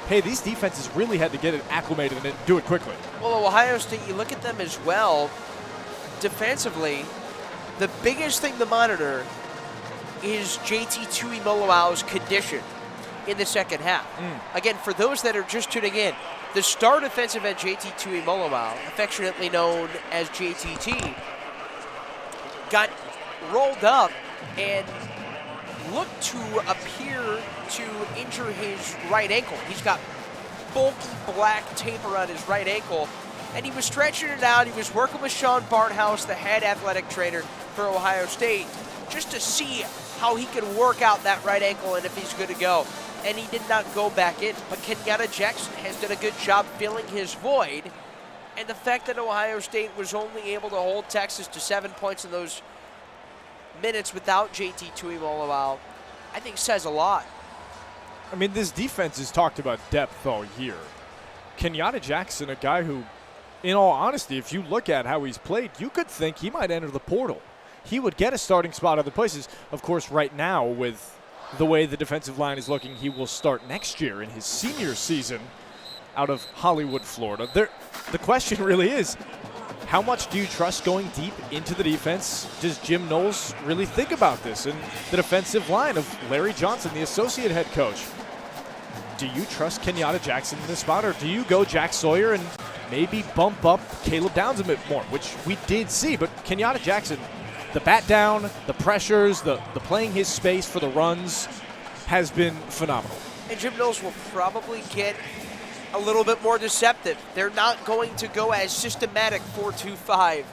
hey, these defenses really had to get it acclimated and do it quickly. Well, Ohio State, you look at them as well, defensively, the biggest thing to monitor is JT Tuimoloau's condition in the second half. Again, for those that are just tuning in, the star defensive end JT Tuimoloau, affectionately known as JTT, got rolled up and looked to appear to injure his right ankle. He's got bulky black tape around his right ankle, and he was stretching it out. He was working with Sean Barthouse, the head athletic trainer for Ohio State, just to see how he could work out that right ankle and if he's good to go. And he did not go back in. But Kenyatta Jackson has done a good job filling his void. And the fact that Ohio State was only able to hold Texas to 7 points in those minutes without JT Tuimoloau, I think says a lot. I mean, this defense has talked about depth all year. Kenyatta Jackson, a guy who, in all honesty, if you look at how he's played, you could think he might enter the portal. He would get a starting spot other places. Of course, right now, with the way the defensive line is looking, he will start next year in his senior season out of Hollywood, Florida. The question really is, how much do you trust going deep into the defense? Does Jim Knowles really think about this? And the defensive line of Larry Johnson, the associate head coach. Do you trust Kenyatta Jackson in this spot, or do you go Jack Sawyer and maybe bump up Caleb Downs a bit more, which we did see? But Kenyatta Jackson, the bat down, the pressures, the playing his space for the runs has been phenomenal. And Jim Knowles will probably get a little bit more deceptive. They're not going to go as systematic 4-2-5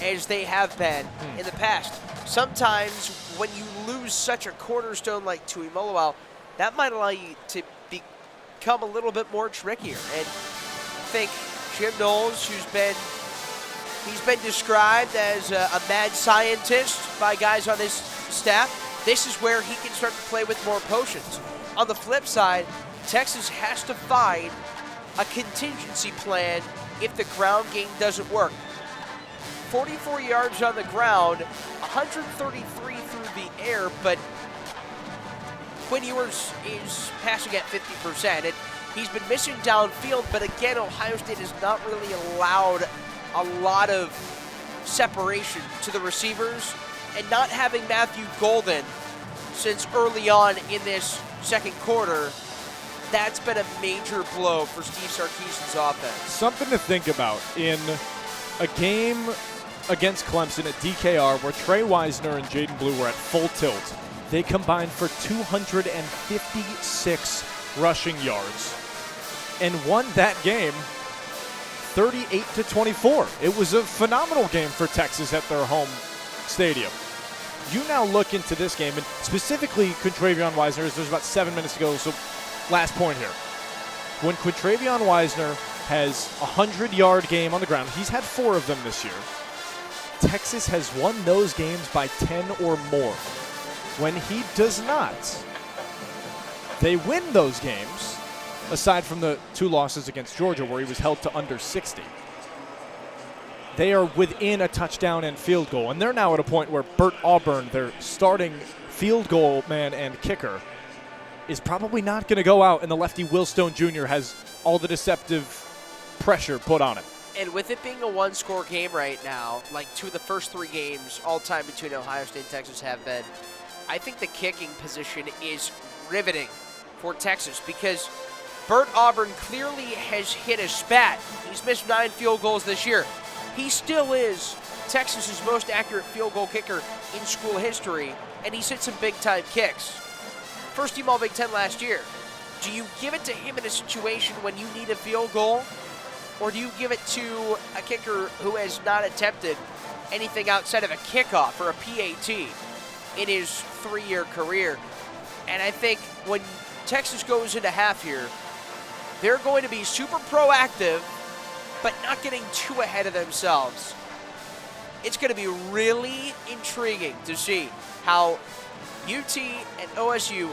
as they have been in the past. Sometimes when you lose such a cornerstone like Tuimoloau, that might allow you to become a little bit more trickier. And I think Jim Knowles, he's been described as a mad scientist by guys on his staff. This is where he can start to play with more potions. On the flip side, Texas has to find a contingency plan if the ground game doesn't work. 44 yards on the ground, 133 through the air, but Quinn Ewers is passing at 50%. And he's been missing downfield, but again, Ohio State has not really allowed a lot of separation to the receivers, and not having Matthew Golden since early on in this second quarter, that's been a major blow for Steve Sarkisian's offense. Something to think about in a game against Clemson at DKR, where Trey Wisner and Jaden Blue were at full tilt. They combined for 256 rushing yards and won that game 38-24. It was a phenomenal game for Texas at their home stadium. You now look into this game, and specifically Quintravion Wisner, there's about 7 minutes to go, so last point here. When Quintravion Wisner has a 100-yard game on the ground, he's had 4 of them this year. Texas has won those games by 10 or more. When he does not, they win those games, aside from the 2 losses against Georgia where he was held to under 60. They are within a touchdown and field goal, and they're now at a point where Bert Auburn, their starting field goal man and kicker, is probably not going to go out, and the lefty Will Stone Jr. has all the deceptive pressure put on him. And with it being a one-score game right now, like 2 of the first 3 games all time between Ohio State and Texas have been, I think the kicking position is riveting for Texas because Bert Auburn clearly has hit a spat. He's missed 9 field goals this year. He still is Texas's most accurate field goal kicker in school history, and he's hit some big-time kicks. First team All-Big Ten last year. Do you give it to him in a situation when you need a field goal, or do you give it to a kicker who has not attempted anything outside of a kickoff or a PAT in his 3-year career? And I think when Texas goes into half here, they're going to be super proactive, but not getting too ahead of themselves. It's going to be really intriguing to see how UT and OSU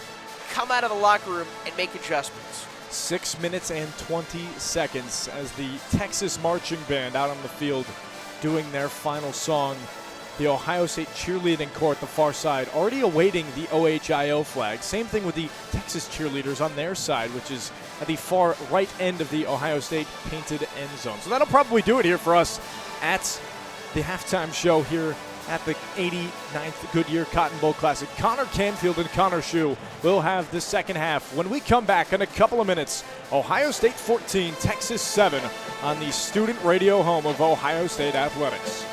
come out of the locker room and make adjustments. 6 minutes and 20 seconds as the Texas marching band out on the field doing their final song. The Ohio State cheerleading corps at the far side already awaiting the OHIO flag. Same thing with the Texas cheerleaders on their side, which is at the far right end of the Ohio State painted end zone. So that'll probably do it here for us at the halftime show here at the 89th Goodyear Cotton Bowl Classic. Connor Canfield and Connor Schuh will have the second half. When we come back in a couple of minutes, Ohio State 14, Texas 7 on the student radio home of Ohio State Athletics.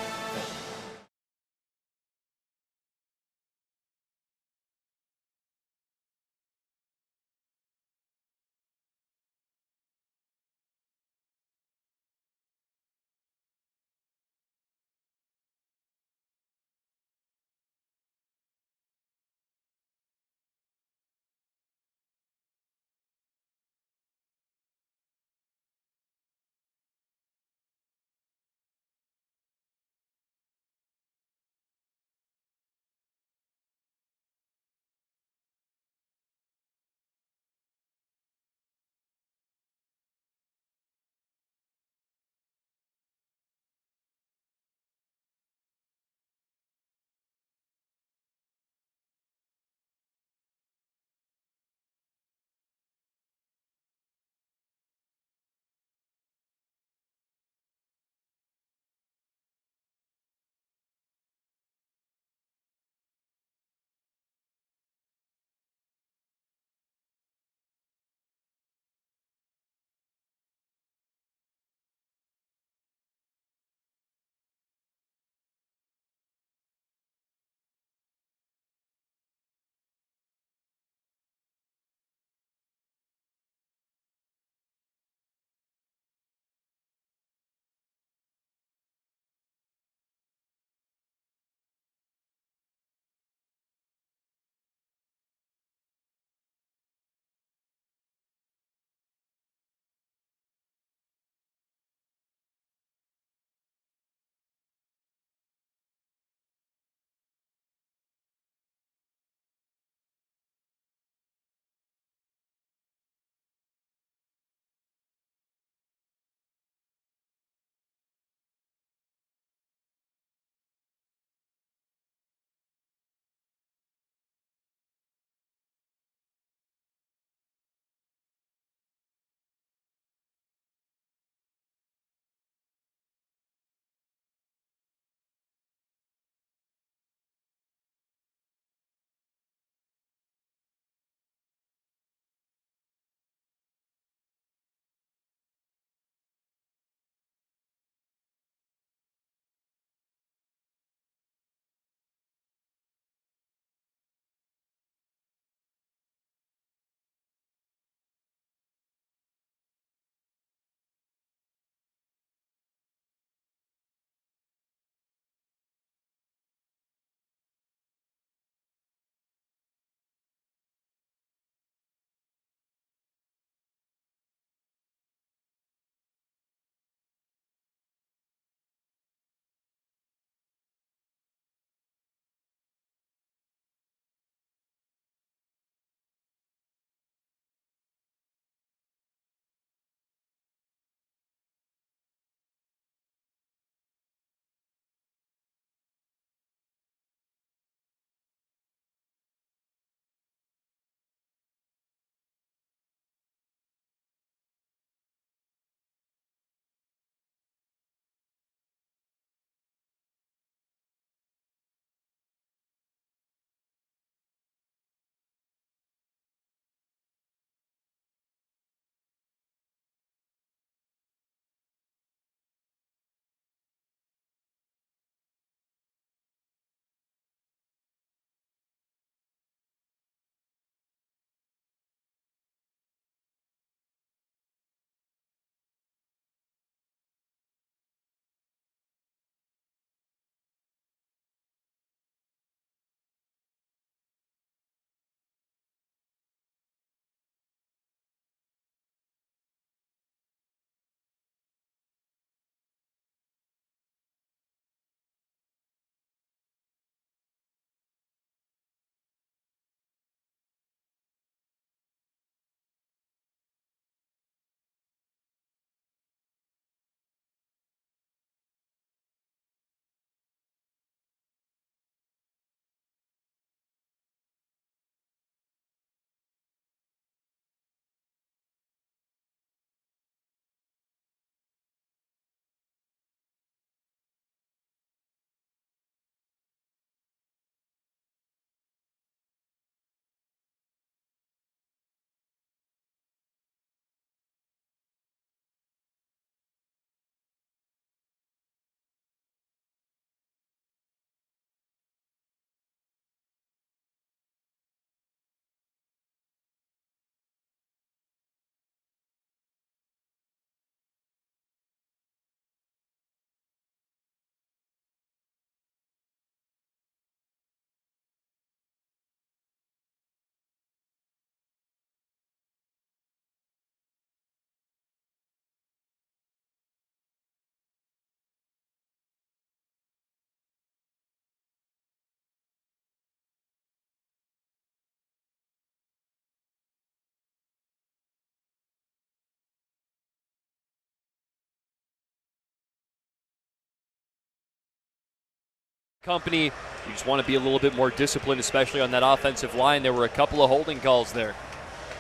Company, you just want to be a little bit more disciplined, especially on that offensive line. There were a couple of holding calls there.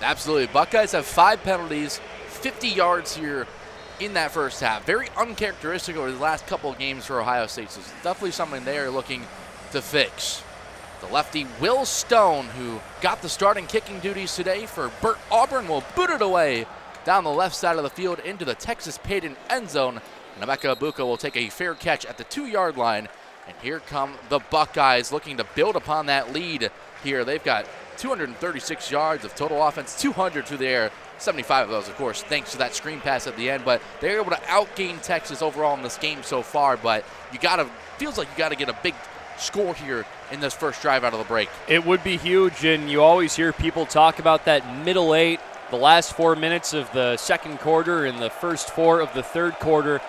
Absolutely. Buckeyes have 5 penalties, 50 yards here in that first half. Very uncharacteristic over the last couple of games for Ohio State. So it's definitely something they are looking to fix. The lefty Will Stone, who got the starting kicking duties today for Burt Auburn, will boot it away down the left side of the field into the Texas Payton end zone. And Emeka Egbuka will take a fair catch at the 2-yard line. And here come the Buckeyes looking to build upon that lead here. They've got 236 yards of total offense, 200 through the air, 75 of those, of course, thanks to that screen pass at the end. But they're able to outgain Texas overall in this game so far. But feels like you got to get a big score here in this first drive out of the break. It would be huge, and you always hear people talk about that middle 8, the last 4 minutes of the second quarter and the first 4 of the third quarter.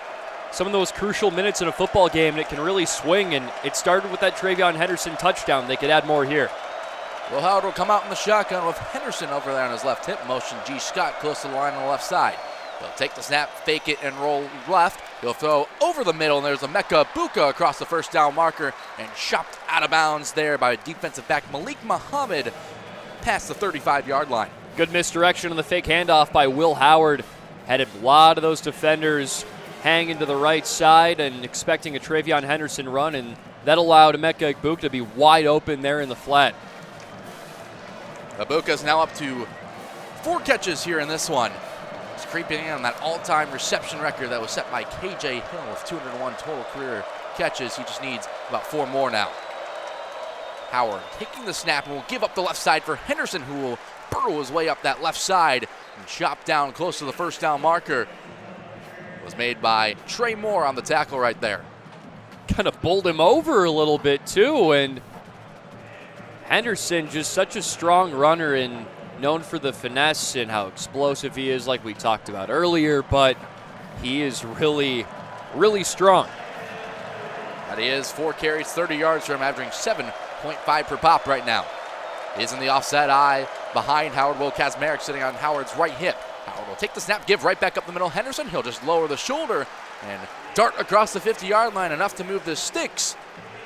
Some of those crucial minutes in a football game, and it can really swing, and it started with that Travion Henderson touchdown. They could add more here. Will Howard will come out in the shotgun with Henderson over there on his left hip motion. G. Scott close to the line on the left side. He'll take the snap, fake it, and roll left. He'll throw over the middle, and there's Emeka Egbuka across the first down marker and chopped out of bounds there by defensive back Malik Muhammad past the 35-yard line. Good misdirection on the fake handoff by Will Howard. Had a lot of those defenders hanging to the right side and expecting a Travion Henderson run, and that allowed Emeka Egbuka to be wide open there in the flat. Egbuka's now up to 4 catches here in this one. He's creeping in on that all-time reception record that was set by K.J. Hill with 201 total career catches. He just needs about 4 more now. Howard taking the snap and will give up the left side for Henderson, who will burrow his way up that left side and chop down close to the first down marker. It was made by Trey Moore on the tackle right there. Kind of bowled him over a little bit too, and Henderson just such a strong runner and known for the finesse and how explosive he is, like we talked about earlier, but he is really, really strong. That he is. 4 carries, 30 yards for him, averaging 7.5 per pop right now. He's in the offset eye behind Howard. Will Kazmarek sitting on Howard's right hip. Howard will take the snap, give right back up the middle. Henderson, he'll just lower the shoulder and dart across the 50-yard line, enough to move the sticks.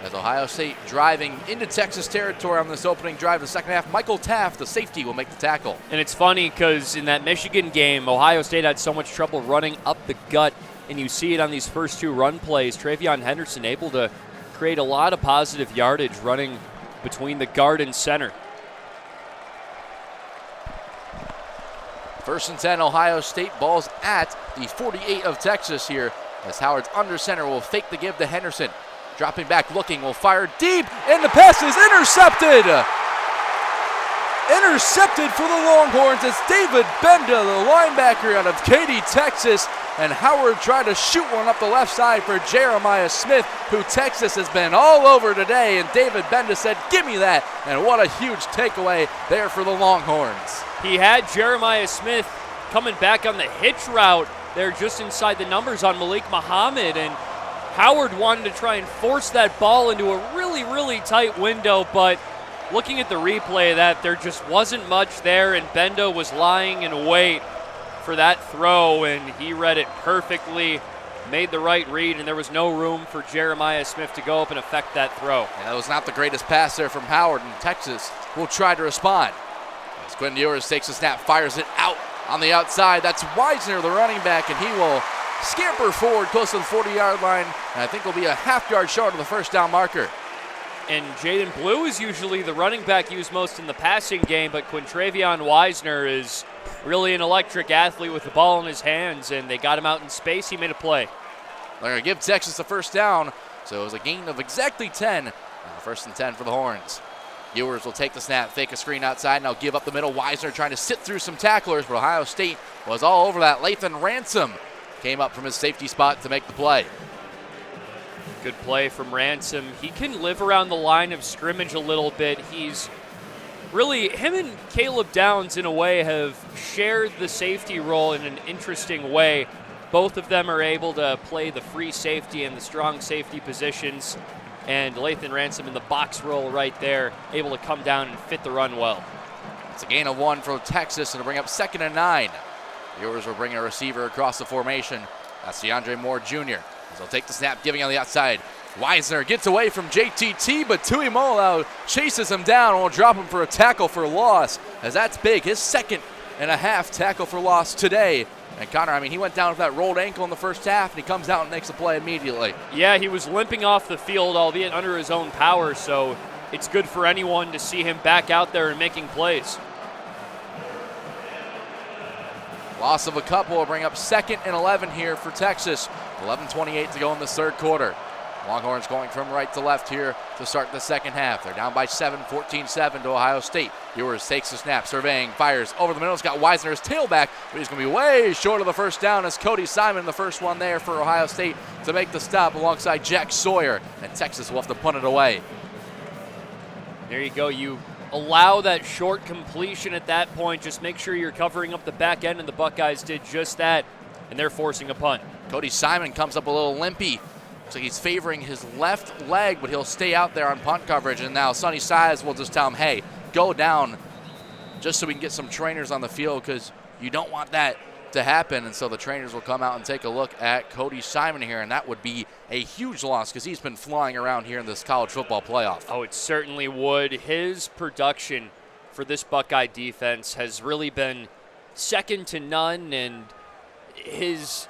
As Ohio State driving into Texas territory on this opening drive of the second half, Michael Taft, the safety, will make the tackle. And it's funny because in that Michigan game, Ohio State had so much trouble running up the gut, and you see it on these first 2 run plays. Travion Henderson able to create a lot of positive yardage running between the guard and center. 1st and 10, Ohio State, balls at the 48 of Texas here, as Howard's under center will fake the give to Henderson. Dropping back, looking, will fire deep, and the pass is intercepted. Intercepted for the Longhorns. It's David Benda, the linebacker out of Katy, Texas, and Howard tried to shoot one up the left side for Jeremiah Smith, who Texas has been all over today, and David Benda said, give me that, and what a huge takeaway there for the Longhorns. He had Jeremiah Smith coming back on the hitch route there just inside the numbers on Malik Muhammad, and Howard wanted to try and force that ball into a really, really tight window, but looking at the replay of that, there just wasn't much there, and Benda was lying in wait for that throw, and he read it perfectly, made the right read, and there was no room for Jeremiah Smith to go up and affect that throw. And that was not the greatest pass there from Howard, and Texas will try to respond. As Quinn Ewers takes the snap, fires it out on the outside. That's Wisner, the running back, and he will scamper forward close to the 40-yard line, and I think will be a half-yard short of the first down marker. And Jaden Blue is usually the running back used most in the passing game, but Quintravion Wisner is really an electric athlete with the ball in his hands, and they got him out in space. He made a play. They're going to give Texas the first down, so it was a gain of exactly 10, and the 1st and 10 for the Horns. Ewers will take the snap, fake a screen outside, and I'll give up the middle. Wisner trying to sit through some tacklers, but Ohio State was all over that. Lathan Ransom came up from his safety spot to make the play. Good play from Ransom. He can live around the line of scrimmage a little bit. He's really, him and Caleb Downs in a way have shared the safety role in an interesting way. Both of them are able to play the free safety and the strong safety positions, and Lathan Ransom in the box role right there, able to come down and fit the run well. It's a gain of 1 for Texas, and to bring up 2nd and 9. Ewers will bring a receiver across the formation. That's DeAndre Moore Jr. As he'll take the snap, giving on the outside. Wiesner gets away from JTT, but Tuimoloau chases him down and will drop him for a tackle for loss, as that's big. His 2nd and a half tackle for loss today. And Connor, I mean, he went down with that rolled ankle in the first half, and he comes out and makes a play immediately. Yeah, he was limping off the field, albeit under his own power, so it's good for anyone to see him back out there and making plays. Loss of a couple will bring up 2nd and 11 here for Texas. 11:28 to go in the 3rd quarter. Longhorns going from right to left here to start the 2nd half. They're down by 7, 14-7 to Ohio State. Ewers takes the snap, surveying, fires over the middle. He's got Wiesner's tailback, but he's going to be way short of the first down as Cody Simon, the first one there for Ohio State, to make the stop alongside Jack Sawyer. And Texas will have to punt it away. There you go. You allow that short completion at that point. Just make sure you're covering up the back end, and the Buckeyes did just that, and they're forcing a punt. Cody Simon comes up a little limpy. Looks like he's favoring his left leg, but he'll stay out there on punt coverage. And now Sonny Size will just tell him, hey, go down, just so we can get some trainers on the field, because you don't want that to happen. And so the trainers will come out and take a look at Cody Simon here, and that would be a huge loss because he's been flying around here in this college football playoff. Oh, it certainly would. His production for this Buckeye defense has really been second to none, and his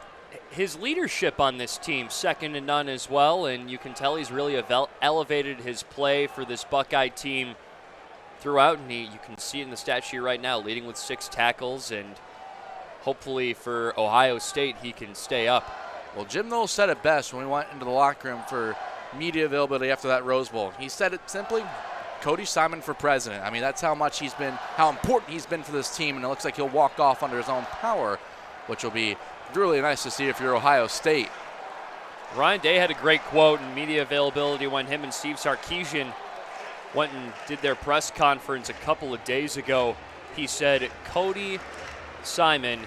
leadership on this team second to none as well, and you can tell he's really elevated his play for this Buckeye team throughout, and you can see it in the stat sheet right now, leading with 6 tackles, and hopefully for Ohio State he can stay up. Well, Jim Knowles said it best when we went into the locker room for media availability after that Rose Bowl. He said it simply, Cody Simon for president. I mean, that's how important he's been for this team, and it looks like he'll walk off under his own power, which will be really nice to see if you're Ohio State. Ryan Day had a great quote in media availability when him and Steve Sarkisian went and did their press conference a couple of days ago. He said, Cody Simon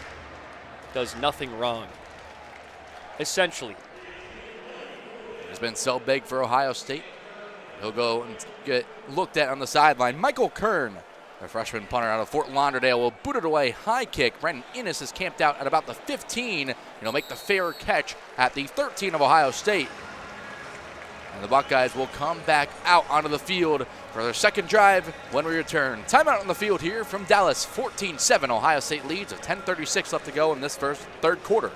does nothing wrong. Essentially. He's been so big for Ohio State. He'll go and get looked at on the sideline. Michael Kern, a freshman punter out of Fort Lauderdale, will boot it away. High kick. Brendan Innes is camped out at about the 15. He'll make the fair catch at the 13 of Ohio State. And the Buckeyes will come back out onto the field for their second drive when we return. Timeout on the field here from Dallas. 14-7. Ohio State leads with 10:36 left to go in this third quarter.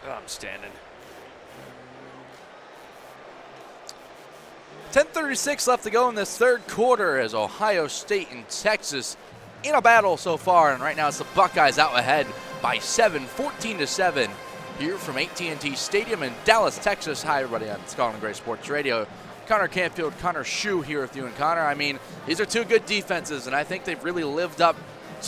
I'm standing. 10:36 left to go in this third quarter as Ohio State and Texas in a battle so far. And right now it's the Buckeyes out ahead by 7, 14-7 here from AT&T Stadium in Dallas, Texas. Hi, everybody on Scotland Gray Sports Radio. Connor Canfield, Connor Schuh here with you and Connor. I mean, these are two good defenses, and I think they've really lived up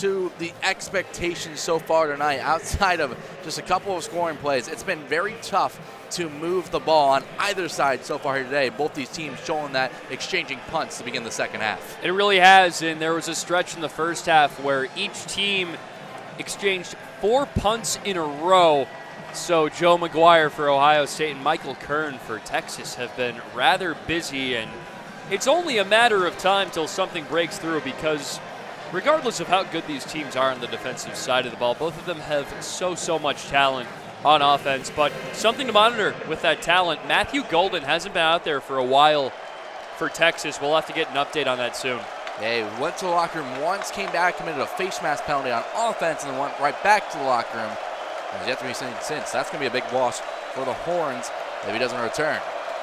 to the expectations so far tonight, outside of just a couple of scoring plays, it's been very tough to move the ball on either side so far here today. Both these teams showing that, exchanging punts to begin the second half. It really has, and there was a stretch in the first half where each team exchanged 4 punts in a row. So Joe McGuire for Ohio State and Michael Kern for Texas have been rather busy, and it's only a matter of time till something breaks through, because regardless of how good these teams are on the defensive side of the ball, both of them have so much talent on offense. But something to monitor with that talent. Matthew Golden hasn't been out there for a while for Texas. We'll have to get an update on that soon. They went to the locker room once, came back, committed a face mask penalty on offense, and then went right back to the locker room. As yet to be seen since. That's going to be a big loss for the Horns if he doesn't return.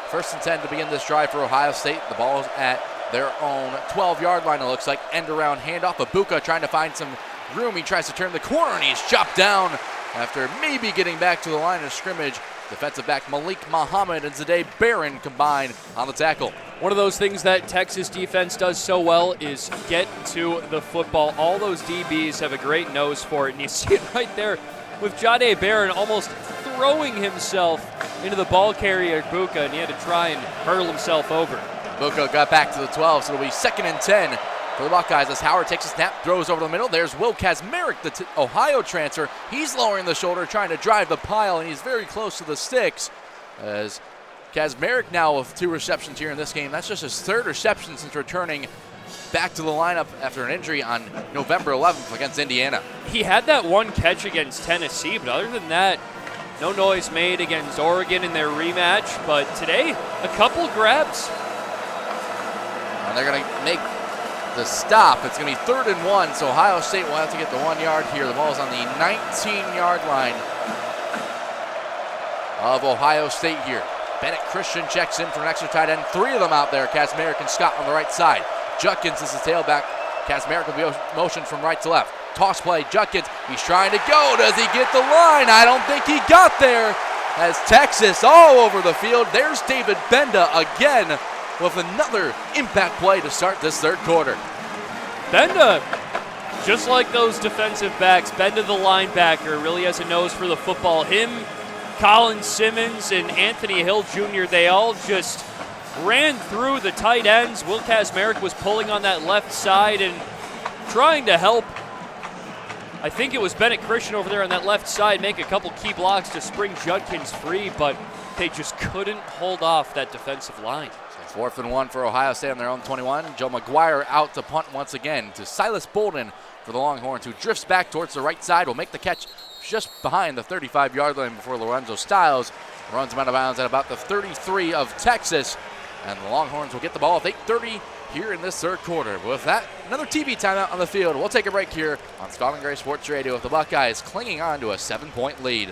1st and 10 to begin this drive for Ohio State. The ball is at their own 12-yard line, it looks like. End around handoff. Ibuka trying to find some room. He tries to turn the corner, and he's chopped down after maybe getting back to the line of scrimmage. Defensive back Malik Muhammad and Zadeh Barron combined on the tackle. One of those things that Texas defense does so well is get to the football. All those DBs have a great nose for it, and you see it right there with Zadeh Barron almost throwing himself into the ball carrier Ibuka, and he had to try and hurl himself over. Ibuka got back to the 12, so it'll be 2nd and 10 for the Buckeyes as Howard takes a snap, throws over the middle. There's Will Kazmarek, the Ohio transfer. He's lowering the shoulder, trying to drive the pile, and he's very close to the sticks. As Kazmarek now with 2 receptions here in this game. That's just his 3rd reception since returning back to the lineup after an injury on November 11th against Indiana. He had that 1 catch against Tennessee, but other than that, no noise made against Oregon in their rematch. But today, a couple grabs. And they're going to make the stop. It's going to be 3rd and 1, so Ohio State will have to get the 1 yard here. The ball is on the 19-yard line of Ohio State here. Bennett Christian checks in for an extra tight end. 3 of them out there. Kazmarek and Scott on the right side. Judkins is the tailback. Kazmarek will be motioned from right to left. Toss play, Judkins. He's trying to go. Does he get the line? I don't think he got there. As Texas all over the field. There's David Benda again with another impact play to start this 3rd quarter. Benda, just like those defensive backs, Benda the linebacker really has a nose for the football. Him, Colin Simmons, and Anthony Hill Jr., they all just ran through the tight ends. Will Kazmarek was pulling on that left side and trying to help. I think it was Bennett Christian over there on that left side make a couple key blocks to spring Judkins free, but they just couldn't hold off that defensive line. 4th and 1 for Ohio State on their own 21. Joe McGuire out to punt once again to Silas Bolden for the Longhorns, who drifts back towards the right side, will make the catch just behind the 35-yard line before Lorenzo Stiles runs him out of bounds at about the 33 of Texas. And the Longhorns will get the ball with 8:30 here in this 3rd quarter. But with that, another TV timeout on the field. We'll take a break here on Scarlet and Gray Sports Radio with the Buckeyes clinging on to a 7-point lead.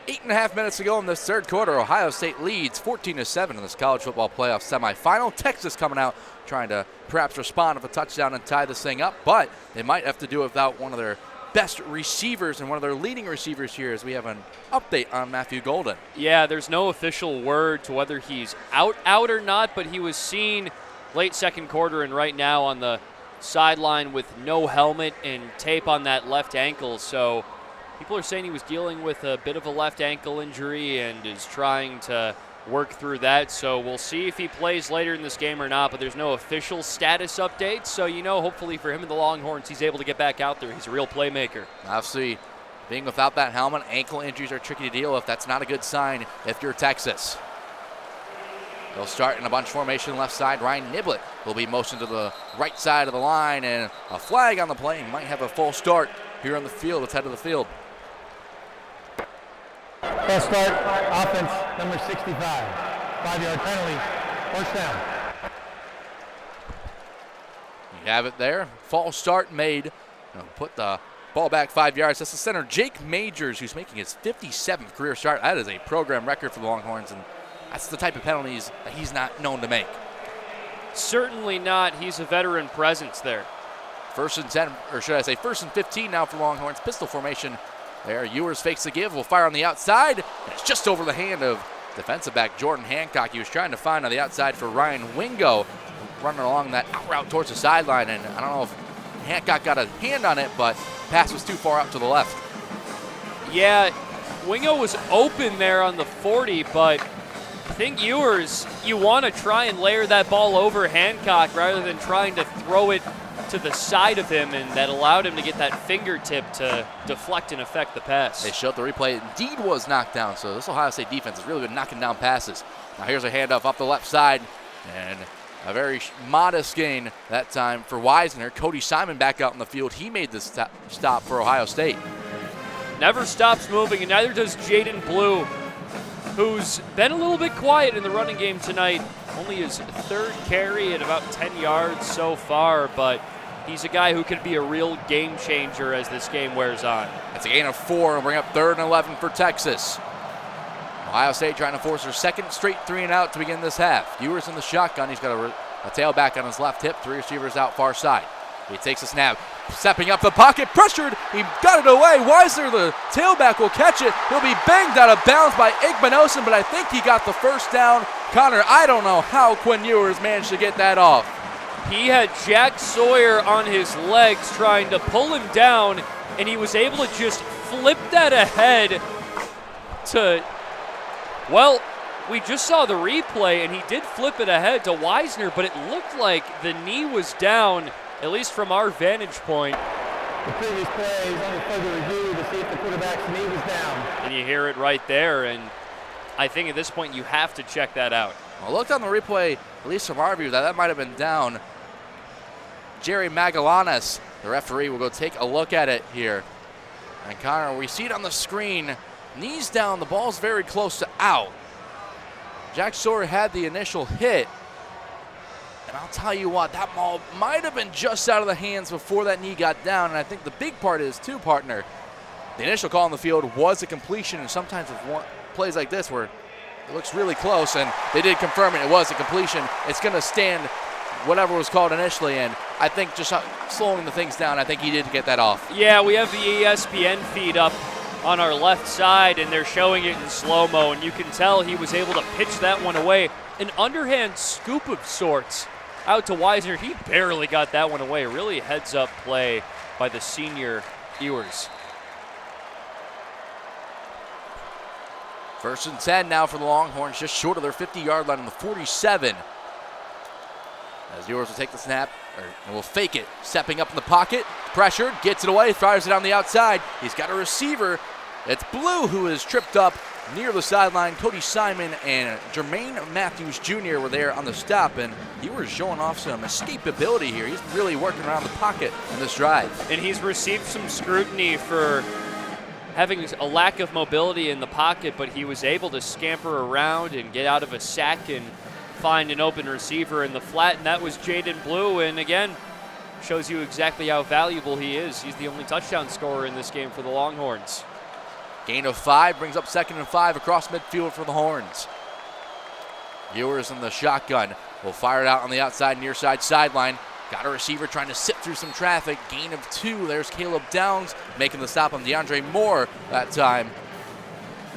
8.5 minutes to go in this third quarter. Ohio State leads 14-7 in this college football playoff semifinal. Texas coming out trying to perhaps respond with a touchdown and tie this thing up, but they might have to do it without one of their best receivers and one of their leading receivers here, as we have an update on Matthew Golden. Yeah, there's no official word to whether he's out or not, but he was seen late second quarter and right now on the sideline with no helmet and tape on that left ankle. So people are saying he was dealing with a bit of a left ankle injury and is trying to work through that. So we'll see if he plays later in this game or not, but there's no official status update. So, hopefully for him and the Longhorns, he's able to get back out there. He's a real playmaker. Obviously, being without that helmet, ankle injuries are tricky to deal with. That's not a good sign if you're Texas. They'll start in a bunch formation left side. Ryan Niblett will be motioned to the right side of the line, and a flag on the play. He might have a full start here on the field. Let's head to the field. False start, offense, number 65. 5-yard penalty, first down. You have it there. False start made. Put the ball back 5 yards. That's the center, Jake Majors, who's making his 57th career start. That is a program record for the Longhorns, and that's the type of penalties that he's not known to make. Certainly not. He's a veteran presence there. First and 10, or should I say first and 15 now for Longhorns. Pistol formation there. Ewers fakes the give. Will fire on the outside. And it's just over the hand of defensive back Jordan Hancock. He was trying to find on the outside for Ryan Wingo, running along that out route towards the sideline. And I don't know if Hancock got a hand on it, but pass was too far out to the left. Yeah, Wingo was open there on the 40, but I think Ewers, you want to try and layer that ball over Hancock rather than trying to throw it to the side of him, and that allowed him to get that fingertip to deflect and affect the pass. They showed the replay. Indeed was knocked down, so this Ohio State defense has really been knocking down passes. Now here's a handoff up the left side, and a very modest gain that time for Wisner. Cody Simon back out in the field. He made the stop for Ohio State. Never stops moving, and neither does Jaden Blue, who's been a little bit quiet in the running game tonight. Only his third carry at about 10 yards so far, but he's a guy who could be a real game changer as this game wears on. That's a gain of 4 and bring up 3rd and 11 for Texas. Ohio State trying to force their second straight 3-and-out to begin this half. Ewers in the shotgun. He's got a tailback on his left hip. 3 receivers out far side. He takes a snap, stepping up the pocket, pressured. He got it away. Wisner, the tailback, will catch it. He'll be banged out of bounds by Igmanosin, but I think he got the first down. Connor, I don't know how Quinn Ewers managed to get that off. He had Jack Sawyer on his legs trying to pull him down, and he was able to just flip that ahead to, well, we just saw the replay, and he did flip it ahead to Wisner, but it looked like the knee was down, at least from our vantage point. The previous play is under further review to see if the quarterback's knee was down. And you hear it right there, and I think at this point you have to check that out. Well, looked on the replay, at least from our view, that might have been down. Jerry Magallanes, the referee, will go take a look at it here. And Connor, we see it on the screen. Knees down, the ball's very close to out. Jack Sawyer had the initial hit. And I'll tell you what, that ball might have been just out of the hands before that knee got down. And I think the big part is, too, partner, the initial call on the field was a completion. And sometimes with plays like this where it looks really close, and they did confirm it was a completion, it's going to stand whatever was called initially. And I think just slowing the things down, I think he did get that off. Yeah, we have the ESPN feed up on our left side, and they're showing it in slow-mo, and you can tell he was able to pitch that one away. An underhand scoop of sorts out to Wisner. He barely got that one away. Really heads-up play by the senior Ewers. 1st and 10 now for the Longhorns, just short of their 50-yard line on the 47. As Ewers will take the snap, and will fake it, stepping up in the pocket, pressured, gets it away, fires it on the outside. He's got a receiver. It's Blue who is tripped up near the sideline. Cody Simon and Jermaine Matthews Jr. were there on the stop, and Ewers showing off some escapability here. He's really working around the pocket in this drive. And he's received some scrutiny for having a lack of mobility in the pocket, but he was able to scamper around and get out of a sack and find an open receiver in the flat, and that was Jaden Blue. And again, shows you exactly how valuable he is. He's the only touchdown scorer in this game for the Longhorns. Gain of 5 brings up 2nd and 5 across midfield for the Horns. Ewers in the shotgun will fire it out on the outside near side sideline. Got a receiver trying to sit through some traffic. Gain of 2. There's Caleb Downs making the stop on DeAndre Moore that time.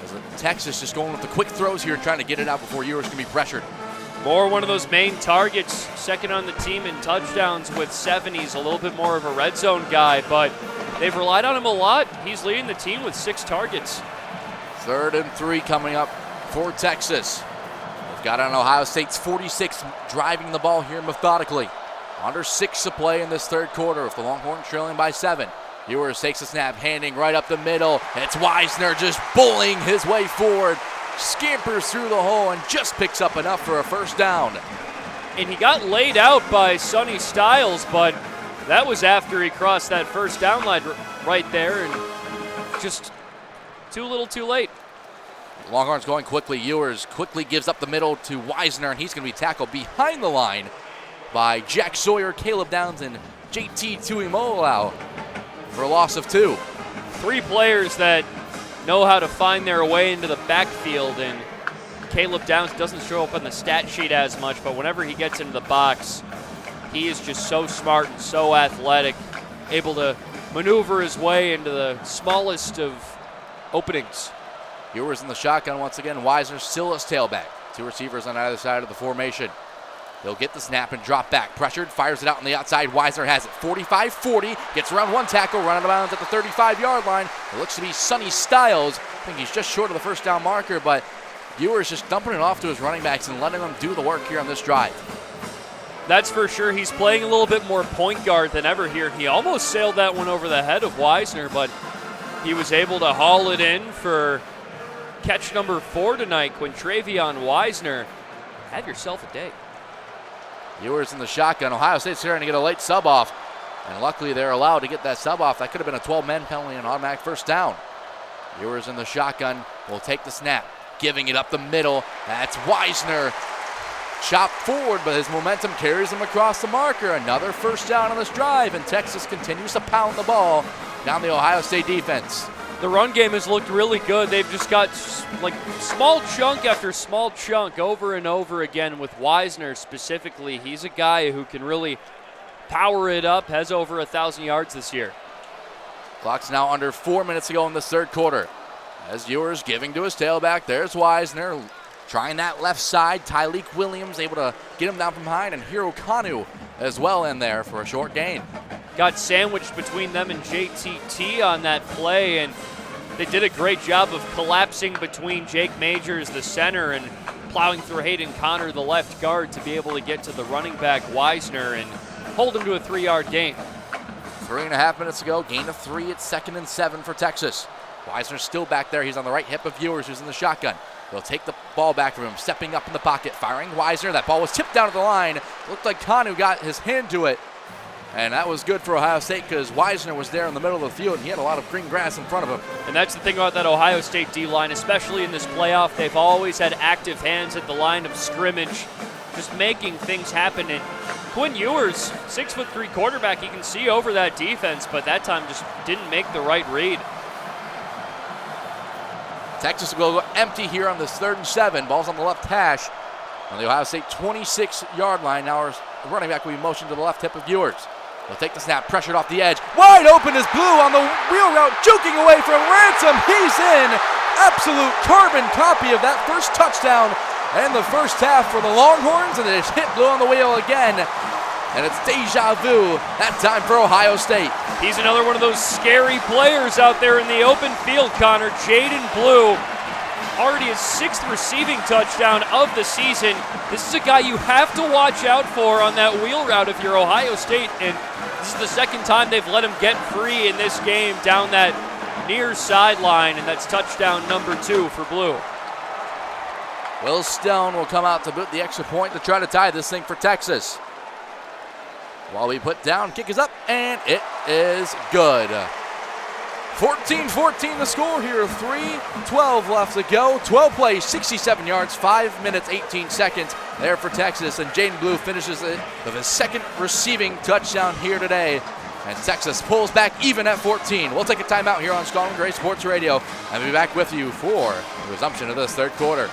As Texas just going with the quick throws here, trying to get it out before Ewers can be pressured. Moore, one of those main targets, 2nd on the team in touchdowns with 7. He's a little bit more of a red zone guy, but they've relied on him a lot. He's leading the team with 6 targets. 3rd and 3 coming up for Texas. They've got on Ohio State's 46, driving the ball here methodically. Under 6 to play in this 3rd quarter with the Longhorns trailing by 7. Ewers takes a snap, handing right up the middle. It's Weisner just bullying his way forward. Scampers through the hole and just picks up enough for a first down. And he got laid out by Sonny Styles, but that was after he crossed that first down line right there, and just too little too late. Longhorns going quickly. Ewers quickly gives up the middle to Weisner, and he's going to be tackled behind the line by Jack Sawyer, Caleb Downs, and JT Tuimolau for a loss of 2. 3 players that know how to find their way into the backfield, and Caleb Downs doesn't show up on the stat sheet as much, but whenever he gets into the box, he is just so smart and so athletic, able to maneuver his way into the smallest of openings. Ewers in the shotgun once again. Weisner still his tailback. 2 receivers on either side of the formation. He'll get the snap and drop back. Pressured, fires it out on the outside. Weisner has it. 45-40. Gets around 1 tackle, running out of bounds at the 35-yard line. It looks to be Sonny Styles. I think he's just short of the first down marker, but Ewers just dumping it off to his running backs and letting them do the work here on this drive. That's for sure. He's playing a little bit more point guard than ever here. He almost sailed that one over the head of Weisner, but he was able to haul it in for catch number 4 tonight. Quintravion Weisner, have yourself a day. Ewers in the shotgun. Ohio State's trying to get a late sub off, and luckily they're allowed to get that sub off. That could have been a 12-man penalty and automatic first down. Ewers in the shotgun will take the snap, giving it up the middle. That's Weisner. Chopped forward, but his momentum carries him across the marker. Another first down on this drive, and Texas continues to pound the ball down the Ohio State defense. The run game has looked really good. They've just got like small chunk after small chunk over and over again with Weisner specifically. He's a guy who can really power it up, has over 1,000 yards this year. Clock's now under 4 minutes to go in the 3rd quarter. As Ewers giving to his tailback, there's Weisner trying that left side. Tyleek Williams able to get him down from behind, and Hiro Kanu as well in there for a short gain. Got sandwiched between them and JTT on that play, and they did a great job of collapsing between Jake Majors, the center, and plowing through Hayden Connor, the left guard, to be able to get to the running back Weisner and hold him to a 3-yard gain. 3.5 minutes to go. Gain of 3 at 2nd and 7 for Texas. Weisner's still back there. He's on the right hip of Ewers, who's in the shotgun. They'll take the ball back from him, stepping up in the pocket, firing Weisner. That ball was tipped down at the line. Looked like Kanu got his hand to it. And that was good for Ohio State because Weisner was there in the middle of the field, and he had a lot of green grass in front of him. And that's the thing about that Ohio State D-line, especially in this playoff. They've always had active hands at the line of scrimmage, just making things happen. And Quinn Ewers, 6'3" quarterback, you can see over that defense, but that time just didn't make the right read. Texas will go empty here on this 3rd and 7. Ball's on the left hash on the Ohio State 26-yard line. Now our running back will be motioned to the left hip of Ewers. They'll take the snap, pressured off the edge. Wide open is Blue on the wheel route, juking away from Ransom. He's in. Absolute carbon copy of that first touchdown and the first half for the Longhorns, and it's hit Blue on the wheel again. And it's deja vu, that time for Ohio State. He's another one of those scary players out there in the open field, Connor. Jaden Blue, already his 6th receiving touchdown of the season. This is a guy you have to watch out for on that wheel route if you're Ohio State, and this is the 2nd time they've let him get free in this game down that near sideline, and that's touchdown number 2 for Blue. Will Stone will come out to boot the extra point to try to tie this thing for Texas. While we put down, kick is up, and it is good. 14-14 the score here, 3:12 left to go. 12 plays, 67 yards, 5 minutes, 18 seconds there for Texas. And Jaden Blue finishes it with his 2nd receiving touchdown here today And Texas pulls back even at 14. We'll take a timeout here on Scarlet and Gray Sports Radio and be back with you for the resumption of this third quarter.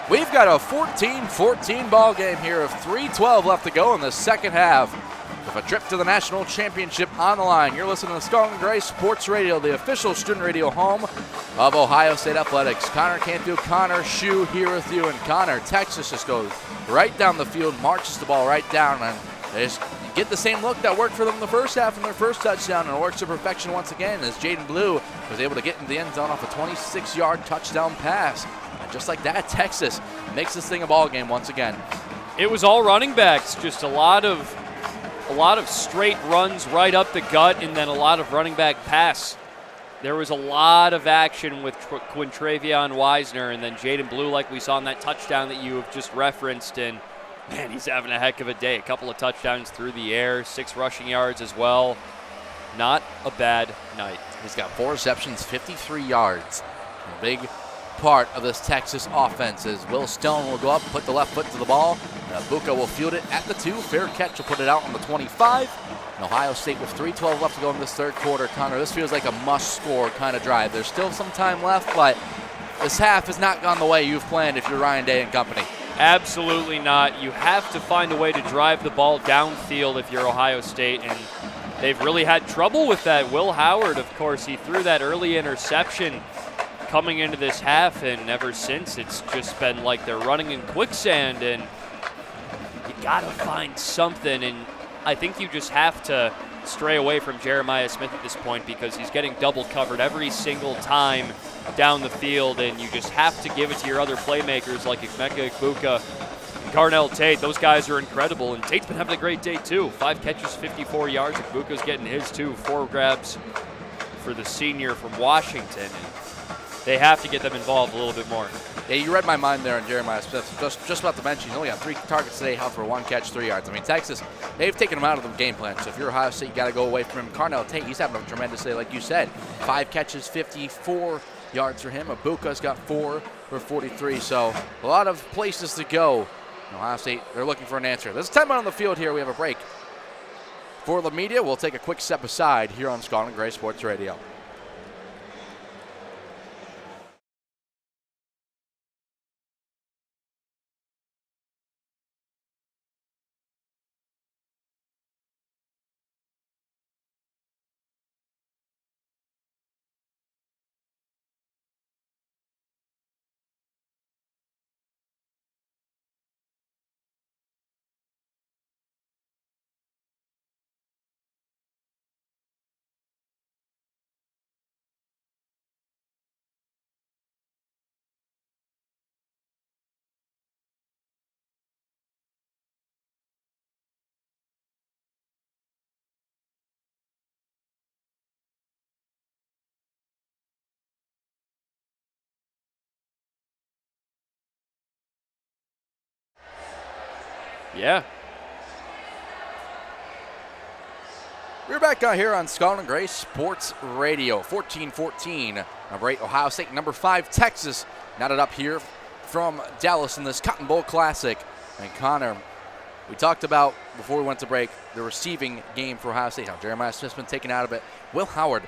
We've got a 14-14 ball game here of 3:12 left to go in the second half. With a trip to the national championship on the line. You're listening to Scarlet and Gray Sports Radio, the official student radio home of Ohio State Athletics. Connor Canfield, Connor Schuh here with you. And Connor, Texas just goes right down the field, marches the ball right down, and they just get the same look that worked for them in the first half in their first touchdown, and it works to perfection once again as Jaden Blue was able to get into the end zone off a 26-yard touchdown pass. And just like that, Texas makes this thing a ball game once again. It was all running backs, just a lot of straight runs right up the gut, and then a lot of running back pass. There was a lot of action with Quintravion Wisner, and then Jaden Blue, like we saw in that touchdown that you have just referenced. And man, he's having a heck of a day. A couple of touchdowns through the air, 6 rushing yards as well. Not a bad night. He's got 4 receptions, 53 yards. A big part of this Texas offense is Will Stone will go up, put the left foot to the ball. Buka will field it at the 2. Fair catch will put it out on the 25. And Ohio State with 3:12 left to go in this third quarter. Connor, this feels like a must-score kind of drive. There's still some time left, but this half has not gone the way you've planned if you're Ryan Day and company. Absolutely not. You have to find a way to drive the ball downfield if you're Ohio State, and they've really had trouble with that. Will Howard, of course, he threw that early interception coming into this half, and ever since it's just been like they're running in quicksand, and you gotta find something. And I think you just have to stray away from Jeremiah Smith at this point because he's getting double covered every single time down the field, and you just have to give it to your other playmakers like Emeka Egbuka, Garnell Tate. Those guys are incredible, and Tate's been having a great day too. 5 catches, 54 yards. Egbuka's getting his too. 4 grabs for the senior from Washington. And they have to get them involved a little bit more. Yeah, you read my mind there on Jeremiah Smith. Just about to mention, he's only got 3 targets today, held for 1 catch, 3 yards. I mean, Texas, they've taken him out of the game plan. So if you're Ohio State, you got to go away from him. Garnell Tate, he's having a tremendous day, like you said. 5 catches, 54 yards for him. Egbuka's got 4 for 43. So a lot of places to go. Ohio State, they're looking for an answer. There's a timeout on the field here. We have a break. For the media, we'll take a quick step aside here on Scarlet and Gray Sports Radio. Yeah. We're back out here on Scarlet and Gray Sports Radio, 14-14. Number 8, Ohio State. Number 5, Texas. Knotted up here from Dallas in this Cotton Bowl Classic. And Connor, we talked about, before we went to break, the receiving game for Ohio State. How Jeremiah Smith's been taken out of it. Will Howard,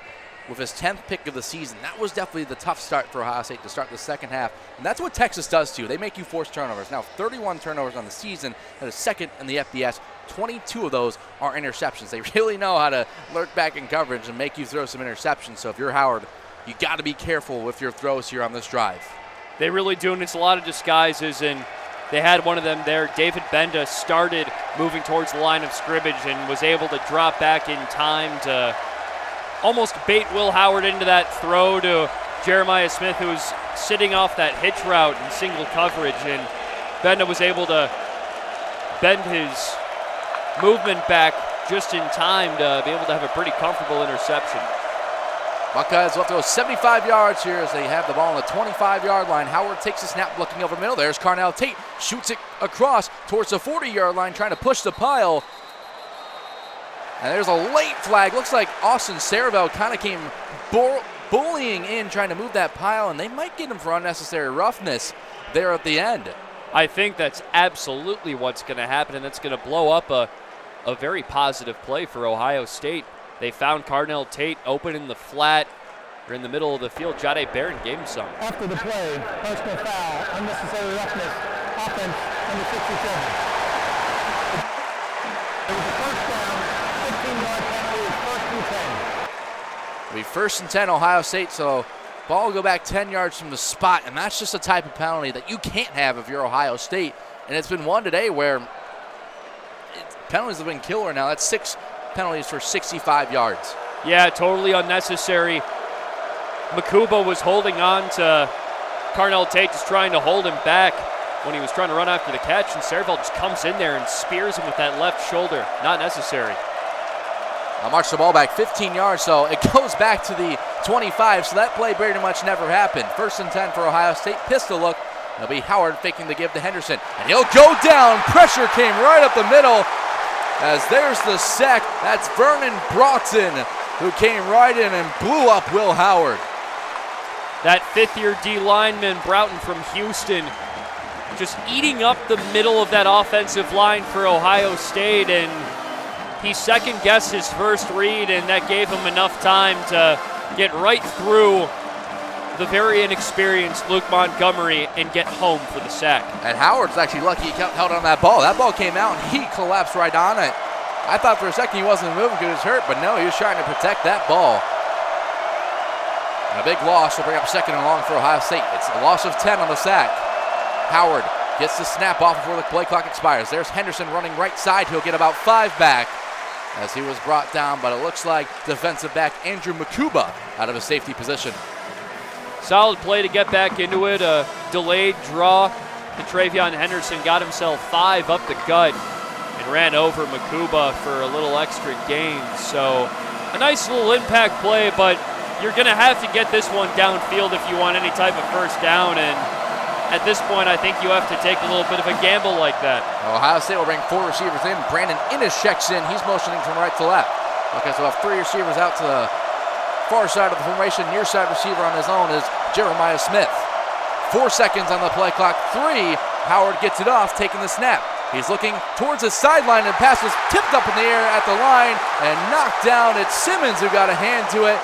with his 10th pick of the season, that was definitely the tough start for Ohio State to start the second half. And that's what Texas does to you. They make you force turnovers. Now, 31 turnovers on the season. That is second in the FBS. 22 of those are interceptions. They really know how to lurk back in coverage and make you throw some interceptions. So if you're Howard, you got to be careful with your throws here on this drive. They really do, and it's a lot of disguises, and they had one of them there. David Benda started moving towards the line of scrimmage and was able to drop back in time to almost bait Will Howard into that throw to Jeremiah Smith, who was sitting off that hitch route in single coverage, and Benda was able to bend his movement back just in time to be able to have a pretty comfortable interception. Buckeyes will throw 75 yards here as they have the ball on the 25-yard line. Howard takes a snap looking over middle. There's Carnell Tate, shoots it across towards the 40-yard line, trying to push the pile. And there's a late flag. Looks like Austin Saravel kind of came bullying in, trying to move that pile, and they might get him for unnecessary roughness there at the end. I think that's absolutely what's going to happen, and that's going to blow up a very positive play for Ohio State. They found Carnell Tate open in the flat or in the middle of the field. Jahdae Barron gave him some. After the play, personal foul, unnecessary roughness, offense, number 67. It was a first down, 15-yard penalty, first and 10. It'll be 1st and 10, Ohio State, so ball will go back 10 yards from the spot, and that's just a type of penalty that you can't have if you're Ohio State. And it's been one today where penalties have been killer now. That's 6 penalties for 65 yards. Yeah, totally unnecessary. Makuba was holding on to Carnell Tate, just trying to hold him back when he was trying to run after the catch, and Saravel just comes in there and spears him with that left shoulder. Not necessary. I'll march the ball back 15 yards, so it goes back to the 25, so that play pretty much never happened. 1st and 10 for Ohio State. Pistol look. It'll be Howard faking the give to Henderson, and he'll go down. Pressure came right up the middle as there's the sack. That's Vernon Broughton, who came right in and blew up Will Howard. That 5th-year D lineman, Broughton from Houston, just eating up the middle of that offensive line for Ohio State, and he second-guessed his first read, and that gave him enough time to get right through the very inexperienced Luke Montgomery and get home for the sack. And Howard's actually lucky he held on that ball. That ball came out, and he collapsed right on it. I thought for a second he wasn't moving because he was hurt, but no, he was trying to protect that ball. And a big loss will bring up 2nd and long for Ohio State. It's a loss of 10 on the sack. Howard gets the snap off before the play clock expires. There's Henderson running right side. He'll get about 5 back as he was brought down, but it looks like defensive back Andrew Makuba out of a safety position. Solid play to get back into it. A delayed draw to Travion Henderson. Got himself 5 up the gut and ran over Makuba for a little extra gain. So a nice little impact play, but you're going to have to get this one downfield if you want any type of first down. And at this point, I think you have to take a little bit of a gamble like that. Ohio State will bring 4 receivers in. Brandon Innes checks in. He's motioning from right to left. Okay, so we'll have 3 receivers out to the far side of the formation. Near side receiver on his own is Jeremiah Smith. 4 seconds on the play clock. 3. Howard gets it off, taking the snap. He's looking towards the sideline, and pass was tipped up in the air at the line and knocked down. It's Simmons who got a hand to it.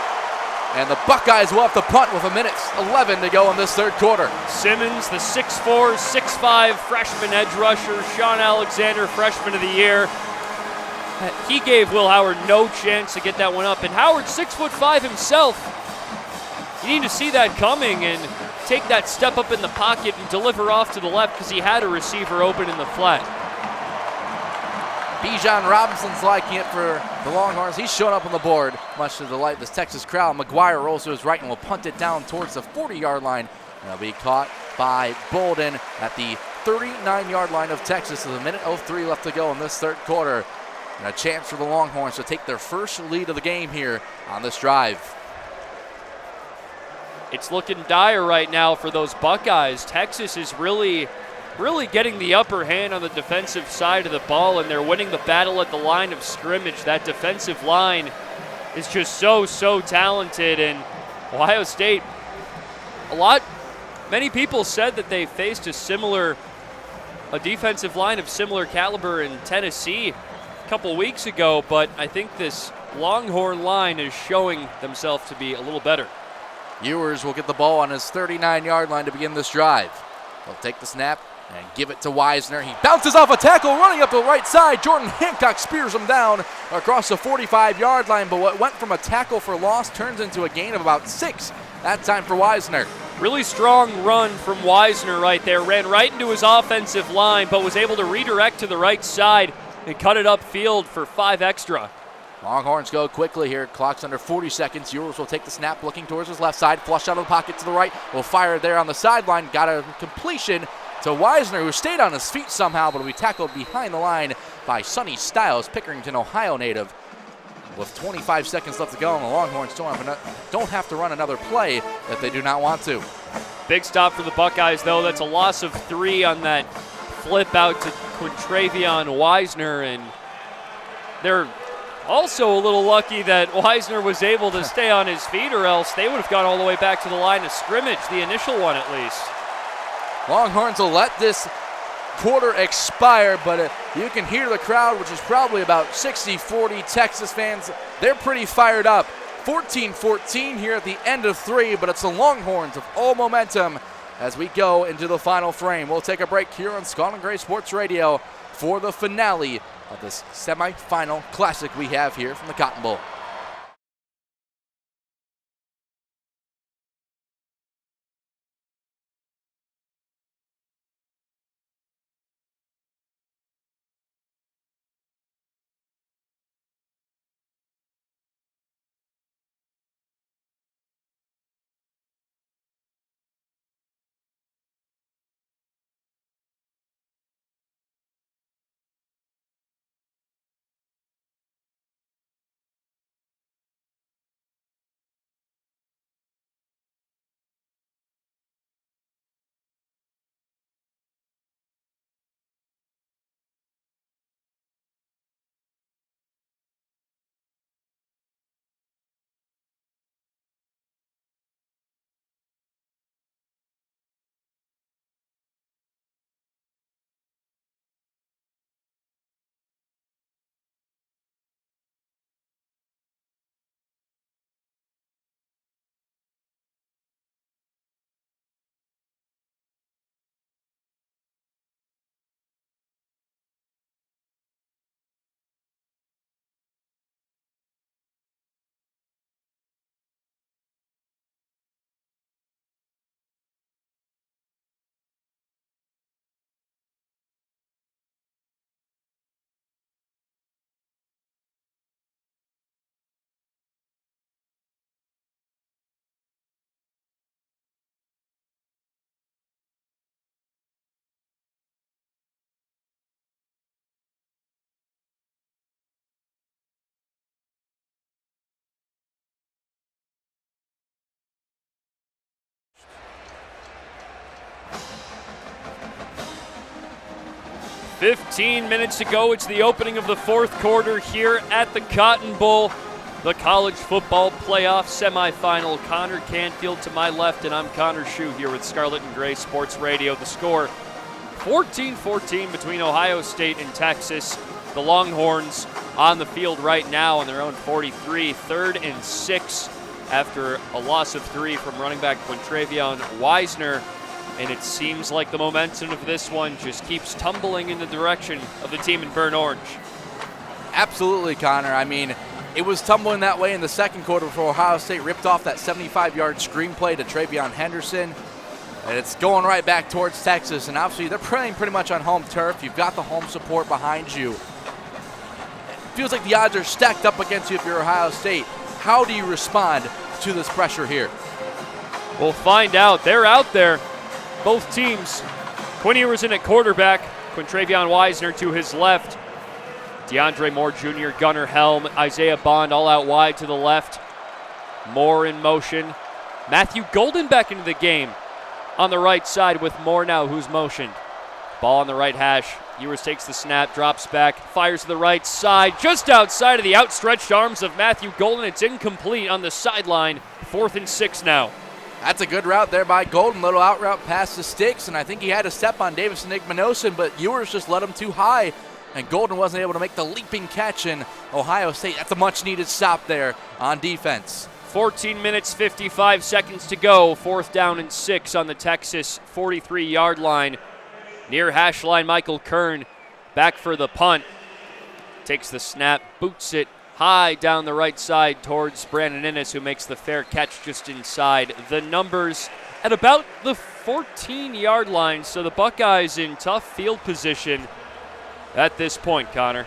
And the Buckeyes will have to punt with 1:11 to go in this 3rd quarter. Simmons, the 6'4", 6'5", freshman edge rusher. Sean Alexander, freshman of the year. He gave Will Howard no chance to get that one up. And Howard, 6'5" himself. You need to see that coming and take that step up in the pocket and deliver off to the left because he had a receiver open in the flat. Bijan Robinson's liking it for the Longhorns. He's showing up on the board, much to the delight of this Texas crowd. McGuire rolls to his right and will punt it down towards the 40-yard line. And it'll be caught by Bolden at the 39-yard line of Texas with 1:03 left to go in this 3rd quarter. And a chance for the Longhorns to take their first lead of the game here on this drive. It's looking dire right now for those Buckeyes. Texas is really really getting the upper hand on the defensive side of the ball, and they're winning the battle at the line of scrimmage. That defensive line is just so talented, and Ohio State, many people said that they faced a defensive line of similar caliber in Tennessee a couple weeks ago, but I think this Longhorn line is showing themselves to be a little better. Ewers will get the ball on his 39-yard line to begin this drive. He'll take the snap and give it to Wisner. He bounces off a tackle running up the right side. Jordan Hancock spears him down across the 45-yard line, but what went from a tackle for loss turns into a gain of about 6. That time for Wisner. Really strong run from Wisner right there. Ran right into his offensive line, but was able to redirect to the right side and cut it upfield for 5 extra. Longhorns go quickly here. Clock's under 40 seconds. Ewers will take the snap, looking towards his left side. Flush out of the pocket to the right. Will fire there on the sideline. Got a completion to Wisner, who stayed on his feet somehow, but will be tackled behind the line by Sonny Stiles, Pickerington, Ohio native. With 25 seconds left to go, and the Longhorns don't have to run another play if they do not want to. Big stop for the Buckeyes, though. That's a loss of 3 on that flip out to Quintravion Wisner, and they're also a little lucky that Wisner was able to stay on his feet, or else they would have gone all the way back to the line of scrimmage, the initial one at least. Longhorns will let this quarter expire, but you can hear the crowd, which is probably about 60-40 Texas fans. They're pretty fired up. 14-14 here at the end of 3, but it's the Longhorns of all momentum as we go into the final frame. We'll take a break here on Scarlet and Gray Sports Radio for the finale of this semifinal classic we have here from the Cotton Bowl. "15 minutes to go. It's the opening of the 4th quarter here at the Cotton Bowl. The college football playoff semifinal. Connor Canfield to my left, and I'm Connor Schuh here with Scarlet and Gray Sports Radio. The score, 14-14 between Ohio State and Texas. The Longhorns on the field right now on their own 43, 3rd and 6 after a loss of 3 from running back Quintravion Wisner. And it seems like the momentum of this one just keeps tumbling in the direction of the team in burnt orange. Absolutely, Connor. I mean, it was tumbling that way in the second quarter before Ohio State ripped off that 75-yard screen play to Travion Henderson. And it's going right back towards Texas. And obviously, they're playing pretty much on home turf. You've got the home support behind you. It feels like the odds are stacked up against you if you're Ohio State. How do you respond to this pressure here? We'll find out. They're out there. Both teams. Quinn Ewers in at quarterback. Quintravion Wisner to his left. DeAndre Moore Jr., Gunnar Helm, Isaiah Bond all out wide to the left. Moore in motion. Matthew Golden back into the game on the right side with Moore now, who's motioned. Ball on the right hash. Ewers takes the snap, drops back, fires to the right side, just outside of the outstretched arms of Matthew Golden. It's incomplete on the sideline. 4th and 6 now. That's a good route there by Golden. Little out route past the sticks, and I think he had a step on Davison Igmanosin, but Ewers just let him too high, and Golden wasn't able to make the leaping catch, and Ohio State, that's a much-needed stop there on defense. 14 minutes, 55 seconds to go. 4th down and 6 on the Texas 43-yard line. Near hash line, Michael Kern back for the punt. Takes the snap, boots it high down the right side towards Brandon Innes, who makes the fair catch just inside the numbers at about the 14-yard line. So the Buckeyes in tough field position at this point, Connor.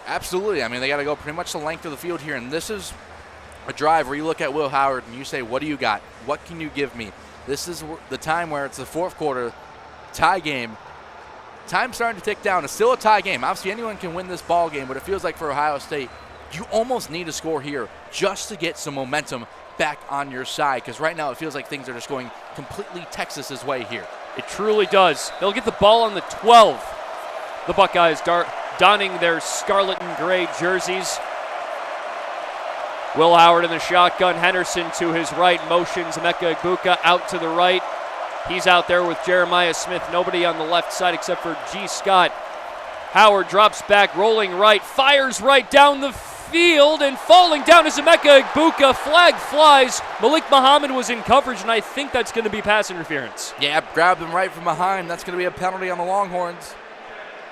Absolutely. I mean, they got to go pretty much the length of the field here, and this is a drive where you look at Will Howard and you say, what do you got? What can you give me? This is the time where it's the 4th quarter, tie game. Time's starting to tick down. It's still a tie game. Obviously, anyone can win this ball game, but it feels like for Ohio State, you almost need a score here just to get some momentum back on your side, because right now it feels like things are just going completely Texas's way here. It truly does. They'll get the ball on the 12. The Buckeyes donning their scarlet and gray jerseys. Will Howard in the shotgun. Henderson to his right. Motions Emeka Egbuka out to the right. He's out there with Jeremiah Smith. Nobody on the left side except for G. Scott. Howard drops back, rolling right, fires right down the field, and falling down is Emeka Egbuka. Flag flies. Malik Muhammad was in coverage, and I think that's going to be pass interference. Yeah, grabbed him right from behind. That's going to be a penalty on the Longhorns.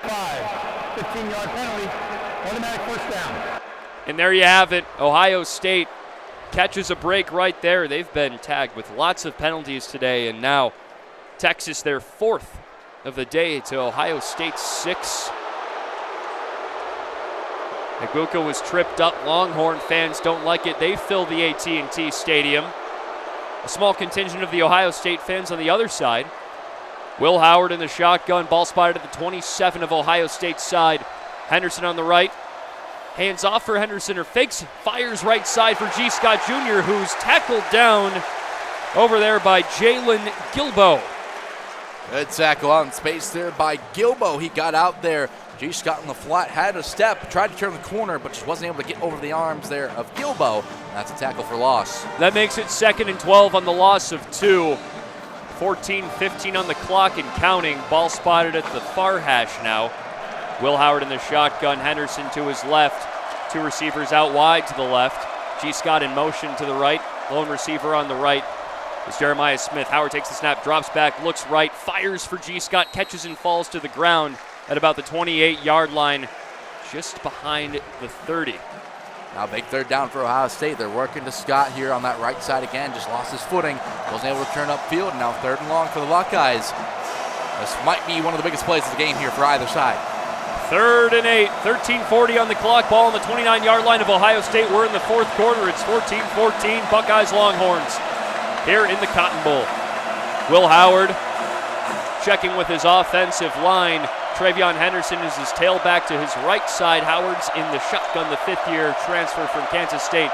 15-yard penalty, automatic first down. And there you have it. Ohio State catches a break right there. They've been tagged with lots of penalties today, and now Texas, their 4th of the day to Ohio State's 6. Egbuka was tripped up. Longhorn fans don't like it. They fill the AT&T Stadium. A small contingent of the Ohio State fans on the other side. Will Howard in the shotgun. Ball spotted at the 27 of Ohio State's side. Henderson on the right. Hands off for Henderson, or fakes, fires right side for G. Scott Jr., who's tackled down over there by Jalen Gilbo. Good tackle out in space there by Gilbo. He got out there. G. Scott on the flat, had a step, tried to turn the corner, but just wasn't able to get over the arms there of Gilbo. That's a tackle for loss. That makes it 2nd and 12 on the loss of 2. 14-15 on the clock and counting. Ball spotted at the far hash now. Will Howard in the shotgun, Henderson to his left. 2 receivers out wide to the left. G. Scott in motion to the right. Lone receiver on the right is Jeremiah Smith. Howard takes the snap, drops back, looks right, fires for G. Scott, catches and falls to the ground at about the 28-yard line, just behind the 30. Now big 3rd down for Ohio State. They're working to Scott here on that right side again. Just lost his footing. Wasn't able to turn upfield. Now 3rd and long for the Buckeyes. This might be one of the biggest plays of the game here for either side. 3rd and 8, 13:40 on the clock. Ball on the 29-yard line of Ohio State. We're in the 4th quarter. It's 14-14, Buckeyes Longhorns here in the Cotton Bowl. Will Howard checking with his offensive line. Travion Henderson is his tailback to his right side. Howard's in the shotgun, the 5th-year transfer from Kansas State.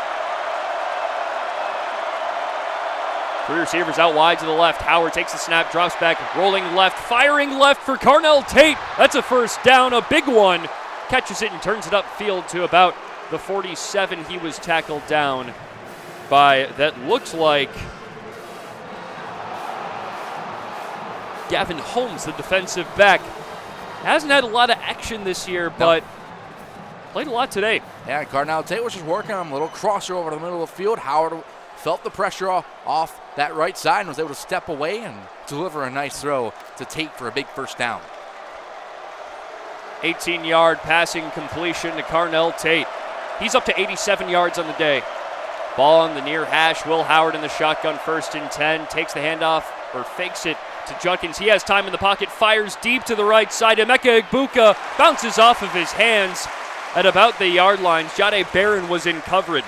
3 receivers out wide to the left. Howard takes the snap, drops back, rolling left, firing left for Carnell Tate. That's a first down, a big one. Catches it and turns it upfield to about the 47. He was tackled down by, that looks like, Gavin Holmes, the defensive back. Hasn't had a lot of action this year, but played a lot today. Yeah, Carnell Tate was just working on him. A little crosser over the middle of the field. Howard felt the pressure off that right side and was able to step away and deliver a nice throw to Tate for a big first down. 18-yard passing completion to Carnell Tate. He's up to 87 yards on the day. Ball on the near hash. Will Howard in the shotgun, 1st and 10. Takes the handoff, or fakes it to Judkins. He has time in the pocket, fires deep to the right side. Emeka Egbuka bounces off of his hands at about the yard line. Jade Barron was in coverage.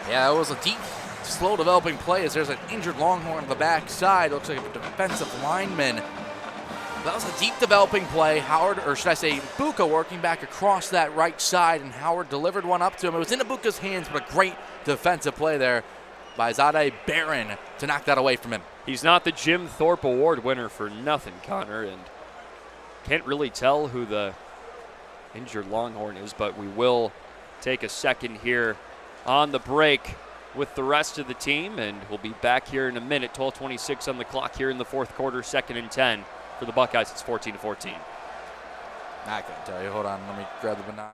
Yeah, it was a deep, slow developing play as there's an injured Longhorn on the back side. Looks like a defensive lineman. That was a deep developing play. Howard, or should I say Egbuka, working back across that right side, and Howard delivered one up to him. It was in Egbuka's hands, but a great defensive play there by Jade Barron to knock that away from him. He's not the Jim Thorpe Award winner for nothing, Connor, and Can't really tell who the injured Longhorn is, but we will take a second here on the break with the rest of the team, and we'll be back here in a minute. 12:26 on the clock here in the fourth quarter, 2nd and 10 for the Buckeyes. It's 14-14. I couldn't tell you. Hold on, let me grab the banana.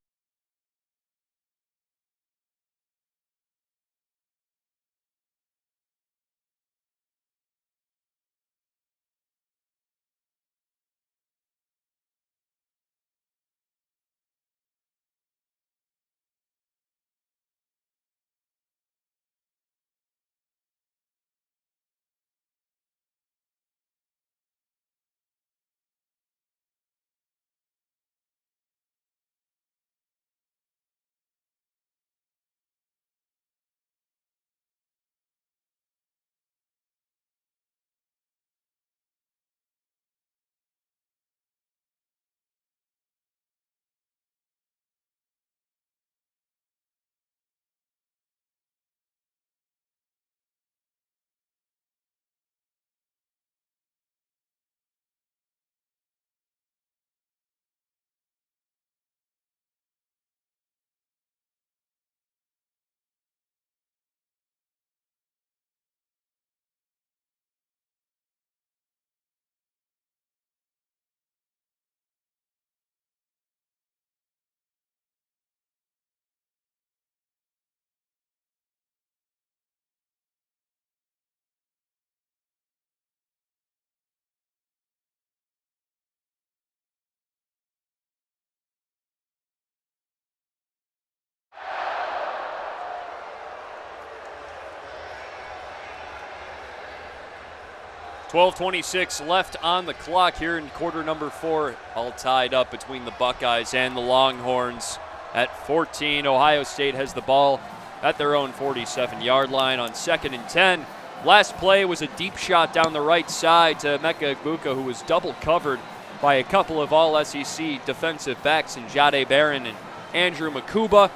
.26 left on the clock here in quarter number 4. All tied up between the Buckeyes and the Longhorns. At 14, Ohio State has the ball at their own 47-yard line on 2nd and 10. Last play was a deep shot down the right side to Emeka Egbuka, who was double covered by a couple of All-SEC defensive backs in Jade Barron and Andrew Makuba.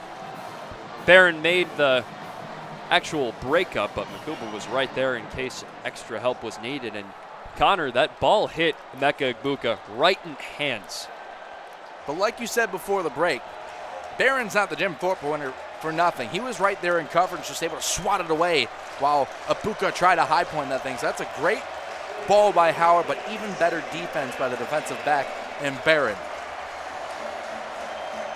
Barron made the actual breakup, but Makuba was right there in case extra help was needed. And Connor, that ball hit Emeka Egbuka right in hands. But like you said before the break, Barron's not the Jim Thorpe winner for nothing. He was right there in coverage, just able to swat it away while Egbuka tried to high point that thing. So that's a great ball by Howard, but even better defense by the defensive back and Barron.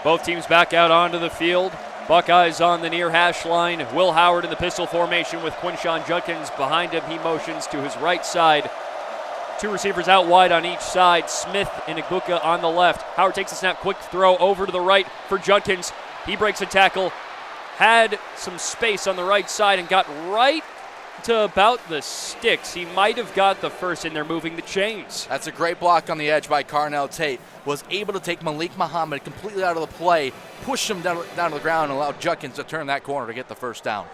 Both teams back out onto the field. Buckeyes on the near hash line. Will Howard in the pistol formation with Quinshawn Judkins behind him. He motions to his right side. 2 receivers out wide on each side. Smith and Egbuka on the left. Howard takes a snap, quick throw over to the right for Judkins. He breaks a tackle, had some space on the right side and got right to about the sticks. He might have got the first in there moving the chains. That's a great block on the edge by Carnell Tate. Was able to take Malik Muhammad completely out of the play, push him down to the ground, and allow Judkins to turn that corner to get the first down.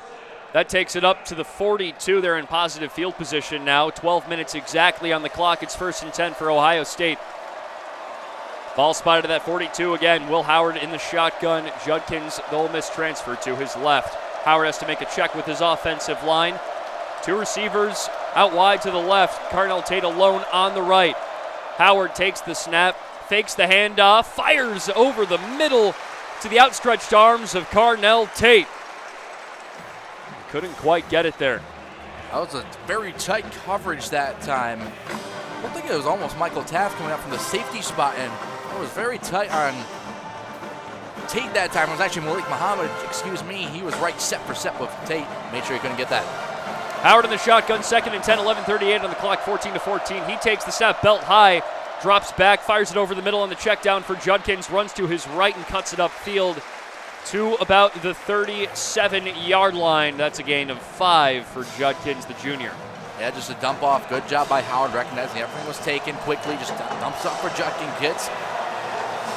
That takes it up to the 42. They're in positive field position now. 12 minutes exactly on the clock. It's 1st and 10 for Ohio State. Ball spotted at that 42 again. Will Howard in the shotgun. Judkins, the Ole Miss transfer, to his left. Howard has to make a check with his offensive line. 2 receivers out wide to the left. Carnell Tate alone on the right. Howard takes the snap, fakes the handoff, fires over the middle to the outstretched arms of Carnell Tate. Couldn't quite get it there. That was a very tight coverage that time. I think it was almost Michael Taft coming up from the safety spot, and it was very tight on Tate that time. It was actually Malik Muhammad, he was right set for set with Tate. Made sure he couldn't get that. Howard in the shotgun, 2nd and 10, 11:38 on the clock, 14-14. He takes the snap, belt high, drops back, fires it over the middle on the check down for Judkins, runs to his right and cuts it upfield to about the 37-yard line. That's a gain of 5 for Judkins, the junior. Yeah, just a dump off. Good job by Howard, recognizing everything was taken quickly. Just dumps up for Judkins, gets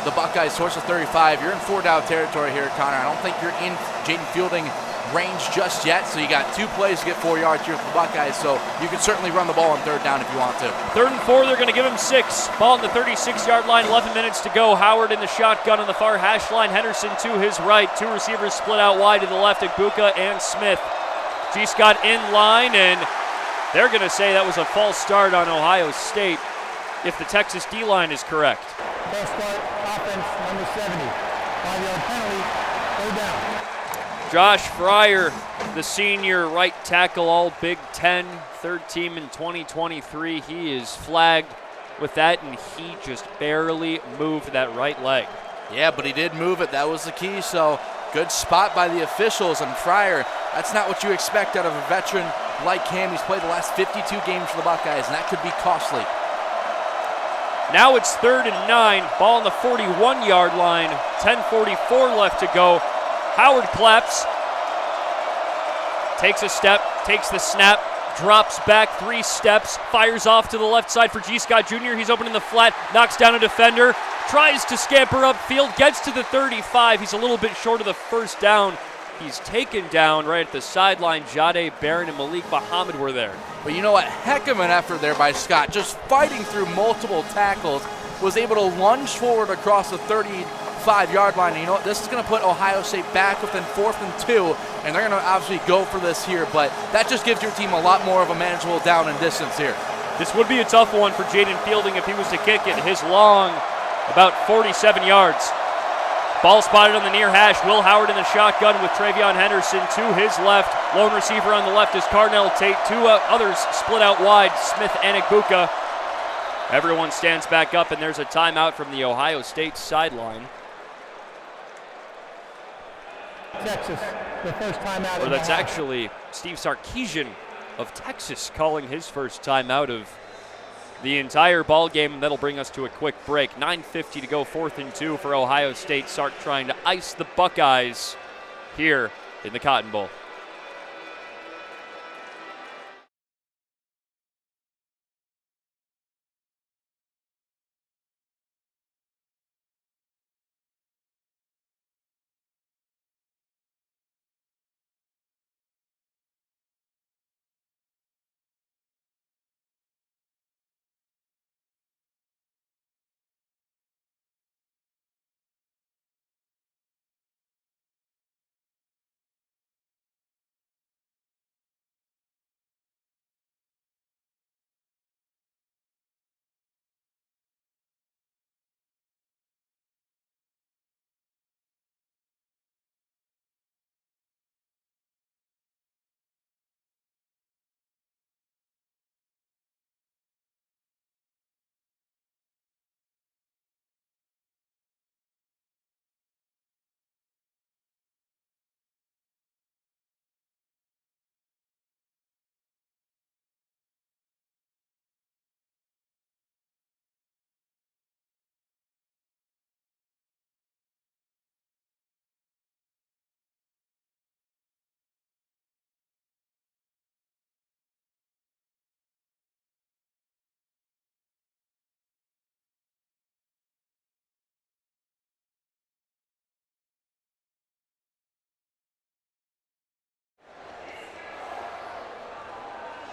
the Buckeyes towards the 35. You're in 4-down territory here, Connor. I don't think you're in Jaden Fielding range just yet, so you got 2 plays to get 4 yards here for the Buckeyes, so you can certainly run the ball on 3rd down if you want to. 3rd and 4, they're going to give him 6. Ball on the 36-yard line, 11 minutes to go. Howard in the shotgun on the far hash line. Henderson to his right. 2 receivers split out wide to the left, Egbuka and Smith. G. Scott in line, and they're going to say that was a false start on Ohio State. if the Texas D-line is correct. False start, offense, number 70. 5-yard penalty, go down. Josh Fryer, the senior right tackle, all Big Ten, third team in 2023. He is flagged with that, and he just barely moved that right leg. Yeah, but he did move it. That was the key. So good spot by the officials. And Fryer, that's not what you expect out of a veteran like him. He's played the last 52 games for the Buckeyes, and that could be costly. Now it's 3rd and 9. Ball on the 41-yard line. 10:44 left to go. Howard claps. Takes a step, takes the snap, drops back 3 steps, fires off to the left side for G. Scott Jr. He's open in the flat, knocks down a defender, tries to scamper upfield, gets to the 35. He's a little bit short of the first down. He's taken down right at the sideline. Jade Barron and Malik Muhammad were there. But you know what? Heck of an effort there by Scott. Just fighting through multiple tackles, was able to lunge forward across the 35-yard line. And you know what? This is going to put Ohio State back within 4th and 2, and they're going to obviously go for this here. But that just gives your team a lot more of a manageable down and distance here. This would be a tough one for Jaden Fielding if he was to kick it. His long, about 47 yards. Ball spotted on the near hash. Will Howard in the shotgun with Travion Henderson to his left. Lone receiver on the left is Carnell Tate. 2 others split out wide, Smith and Igbuka. Everyone stands back up, and there's a timeout from the Ohio State sideline. Texas, the first timeout. Or that's actually Steve Sarkisian of Texas calling his first timeout of the entire ball game, and that'll bring us to a quick break. 9:50 to go, 4th and 2 for Ohio State. Sark trying to ice the Buckeyes here in the Cotton Bowl.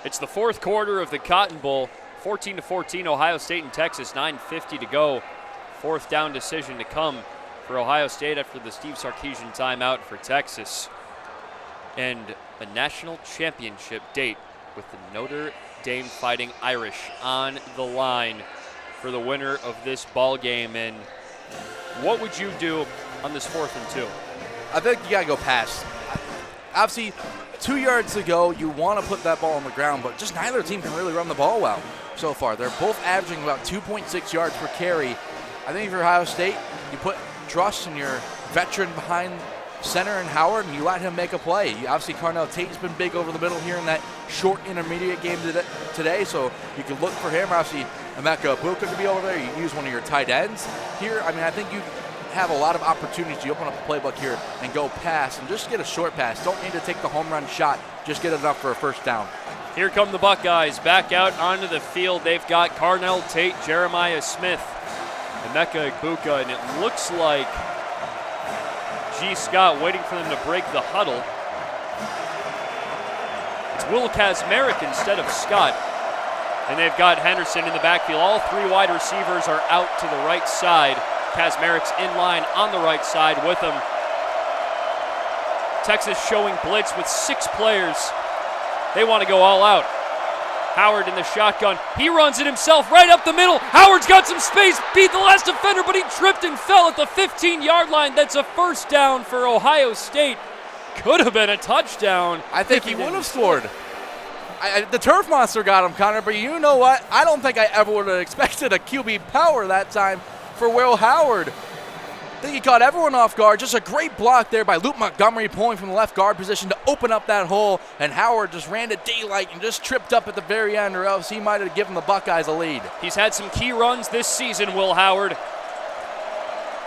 It's the 4th quarter of the Cotton Bowl. 14-14, Ohio State and Texas. 9:50 to go. 4th down decision to come for Ohio State after the Steve Sarkisian timeout for Texas. And a national championship date with the Notre Dame Fighting Irish on the line for the winner of this ball game. And what would you do on this 4th and 2? I think you got to go pass. Obviously, 2 yards to go, you want to put that ball on the ground, but just neither team can really run the ball well so far. They're both averaging about 2.6 yards per carry. I think if you're Ohio State, you put trust in your veteran behind center and Howard, and you let him make a play. Obviously, Carnell Tate's been big over the middle here in that short intermediate game today, so you can look for him. Obviously, Emeka Igbuka could be over there. You can use one of your tight ends here. I mean, I think you have a lot of opportunities to open up the playbook here and go pass and just get a short pass. Don't need to take the home run shot. Just get enough for a first down. Here come the Buckeyes back out onto the field. They've got Carnell Tate, Jeremiah Smith, Emeka Igbuka, and it looks like G. Scott waiting for them to break the huddle. It's Will Kazmarek instead of Scott. And they've got Henderson in the backfield. All 3 wide receivers are out to the right side. Kazmarek's in line on the right side with him. Texas showing blitz with 6 players. They want to go all out. Howard in the shotgun. He runs it himself right up the middle. Howard's got some space, beat the last defender, but he tripped and fell at the 15-yard line. That's a first down for Ohio State. Could have been a touchdown. I think he would have scored. The turf monster got him, Connor, but you know what? I don't think I ever would have expected a QB power that time for Will Howard. I think he caught everyone off guard. Just a great block there by Luke Montgomery pulling from the left guard position to open up that hole, and Howard just ran to daylight and just tripped up at the very end, or else he might have given the Buckeyes a lead. He's had some key runs this season, Will Howard.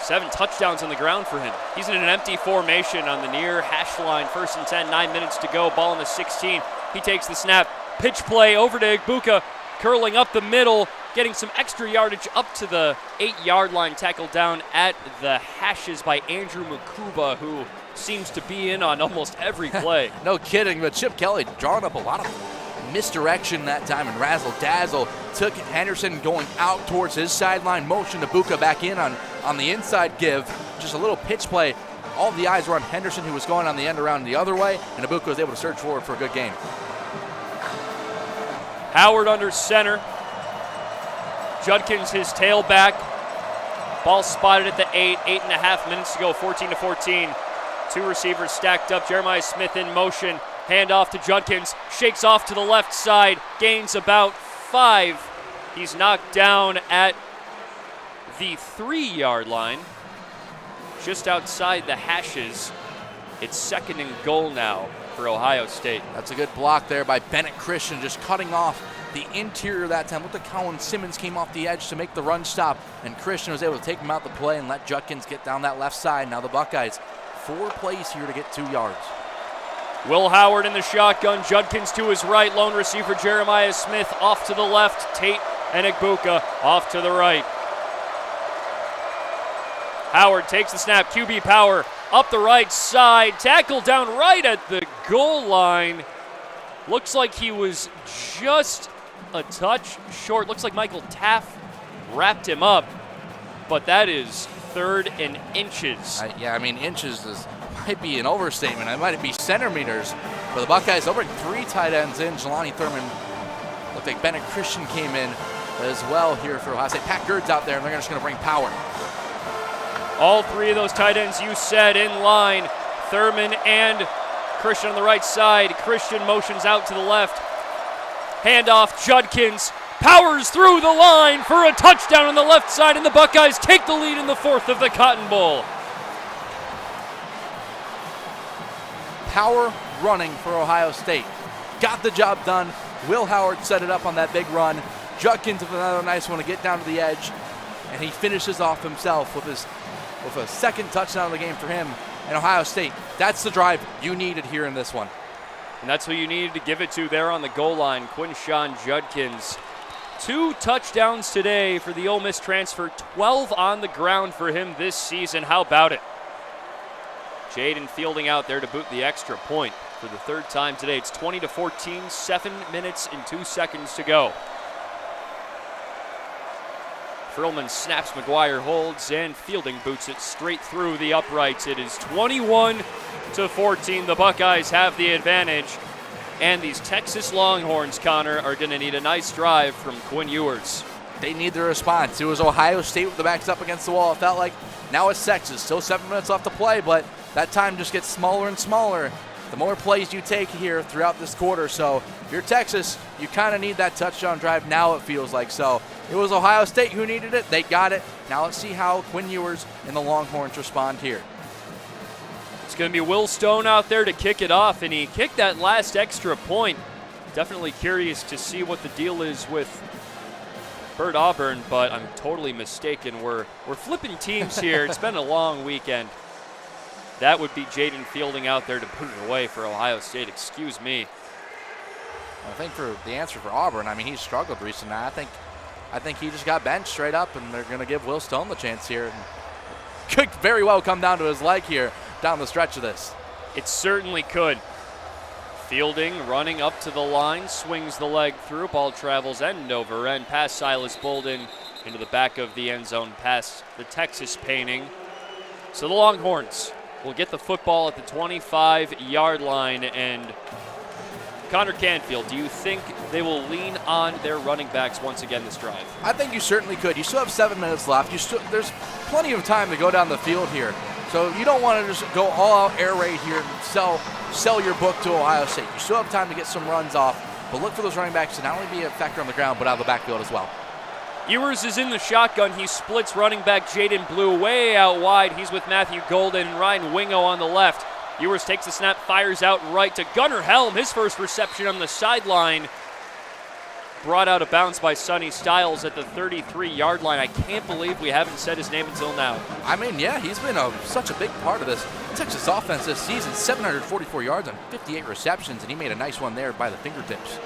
7 touchdowns on the ground for him. He's in an empty formation on the near hash line. 1st and 10, 9 minutes to go, ball in the 16. He takes the snap, pitch play over to Igbuka, curling up the middle, getting some extra yardage up to the 8-yard line, tackled down at the hashes by Andrew Makuba, who seems to be in on almost every play. No kidding, but Chip Kelly drawing up a lot of misdirection that time, and razzle-dazzle took Henderson going out towards his sideline, motion to Buka back in on the inside give, just a little pitch play. All the eyes were on Henderson, who was going on the end around the other way, and Ibuka was able to search forward for a good gain. Howard under center. Judkins his tailback. Ball spotted at the 8.5 minutes to go, 14-14. 2 receivers stacked up. Jeremiah Smith in motion. Handoff to Judkins. Shakes off to the left side. Gains about 5. He's knocked down at the 3-yard line. Just outside the hashes. It's 2nd and goal now for Ohio State. That's a good block there by Bennett Christian, just cutting off the interior that time. Look at Colin Simmons came off the edge to make the run stop, and Christian was able to take him out the play and let Judkins get down that left side. Now the Buckeyes, 4 plays here to get 2 yards. Will Howard in the shotgun, Judkins to his right, lone receiver Jeremiah Smith off to the left, Tate and Igbuka off to the right. Howard takes the snap, QB power up the right side, tackled down right at the goal line. Looks like he was just a touch short. Looks like Michael Taff wrapped him up, but that is 3rd and inches. Inches might be an overstatement. It might be centimeters. For the Buckeyes, they'll bring 3 tight ends in. Jelani Thurman, looked like Bennett Christian came in as well here for Ohio State. Pat Gird's out there, and they're just going to bring power. All 3 of those tight ends you said in line. Thurman and Christian on the right side. Christian motions out to the left. Handoff, Judkins powers through the line for a touchdown on the left side, and the Buckeyes take the lead in the 4th of the Cotton Bowl. Power running for Ohio State. Got the job done. Will Howard set it up on that big run. Judkins with another nice one to get down to the edge, and he finishes off himself with a 2nd touchdown of the game for him. And Ohio State, that's the drive you needed here in this one. And that's who you needed to give it to there on the goal line, Quinshon Judkins. 2 touchdowns today for the Ole Miss transfer, 12 on the ground for him this season. How about it? Jaden Fielding out there to boot the extra point for the 3rd time today. It's 20-14, 7 minutes and 2 seconds to go. Frillman snaps, McGuire holds, and Fielding boots it straight through the uprights. It is 21-14. The Buckeyes have the advantage. And these Texas Longhorns, Connor, are going to need a nice drive from Quinn Ewers. They need the response. It was Ohio State with the backs up against the wall. It felt like now it's Texas. Still 7 minutes left to play, but that time just gets smaller and smaller the more plays you take here throughout this quarter. So if you're Texas, you kind of need that touchdown drive now, it feels like. So it was Ohio State who needed it. They got it. Now let's see how Quinn Ewers and the Longhorns respond here. It's going to be Will Stone out there to kick it off, and he kicked that last extra point. Definitely curious to see what the deal is with Bert Auburn, but I'm totally mistaken. We're flipping teams here. It's been a long weekend. That would be Jaden Fielding out there to put it away for Ohio State. Excuse me. I think for the answer for Auburn, he's struggled recently. I think he just got benched straight up, and they're going to give Will Stone the chance here. And could very well come down to his leg here down the stretch of this. It certainly could. Fielding running up to the line, swings the leg through, ball travels end over end past Silas Bolden into the back of the end zone past the Texas painting. So the Longhorns will get the football at the 25-yard line, and Connor Canfield, do you think they will lean on their running backs once again this drive? I think you certainly could. You still have 7 minutes left. There's plenty of time to go down the field here. So you don't want to just go all-out air raid here and sell your book to Ohio State. You still have time to get some runs off, but look for those running backs to not only be a factor on the ground, but out of the backfield as well. Ewers is in the shotgun. He splits running back Jaden Blue way out wide. He's with Matthew Golden and Ryan Wingo on the left. Ewers takes the snap, fires out right to Gunnar Helm. His first reception on the sideline. Brought out of bounds by Sonny Styles at the 33-yard line. I can't believe we haven't said his name until now. I mean, yeah, he's been such a big part of this Texas offense this season. 744 yards on 58 receptions, and he made a nice one there by the fingertips.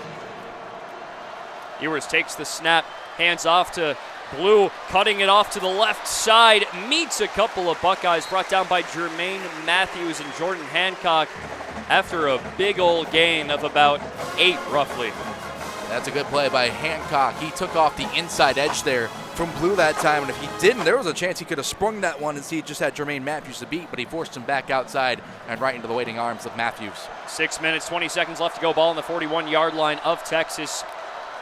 Ewers takes the snap, hands off to Blue, cutting it off to the left side, meets a couple of Buckeyes, brought down by Jermaine Matthews and Jordan Hancock after a big old gain of about 8 roughly. That's a good play by Hancock. He took off the inside edge there from Blue that time, and if he didn't, there was a chance he could have sprung that one and he just had Jermaine Matthews to beat, but he forced him back outside and right into the waiting arms of Matthews. 6 minutes, 20 seconds left to go. Ball on the 41-yard line of Texas.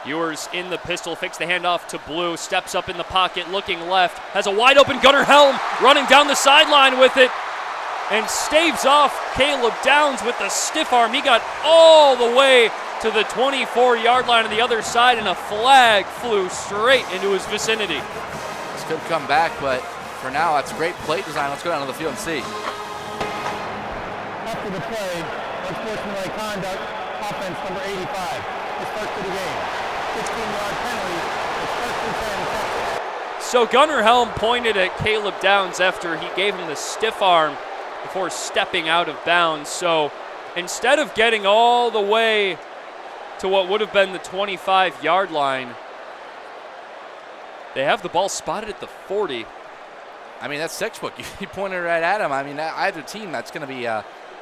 Ewers in the pistol, fakes the handoff to Blue, steps up in the pocket, looking left, has a wide open Gunnar Helm running down the sideline with it, and staves off Caleb Downs with the stiff arm. He got all the way to the 24-yard line on the other side, and a flag flew straight into his vicinity. This could come back, but for now, that's great play design. Let's go down to the field and see. After the play, unsportsmanlike conduct, offense number 85. It's first of the game. 15-yard penalty. It's first and 10. So Gunnar Helm pointed at Caleb Downs after he gave him the stiff arm before stepping out of bounds. So instead of getting all the way to what would have been the 25-yard line, they have the ball spotted at the 40. I mean, that's textbook. You pointed right at him. I mean, either team, that's going to be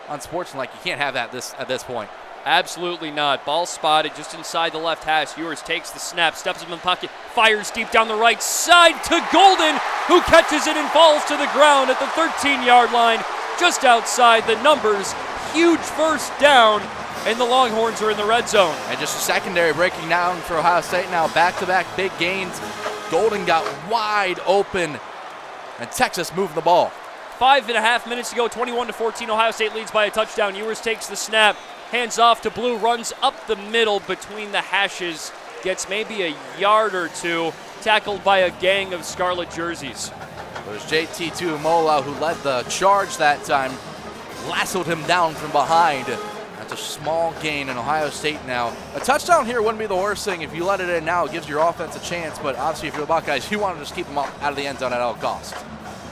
unsportsmanlike. You can't have that at this point. Absolutely not. Ball spotted just inside the left hash. Ewers takes the snap, steps up in the pocket, fires deep down the right side to Golden, who catches it and falls to the ground at the 13-yard line, just outside the numbers. Huge first down, and the Longhorns are in the red zone. And just a secondary breaking down for Ohio State now. Back-to-back big gains. Golden got wide open, and Texas moved the ball. 5.5 minutes to go, 21-14. Ohio State leads by a touchdown. Ewers takes the snap, hands off to Blue, runs up the middle between the hashes, gets maybe a yard or two, tackled by a gang of scarlet jerseys. It was JT Tuimola who led the charge that time, lassoed him down from behind. That's a small gain in Ohio State now. A touchdown here wouldn't be the worst thing. If you let it in now, it gives your offense a chance, but obviously if you're the Buckeyes, you want to just keep them out of the end zone at all costs.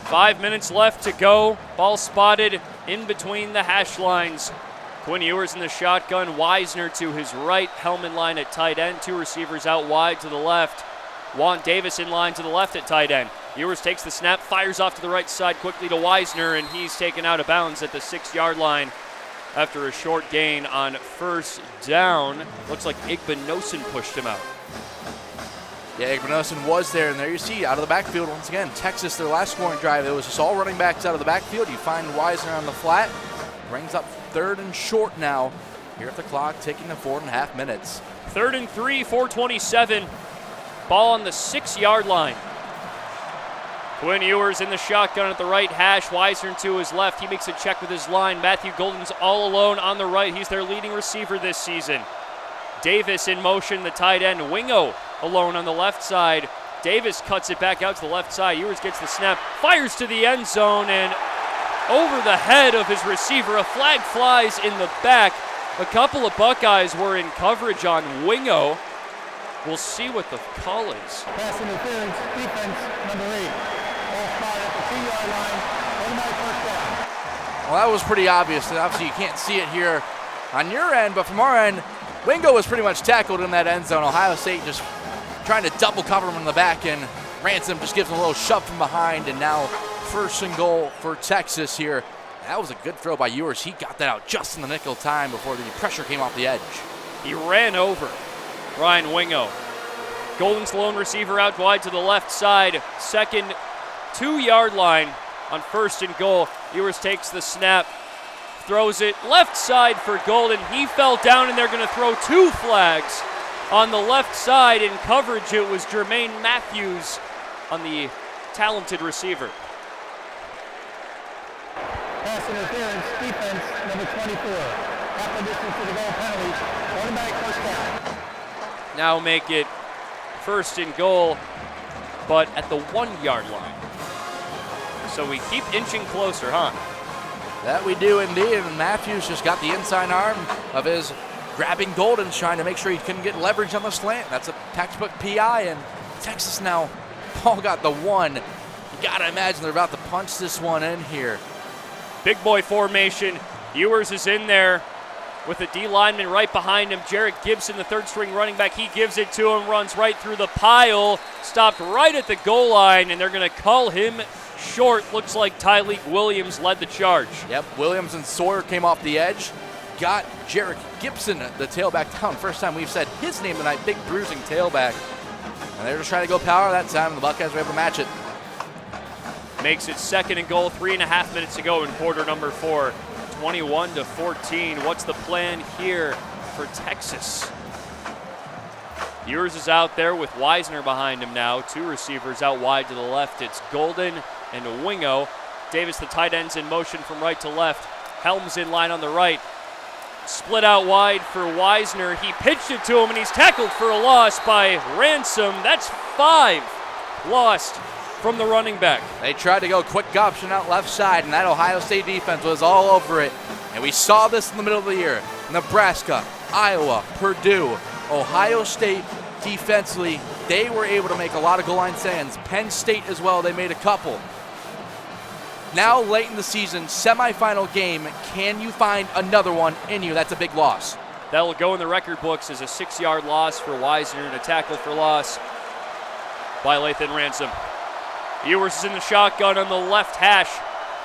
5 minutes left to go. Ball spotted in between the hash lines. Quinn Ewers in the shotgun, Wisner to his right, Helm in line at tight end, 2 receivers out wide to the left. Juan Davis in line to the left at tight end. Ewers takes the snap, fires off to the right side quickly to Wisner, and he's taken out of bounds at the 6-yard line after a short gain on first down. Looks like Igbinosun pushed him out. Yeah, Igbinosun was there, and there you see, out of the backfield once again, Texas, their last scoring drive, it was just all running backs out of the backfield. You find Wisner on the flat, brings up 3rd and short now. Here at the clock, ticking to 4.5 minutes. 3rd and 3, 4:27. Ball on the 6-yard line. Quinn Ewers in the shotgun at the right hash. Wisner to his left. He makes a check with his line. Matthew Golden's all alone on the right. He's their leading receiver this season. Davis in motion, the tight end. Wingo alone on the left side. Davis cuts it back out to the left side. Ewers gets the snap, fires to the end zone, and over the head of his receiver, a flag flies in the back. A couple of Buckeyes were in coverage on Wingo. We'll see what the call is. Pass interference, defense, number 8. Ball spotted at the 2-yard line. Automatic first down. Well, that was pretty obvious. Obviously, you can't see it here on your end, but from our end, Wingo was pretty much tackled in that end zone. Ohio State just trying to double cover him in the back, and Ransom just gives him a little shove from behind, and now 1st and goal for Texas here. That was a good throw by Ewers. He got that out just in the nick of time before the pressure came off the edge. He ran over Ryan Wingo. Golden's lone receiver out wide to the left side. 2nd 2-yard line on 1st and goal. Ewers takes the snap, throws it left side for Golden. He fell down, and they're going to throw 2 flags on the left side. In coverage, it was Jermaine Matthews on the talented receiver. Pass interference, defense, number 24. Half the distance to the goal penalty. Quarterback first down. Now make it 1st and goal, but at the 1-yard line. So we keep inching closer, huh? That we do indeed, and Matthews just got the inside arm of his grabbing Golden, trying to make sure he couldn't get leverage on the slant. That's a textbook PI, and Texas now, Paul got the 1. You gotta imagine they're about to punch this one in here. Big boy formation. Ewers is in there with a D lineman right behind him. Jarrett Gibson, the 3rd-string running back, he gives it to him, runs right through the pile, stopped right at the goal line, and they're going to call him short. Looks like Tyleek Williams led the charge. Yep, Williams and Sawyer came off the edge. Got Jarrett Gibson, the tailback, down. First time we've said his name tonight, big bruising tailback. And they're just trying to go power that time, and the Buckeyes were able to match it. Makes it 2nd and goal, 3.5 minutes to go in quarter number 4. 21-14. What's the plan here for Texas? Ewers is out there with Wisner behind him now. 2 receivers out wide to the left. It's Golden and Wingo. Davis, the tight end's in motion from right to left. Helms in line on the right. Split out wide for Wisner. He pitched it to him, and he's tackled for a loss by Ransom. That's 5 lost from the running back. They tried to go quick option out left side, and that Ohio State defense was all over it. And we saw this in the middle of the year. Nebraska, Iowa, Purdue, Ohio State defensively, they were able to make a lot of goal line stands. Penn State as well, they made a couple. Now late in the season, semifinal game, can you find another one in you? That's a big loss. That will go in the record books as a 6-yard loss for Wisner and a tackle for loss by Lathan Ransom. Ewers is in the shotgun on the left hash.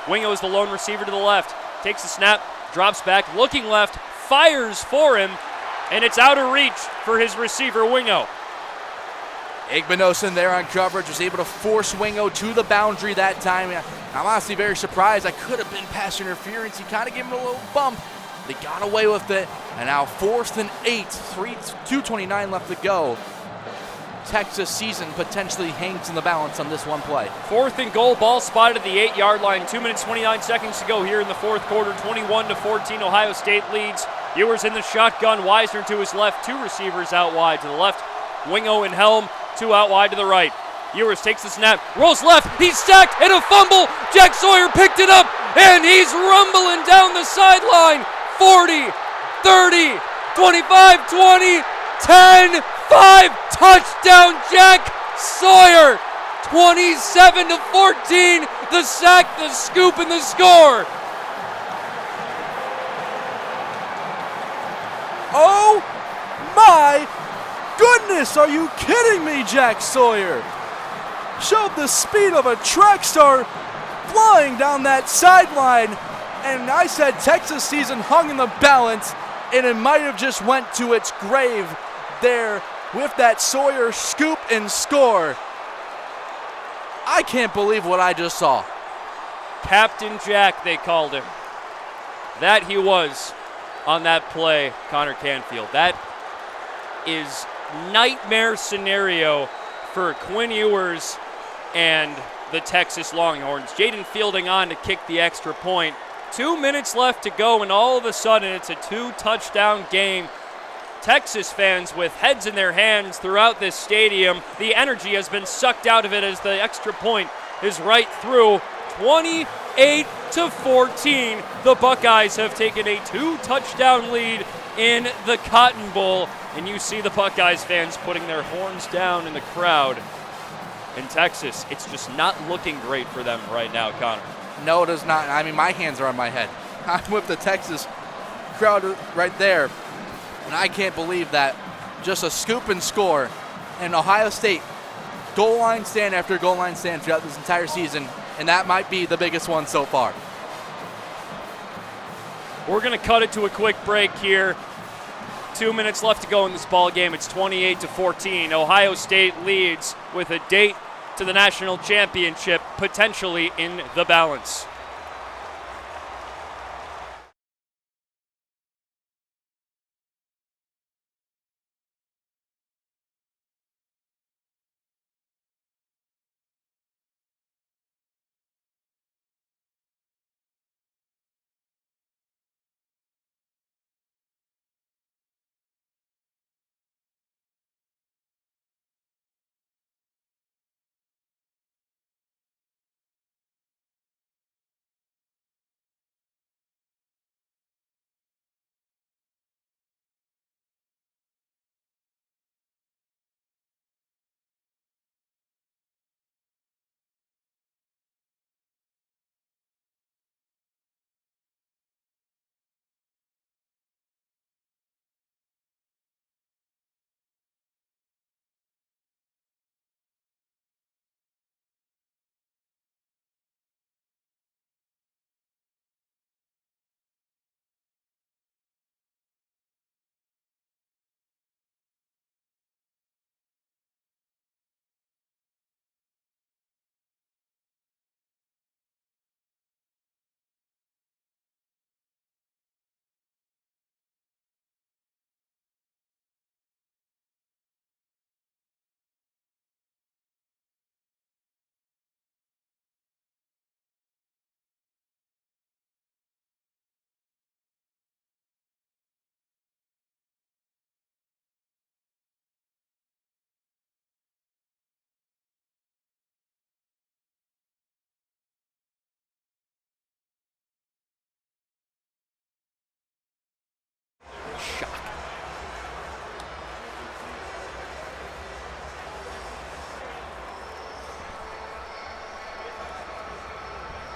Wingo is the lone receiver to the left. Takes the snap, drops back, looking left, fires for him, and it's out of reach for his receiver, Wingo. Igbenogson there on coverage was able to force Wingo to the boundary that time. I'm honestly very surprised. That could have been pass interference. He kind of gave him a little bump. They got away with it, and now 4th and 8, 2:29 left to go. Texas season potentially hangs in the balance on this one play. 4th and goal, ball spotted at the 8-yard line. 2 minutes, 29 seconds to go here in the 4th quarter. 21-14, Ohio State leads. Ewers in the shotgun, Wisner to his left, 2 receivers out wide to the left. Wingo and Helm, 2 out wide to the right. Ewers takes the snap, rolls left, he's sacked, and a fumble. Jack Sawyer picked it up, and he's rumbling down the sideline. 40, 30, 25, 20, 10, 5, touchdown Jack Sawyer. 27-14, the sack, the scoop, and the score. Oh my goodness, are you kidding me, Jack Sawyer? Showed the speed of a track star flying down that sideline, and I said Texas season hung in the balance, and it might have just went to its grave there with that Sawyer scoop and score. I can't believe what I just saw. Captain Jack, they called him. That he was on that play, Connor Canfield. That is nightmare scenario for Quinn Ewers and the Texas Longhorns. Jaden Fielding on to kick the extra point. 2 minutes left to go, and all of a sudden it's a 2-touchdown game. Texas fans with heads in their hands throughout this stadium. The energy has been sucked out of it as the extra point is right through. 28-14, the Buckeyes have taken a 2-touchdown lead in the Cotton Bowl, and you see the Buckeyes fans putting their horns down in the crowd. In Texas, it's just not looking great for them right now, Connor. No, it is not. I mean, my hands are on my head. I'm with the Texas crowd right there, and I can't believe that. Just a scoop and score, and Ohio State goal line stand after goal line stand throughout this entire season, and that might be the biggest one so far. We're going to cut it to a quick break here. 2 minutes left to go in this ball game. It's 28-14. Ohio State leads with a date to the national championship potentially in the balance.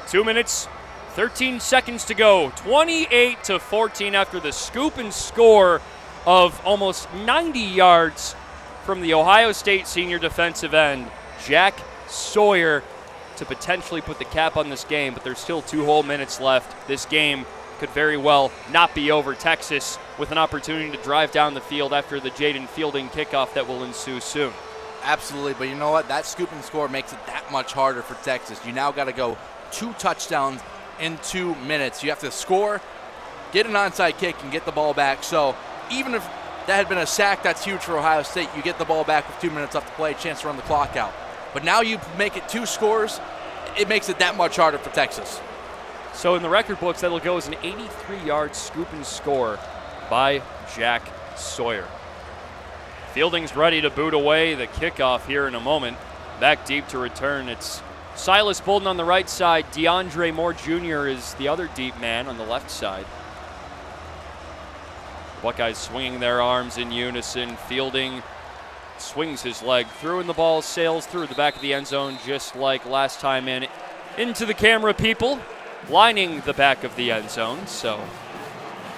2 minutes, 13 seconds to go. 28-14 after the scoop and score of almost 90 yards from the Ohio State senior defensive end, Jack Sawyer, to potentially put the cap on this game, but there's still 2 whole minutes left. This game could very well not be over. Texas with an opportunity to drive down the field after the Jaden Fielding kickoff that will ensue soon. Absolutely, but you know what? That scoop and score makes it that much harder for Texas. You now got to go 2 touchdowns in 2 minutes. You have to score, get an onside kick, and get the ball back. So even if that had been a sack, that's huge for Ohio State. You get the ball back with 2 minutes left to play, chance to run the clock out. But now you make it 2 scores, it makes it that much harder for Texas. So in the record books, that'll go as an 83-yard scoop and score by Jack Sawyer. Fielding's ready to boot away the kickoff here in a moment. Back deep to return. It's Silas Bolden on the right side. DeAndre Moore Jr. is the other deep man on the left side. Buckeyes swinging their arms in unison. Fielding swings his leg through, and the ball sails through the back of the end zone just like last time in. Into the camera people, lining the back of the end zone. So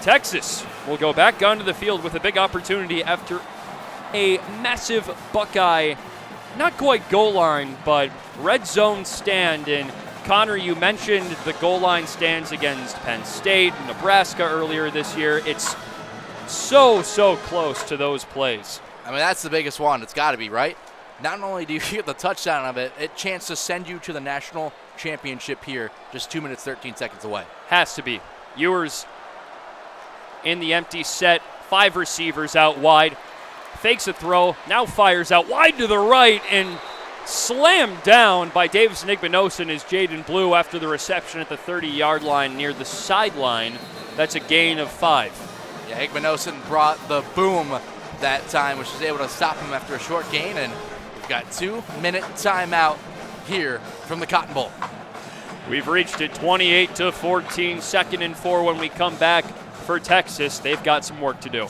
Texas will go back onto the field with a big opportunity after a massive Buckeye, not quite goal line, but red zone stand. And Connor, you mentioned the goal line stands against Penn State, Nebraska earlier this year. It's so close to those plays. I mean, that's the biggest one. It's got to be, right? Not only do you get the touchdown of it, it chance to send you to the national championship here, just 2 minutes, 13 seconds away. Has to be. Ewers in the empty set, 5 receivers out wide, fakes a throw, now fires out wide to the right, and slammed down by Davis Nigbinosin is Jaden Blue after the reception at the 30-yard line near the sideline. That's a gain of 5. Yeah, Nigbinosin brought the boom that time, which was able to stop him after a short gain, and we've got 2-minute timeout here from the Cotton Bowl. We've reached it, 28-14, 2nd and 4 when we come back for Texas. They've got some work to do.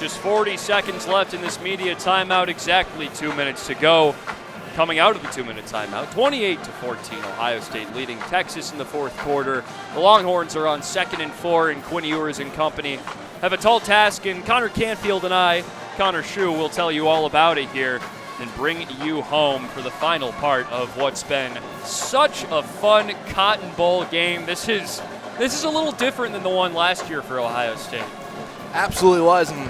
Just 40 seconds left in this media timeout, exactly 2 minutes to go. Coming out of the 2-minute timeout, 28-14, Ohio State leading Texas in the 4th quarter. The Longhorns are on 2nd and 4, and Quinn Ewers and company have a tall task, and Connor Canfield and I, Connor Schuh, will tell you all about it here and bring you home for the final part of what's been such a fun Cotton Bowl game. This is This is a little different than the one last year for Ohio State. Absolutely was, and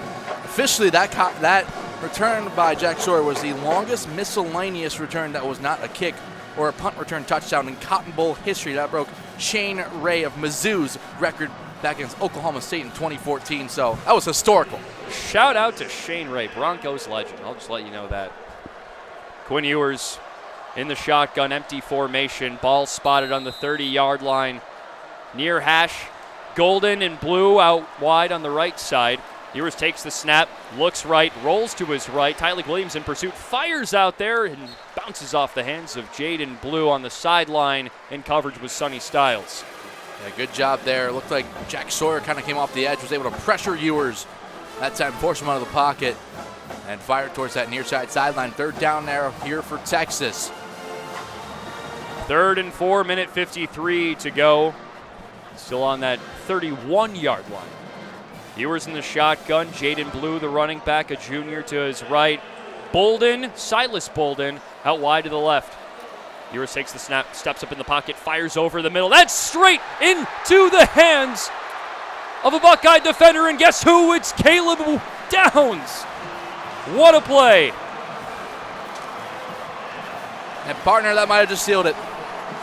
officially that return by Jack Sawyer was the longest miscellaneous return that was not a kick or a punt return touchdown in Cotton Bowl history. That broke Shane Ray of Mizzou's record back against Oklahoma State in 2014, so that was historical. Shout out to Shane Ray, Broncos legend. I'll just let you know that. Quinn Ewers in the shotgun, empty formation. Ball spotted on the 30-yard line. Near hash, golden and blue out wide on the right side. Ewers takes the snap, looks right, rolls to his right. Tyleik Williams in pursuit, fires out there and bounces off the hands of Jaden Blue on the sideline in coverage with Sonny Styles. Yeah, good job there. It looked like Jack Sawyer kind of came off the edge, was able to pressure Ewers. That time forced him out of the pocket and fired towards that near side sideline. Third down there here for Texas. 3rd and 4, minute 53 to go. Still on that 31-yard line. Ewers in the shotgun. Jaden Blue, the running back, a junior to his right. Bolden, Silas Bolden, out wide to the left. Ewers takes the snap, steps up in the pocket, fires over the middle. That's straight into the hands of a Buckeye defender, and guess who? It's Caleb Downs. What a play. And partner, that might have just sealed it.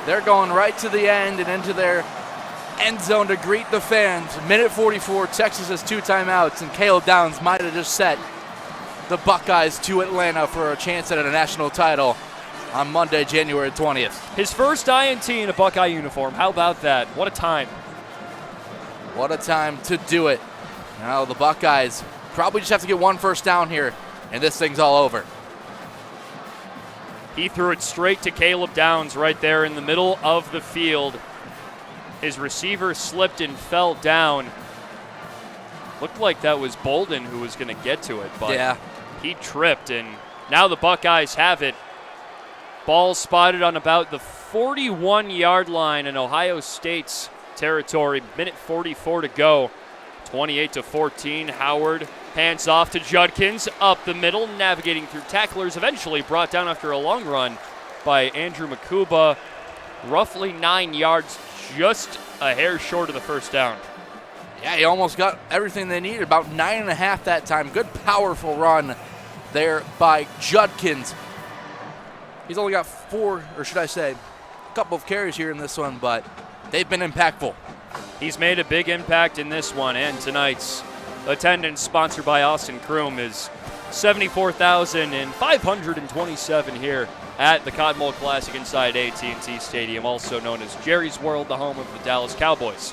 They're going right to the end and into their end zone to greet the fans. Minute 44, Texas has 2 timeouts, and Caleb Downs might have just set the Buckeyes to Atlanta for a chance at a national title on Monday, January 20th. His first INT in a Buckeye uniform. How about that? What a time. What a time to do it. Now the Buckeyes probably just have to get 1 first down here, and this thing's all over. He threw it straight to Caleb Downs right there in the middle of the field. His receiver slipped and fell down. Looked like that was Bolden who was going to get to it, but yeah, he tripped, and now the Buckeyes have it. Ball spotted on about the 41-yard line in Ohio State's territory. Minute 44 to go. 28-14. Howard hands off to Judkins up the middle, navigating through tacklers, eventually brought down after a long run by Andrew Makuba. Roughly 9 yards, just a hair short of the first down. Yeah, he almost got everything they needed. About 9.5 that time. Good, powerful run there by Judkins. He's only got 4, or should I say, a couple of carries here in this one, but they've been impactful. He's made a big impact in this one, and tonight's attendance, sponsored by Austin Crume, is 74,527 here at the Cotton Bowl Classic inside AT&T Stadium, also known as Jerry's World, the home of the Dallas Cowboys.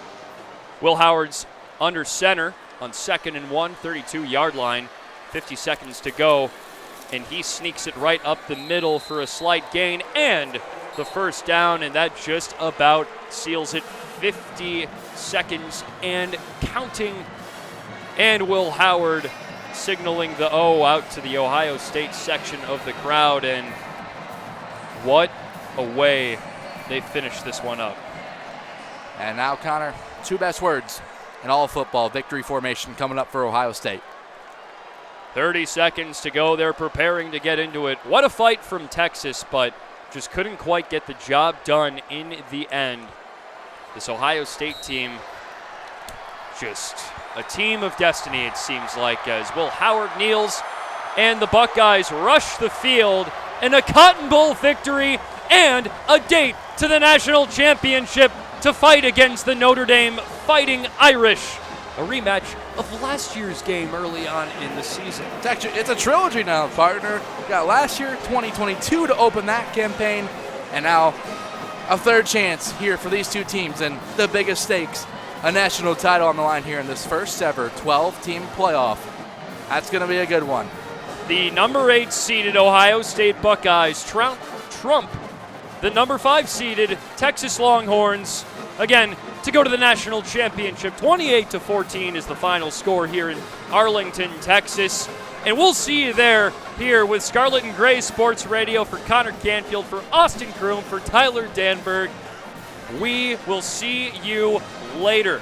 Will Howard's under center on 2nd and 1, 32-yard line, 50 seconds to go, and he sneaks it right up the middle for a slight gain and the first down, and that just about seals it. 50 seconds and counting, and Will Howard signaling the O out to the Ohio State section of the crowd, and what a way they finished this one up. And now, Connor, 2 best words in all of football: victory formation coming up for Ohio State. 30 seconds to go. They're preparing to get into it. What a fight from Texas, but just couldn't quite get the job done in the end. This Ohio State team, just a team of destiny, it seems like, as Will Howard kneels and the Buckeyes rush the field in a Cotton Bowl victory and a date to the national championship to fight against the Notre Dame Fighting Irish. A rematch of last year's game early on in the season. It's a trilogy now, partner. We got last year, 2022, to open that campaign, and now a 3rd chance here for these 2 teams, and the biggest stakes, a national title on the line here in this first ever 12-team playoff. That's going to be a good one. The number 8 seeded Ohio State Buckeyes trump the number 5 seeded Texas Longhorns, again, to go to the national championship. 28-14 is the final score here in Arlington, Texas. And we'll see you there here with Scarlet and Gray Sports Radio. For Connor Canfield, for Austin Crume, for Tyler Danburg. We will see you later.